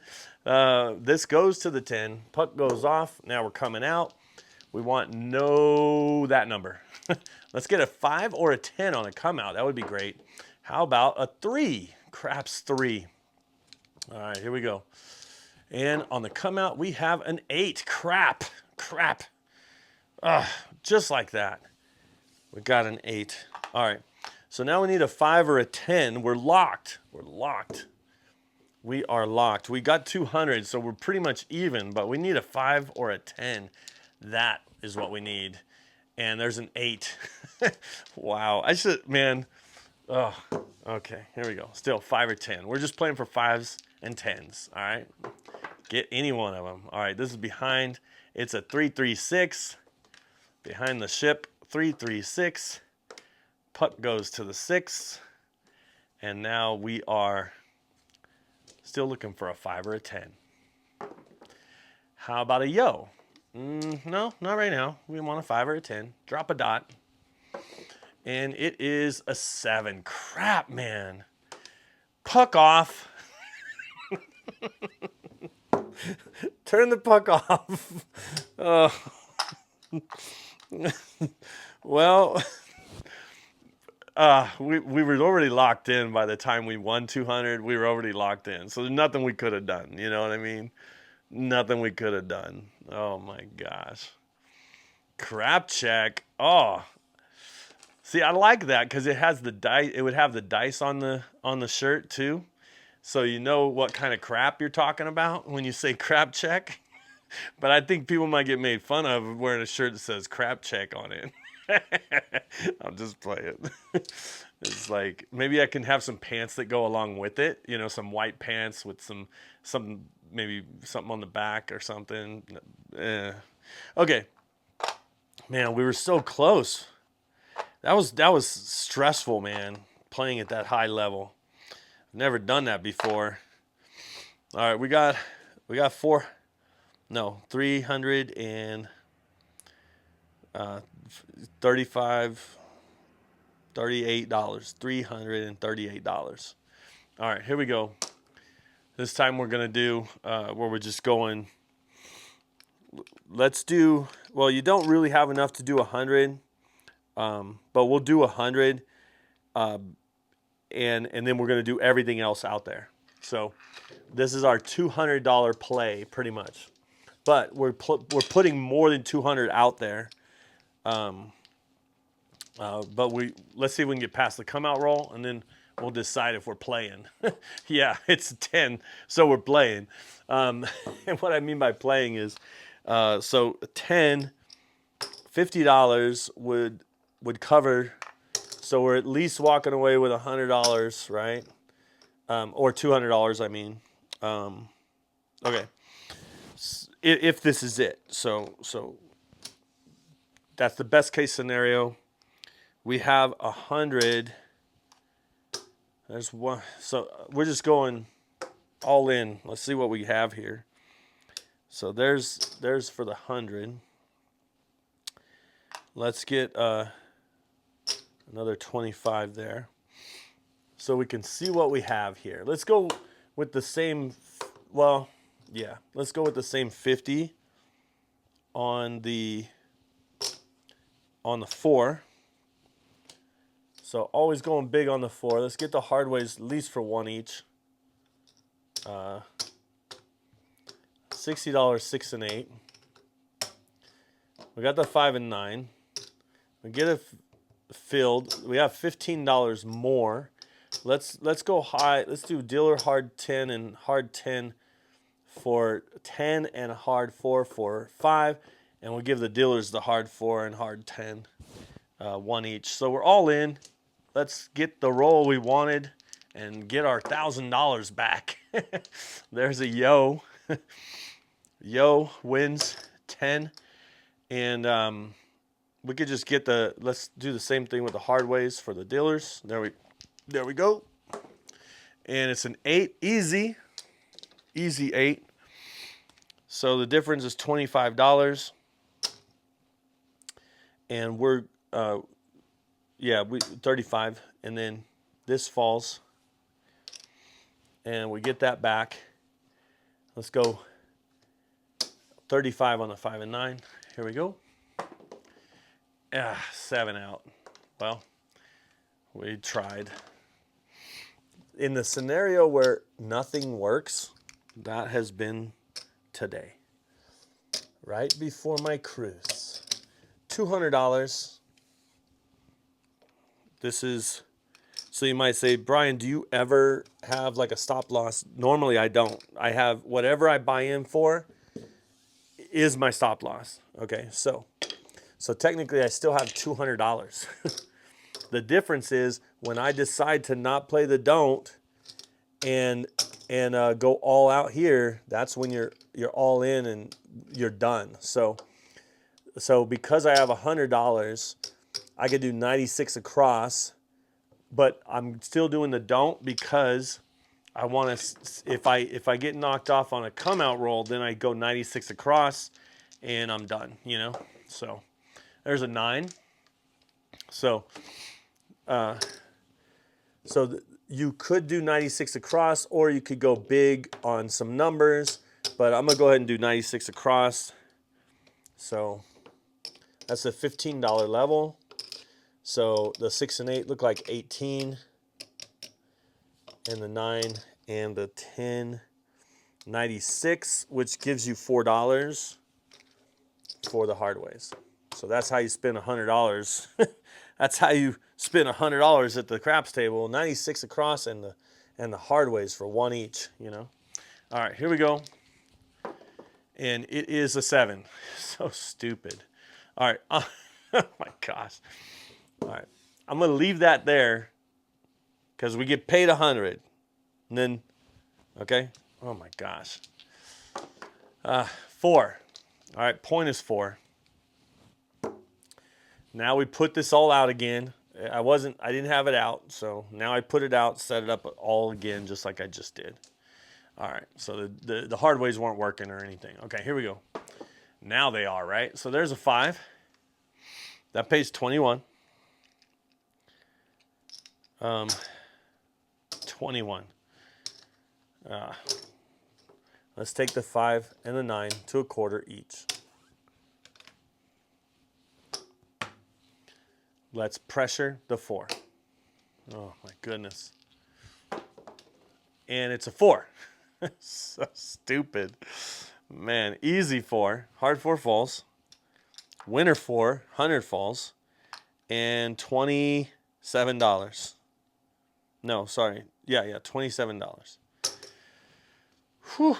A: This goes to the 10. Puck goes off. Now we're coming out. We want that number. Let's get a 5 or a 10 on a come out. That would be great. How about a 3? Craps 3. All right, here we go. And on the come out, we have an 8. Crap. Just like that. We got an 8. All right. So now we need a 5 or a 10. We're locked. We are locked. We got 200, so we're pretty much even, but we need a 5 or a 10. That is what we need. And there's an 8. Wow. I should, man. Oh, okay. Here we go. Still 5 or 10. We're just playing for 5s and 10s. All right. Get any one of them. All right. This is behind. It's a 3-3-6. Behind the ship. 3-3-6. Putt goes to the 6. And now we are still looking for a 5 or a 10. How about a yo? No, not right now. We want a 5 or a 10. Drop a dot. And it is a 7. Crap, man. Puck off. Turn the puck off. Well, we were already locked in by the time we won 200. We were already locked in. So there's nothing we could have done. You know what I mean? Nothing we could have done. Oh, my gosh. Crap check. Oh. See, I like that because it has the dice. It would have the dice on the shirt too, so you know what kind of crap you're talking about when you say crap check. But I think people might get made fun of wearing a shirt that says crap check on it. I'll just play it. It's like maybe I can have some pants that go along with it. You know, some white pants with some maybe something on the back or something. Okay, man, we were so close. That was stressful, man, playing at that high level. I've never done that before. All right, we got 335, $38, $338. All right, here we go. This time we're gonna do where we're just going. Let's do. Well, you don't really have enough to do 100. But we'll do 100, and then we're going to do everything else out there. So this is our $200 play, pretty much. But we're putting more than 200 out there. But let's see if we can get past the come out roll, and then we'll decide if we're playing. Yeah, it's 10, so we're playing. And what I mean by playing is, so 10, $50 would cover, so we're at least walking away with $100, right? Or $200, I mean. Okay, if this is it, so that's the best case scenario. We have 100. There's one, so we're just going all in. Let's see what we have here. So there's for the 100. Let's get another 25 there, so we can see what we have here. Let's go with the same. Well, yeah, let's go with the same 50 on the 4. So always going big on the 4. Let's get the hard ways at least for 1 each. $60, 6 and 8. We got the 5 and 9. We get it filled. We have $15 more. Let's go high. Let's do dealer hard 10 and hard 10 for 10 and a hard 4 for 5, and we'll give the dealers the hard 4 and hard 10, 1 each. So we're all in. Let's get the roll we wanted and get our $1,000 back. There's a yo. Yo wins 10, and we could just get the. Let's do the same thing with the hard ways for the dealers. There we go. And it's an 8, easy 8. So the difference is $25, and we're 35, and then this falls, and we get that back. Let's go 35 on the 5 and 9. Here we go. 7 out. Well, we tried. In the scenario where nothing works, that has been today. Right before my cruise. $200. This is So you might say, Brian, do you ever have like a stop loss? Normally I don't. I have whatever I buy in for is my stop loss. Okay, so technically I still have $200. The difference is when I decide to not play the don't and go all out here, that's when you're all in and you're done. So because I have $100, I could do 96 across, but I'm still doing the don't because I want to. If I get knocked off on a come out roll, then I go 96 across, and I'm done. You know. So there's a 9. So you could do 96 across, or you could go big on some numbers. But I'm gonna go ahead and do 96 across. So that's a $15 level. So the 6 and 8 look like 18, and the 9 and the 10, 96, which gives you $4 for the hard ways. So that's how you spend $100. That's how you spend $100 at the craps table. 96 across and the hard ways for 1 each. You know. All right, here we go. And it is a 7. So stupid. All right. Oh my gosh. All right. I'm gonna leave that there because we get paid 100, and then, okay. Oh my gosh. 4. All right. Point is 4. Now we put this all out again. I didn't have it out, so now I put it out, set it up all again, just like I just did. All right. So the hard ways weren't working or anything. Okay. Here we go. Now they are, right? So there's a 5. That pays 21. 21. Let's take the 5 and the 9 to a quarter each. Let's pressure the 4. Oh my goodness. And it's a 4. So stupid. Man, easy 4, hard 4 falls. Winner 4, 100 falls. And $27. No, sorry. Yeah, $27. Whew.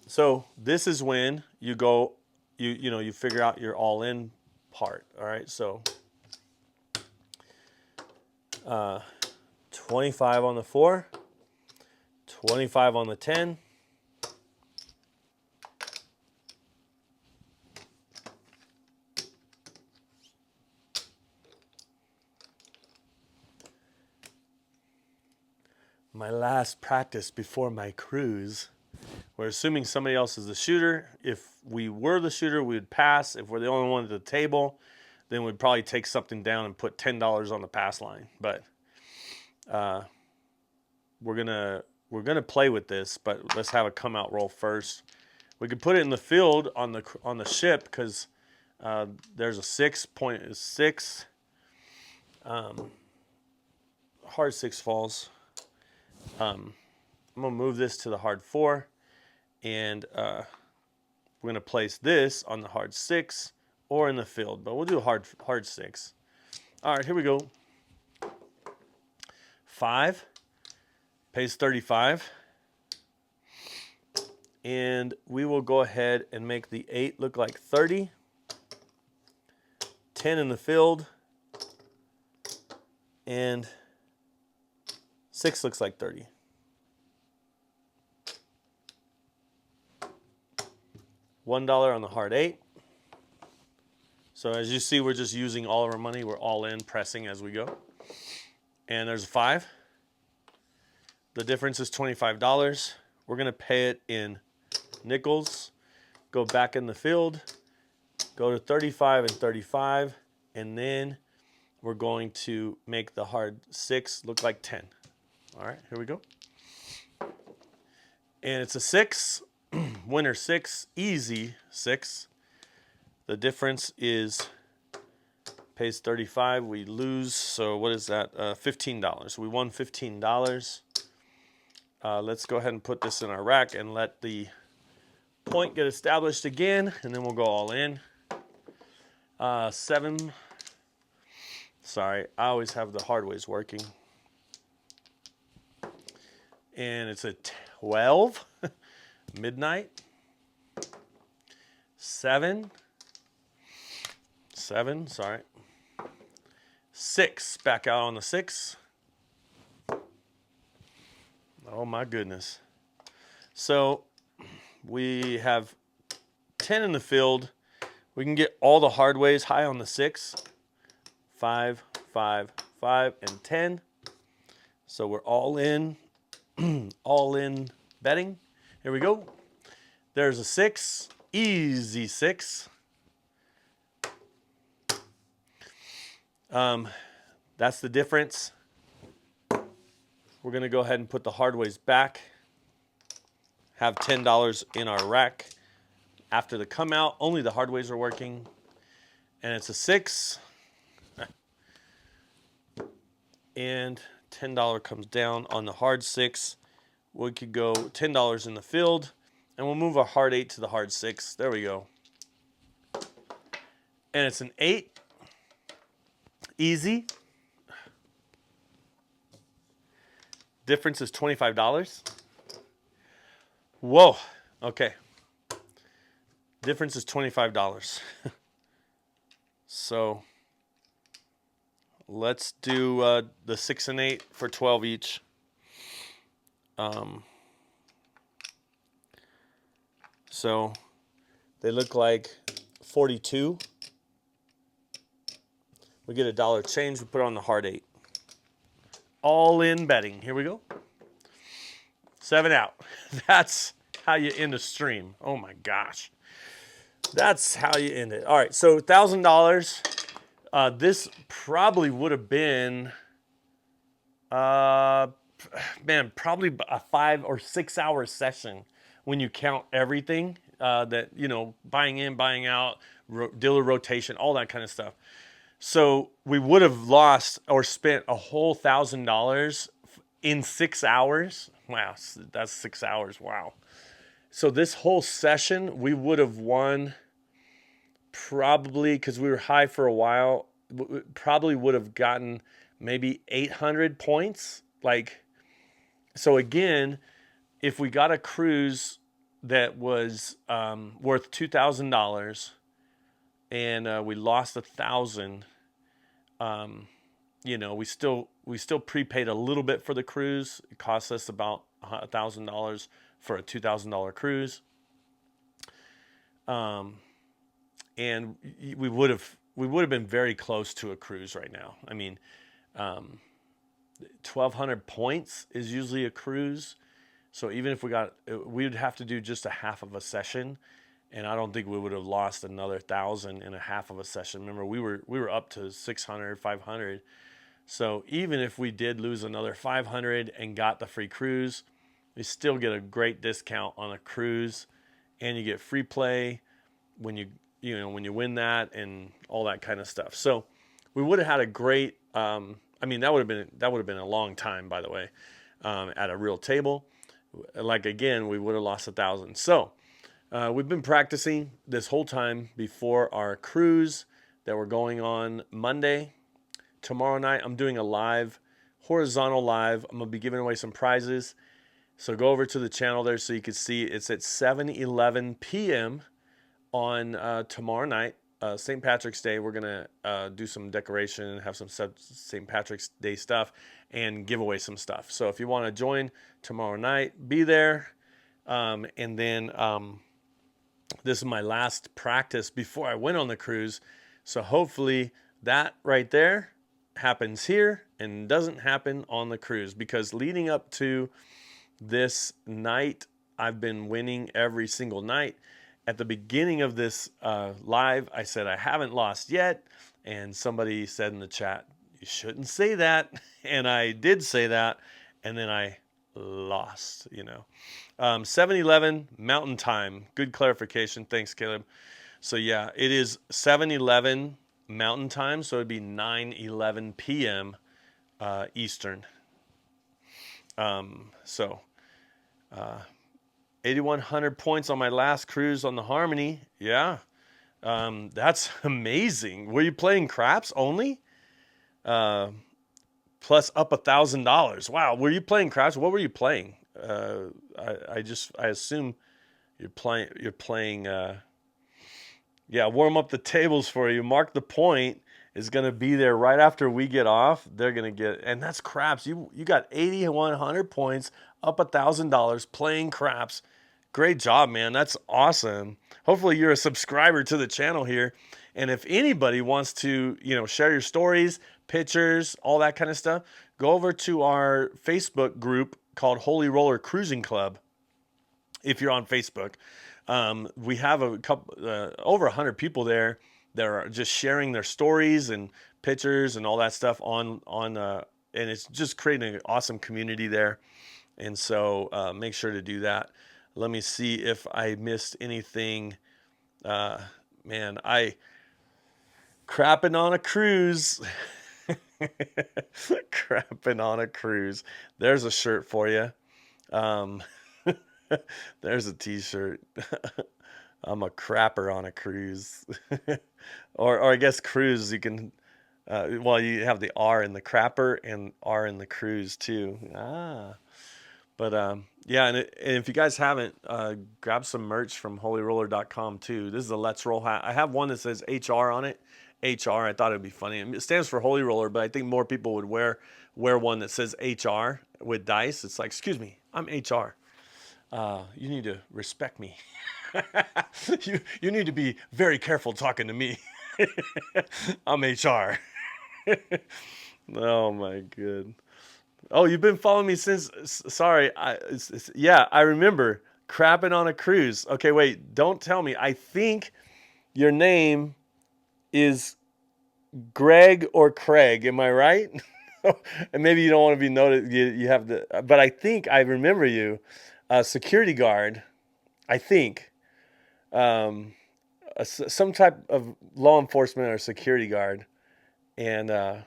A: So this is when you go, you figure out your all-in part. All right, so 25 on the 4, 25 on the 10. My last practice before my cruise. We're assuming somebody else is the shooter. If we were the shooter, we would pass. If we're the only one at the table, then we'd probably take something down and put $10 on the pass line. But we're gonna play with this. But let's have a come out roll first. We could put it in the field on the ship because there's a 6.6. Hard 6 falls. I'm gonna move this to the hard 4, and we're gonna place this on the hard 6 or in the field, but we'll do a hard 6. All right, here we go. 5 pays 35, and we will go ahead and make the 8 look like 30. 10 in the field, and 6 looks like 30. $1 on the hard 8. So as you see, we're just using all of our money. We're all in, pressing as we go. And there's a 5. The difference is $25. We're going to pay it in nickels. Go back in the field. Go to 35 and 35. And then we're going to make the hard 6 look like 10. All right, here we go. And it's a 6, winner 6, easy 6. The difference is pays 35, we lose, so what is that? $15. We won $15. Let's go ahead and put this in our rack and let the point get established again, and then we'll go all in. 7. Sorry, I always have the hard ways working. And it's a 12, midnight, 7, sorry, 6, back out on the 6. Oh my goodness. So we have 10 in the field. We can get all the hard ways high on the 6, 5, 5, 5, and 10. So we're all in, all in betting. Here we go. There's a 6, easy 6. That's the difference. We're going to go ahead and put the hard ways back. Have $10 in our rack. After the come out, only the hard ways are working. And it's a 6. And $10 comes down on the hard 6. We could go $10 in the field. And we'll move our hard 8 to the hard 6. There we go. And it's an 8. Easy. Difference is $25. Whoa. Okay. Difference is $25. So let's do the 6 and 8 for 12 each. So they look like 42. We get $1 change. We put it on the hard 8. All in betting. Here we go. 7 out. That's how you end a stream. Oh my gosh. That's how you end it. All right, so $1,000. This probably would have been, probably a 5 or 6 hour session when you count everything that, buying in, buying out, dealer rotation, all that kind of stuff. So we would have lost or spent a whole $1,000 in 6 hours. Wow, that's 6 hours. Wow. So this whole session, we would have won probably, because we were high for a while, probably would have gotten maybe 800 points. So again, if we got a cruise that was worth $2,000 and we lost 1,000, we still prepaid a little bit for the cruise. It cost us about $1,000 for a $2,000 cruise. And we would have been very close to a cruise right now. I mean, 1,200 points is usually a cruise. So even if we would have to do just a half of a session, and I don't think we would have lost another 1,000 in a half of a session. Remember, we were up to 600, 500. So even if we did lose another 500 and got the free cruise, we still get a great discount on a cruise, and you get free play when you win that and all that kind of stuff. So we would have had a great. That would have been a long time, by the way, at a real table. Again, we would have lost 1,000. So we've been practicing this whole time before our cruise that we're going on Monday. Tomorrow night, I'm doing a live, horizontal live. I'm going to be giving away some prizes. So go over to the channel there so you can see it's at 7:11 p.m. on tomorrow night, St. Patrick's Day. We're going to do some decoration and have some St. Patrick's Day stuff and give away some stuff. So if you want to join tomorrow night, be there. And then this is my last practice before I went on the cruise. So hopefully that right there happens here and doesn't happen on the cruise, because leading up to this night, I've been winning every single night. At the beginning of this live, I said I haven't lost yet, and somebody said in the chat, you shouldn't say that, and I did say that, and then I lost. 7:11 Mountain Time. Good clarification. Thanks, Caleb. So yeah, it is 7:11 Mountain Time, so it'd be 9:11 p.m. Eastern. 8,100 points on my last cruise on the Harmony. Yeah, that's amazing. Were you playing craps only? Plus up $1,000. Wow, were you playing craps? What were you playing? I assume you're playing. Yeah, warm up the tables for you. Mark the Point is going to be there right after we get off. They're going to get, and that's craps. You got 8,100 points, up $1,000 playing craps. Great job, man. That's awesome. Hopefully you're a subscriber to the channel here. And if anybody wants to, share your stories, pictures, all that kind of stuff, go over to our Facebook group called Holy Roller Cruising Club. If you're on Facebook, we have a couple, over 100 people there that are just sharing their stories and pictures and all that stuff and it's just creating an awesome community there. And so make sure to do that. Let me see if I missed anything. Man, I crapping on a cruise. Crapping on a cruise. There's a shirt for you. There's a t-shirt. I'm a crapper on a cruise. or I guess cruise, you can, you have the R in the crapper and R in the cruise too. But yeah, and if you guys haven't, grab some merch from holyroller.com too. This is a Let's Roll hat. I have one that says HR on it. HR, I thought it would be funny. It stands for Holy Roller, but I think more people would wear one that says HR with dice. It's like, excuse me, I'm HR. You need to respect me. you need to be very careful talking to me. I'm HR. Oh my good. Oh, you've been following me since. Sorry, yeah, I remember crapping on a cruise. Okay, wait, don't tell me. I think your name is Greg or Craig. Am I right? And maybe you don't want to be noted. You have but I think I remember you, security guard. I think, some type of law enforcement or security guard, and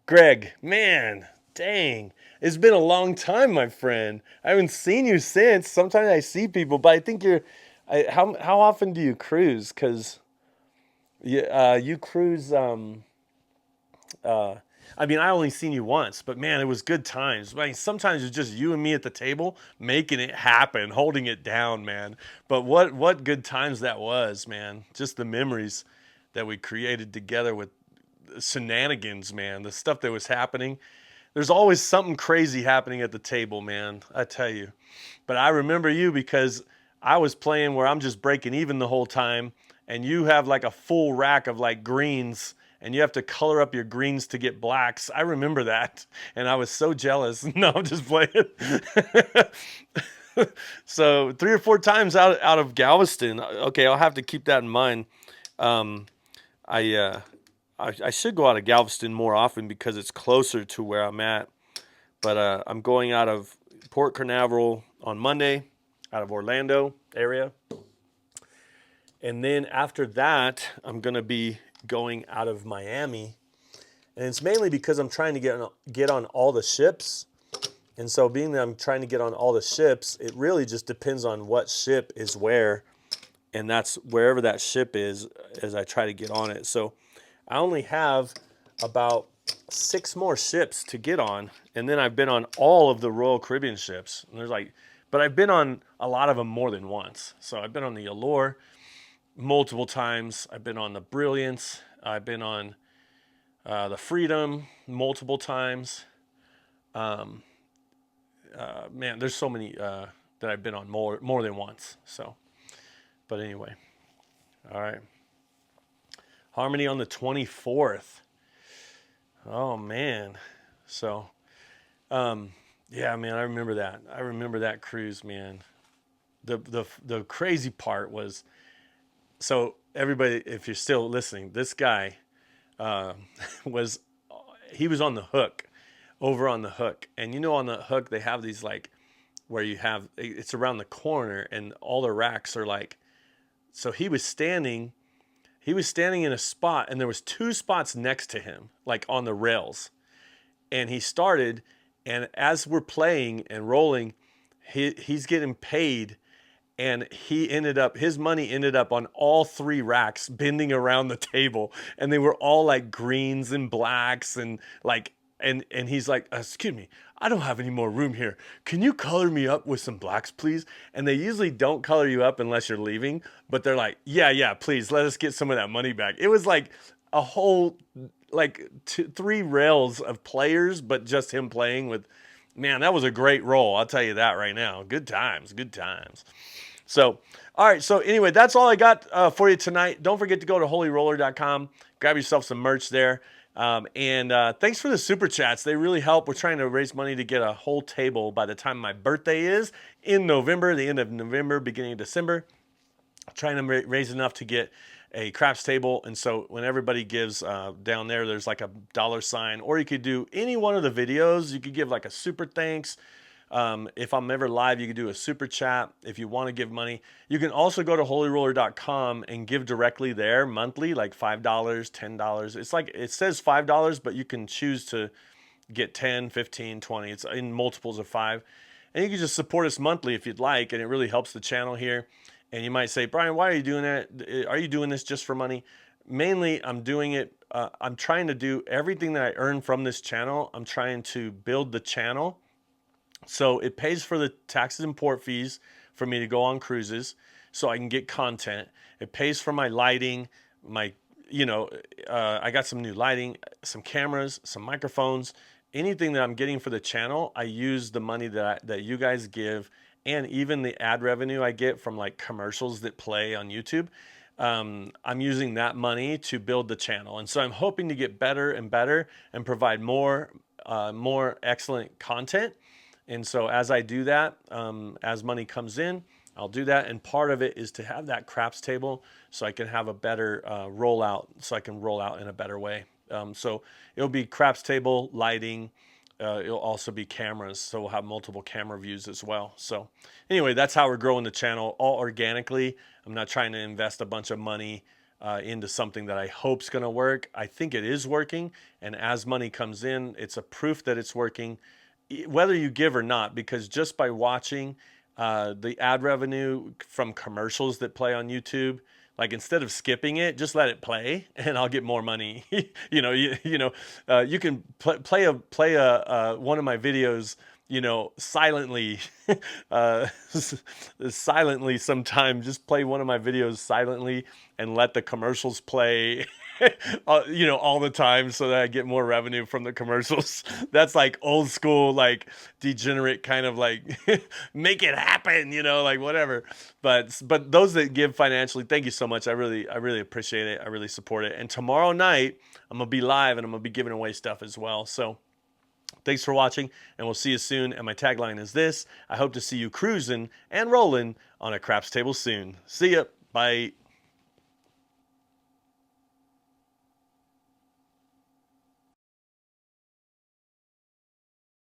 A: Greg, man, dang. It's been a long time, my friend. I haven't seen you since. Sometimes I see people, but I think how often do you cruise? Because you cruise, I only seen you once, but man, it was good times. I mean, sometimes it's just you and me at the table making it happen, holding it down, man. But what good times that was, man. Just the memories that we created together with shenanigans, man. The stuff that was happening. There's always something crazy happening at the table, man. I tell you. But I remember you because I was playing where I'm just breaking even the whole time, and you have like a full rack of like greens, and you have to color up your greens to get blacks. I remember that, and I was so jealous. No, I'm just playing. So 3 or 4 times out of Galveston. Okay, I'll have to keep that in mind. I should go out of Galveston more often because it's closer to where I'm at. But I'm going out of Port Canaveral on Monday, out of Orlando area. And then after that, I'm going to be going out of Miami. And it's mainly because I'm trying to get on all the ships. And so being that I'm trying to get on all the ships, it really just depends on what ship is where. And that's wherever that ship is as I try to get on it. So I only have about 6 more ships to get on, and then I've been on all of the Royal Caribbean ships. And but I've been on a lot of them more than once. So I've been on the Allure multiple times. I've been on the Brilliance. I've been on the Freedom multiple times. Man, there's so many that I've been on more than once. So, but anyway, all right. Harmony on the 24th. Oh man. So, yeah, man, I remember that. I remember that cruise, man. The crazy part was, so everybody, if you're still listening, this guy was on the hook, over on the hook, and on the hook they have these like where it's around the corner and all the racks are like. So he was standing in a spot, and there was 2 spots next to him, like on the rails. And he started, and as we're playing and rolling, he's getting paid, and his money ended up on all 3 racks bending around the table, and they were all like greens and blacks, and like and he's like, excuse me, I don't have any more room here. Can you color me up with some blacks, please? And they usually don't color you up unless you're leaving, but they're like, yeah, please let us get some of that money back. It was like a whole like 3 rails of players, but just him playing with. Man, that was a great roll. I'll tell you that right now. Good times, good times. So, all right. So, anyway, that's all I got for you tonight. Don't forget to go to holyroller.com, grab yourself some merch there. And thanks for the super chats. They really help. We're trying to raise money to get a whole table by the time my birthday is in November, the end of November, beginning of December. Trying to raise enough to get a craps table. And so when everybody gives down there, there's like a $sign, or you could do any one of the videos. You could give like a super thanks. If I'm ever live, you can do a super chat if you want to give money. You can also go to holyroller.com and give directly there monthly, like $5, $10. It's like, it says $5, but you can choose to get 10, 15, 20. It's in multiples of 5. And you can just support us monthly if you'd like, and it really helps the channel here. And you might say, Brian, why are you doing that? Are you doing this just for money? Mainly, I'm doing it. I'm trying to do everything that I earn from this channel. I'm trying to build the channel. So it pays for the taxes and port fees for me to go on cruises so I can get content. It pays for my lighting, I got some new lighting, some cameras, some microphones, anything that I'm getting for the channel. I use the money that you guys give, and even the ad revenue I get from like commercials that play on YouTube. I'm using that money to build the channel. And so I'm hoping to get better and better and provide more excellent content. And so as I do that, as money comes in, I'll do that. And part of it is to have that craps table so I can have a better rollout, so I can roll out in a better way. So it'll be craps table, lighting. It'll also be cameras, so we'll have multiple camera views as well. So anyway, that's how we're growing the channel, all organically. I'm not trying to invest a bunch of money into something that I hope's going to work. I think it is working, and as money comes in, it's a proof that it's working, whether you give or not, because just by watching the ad revenue from commercials that play on YouTube, like instead of skipping it, just let it play, and I'll get more money. You can play one of my videos, silently, silently. Sometimes just play one of my videos silently and let the commercials play. All the time, so that I get more revenue from the commercials. That's like old school, like degenerate kind of like make it happen, like whatever. But those that give financially, thank you so much. I really appreciate it. I really support it. And tomorrow night, I'm gonna be live and I'm gonna be giving away stuff as well. So thanks for watching, and we'll see you soon. And my tagline is this: I hope to see you cruising and rolling on a craps table soon. See ya. Bye.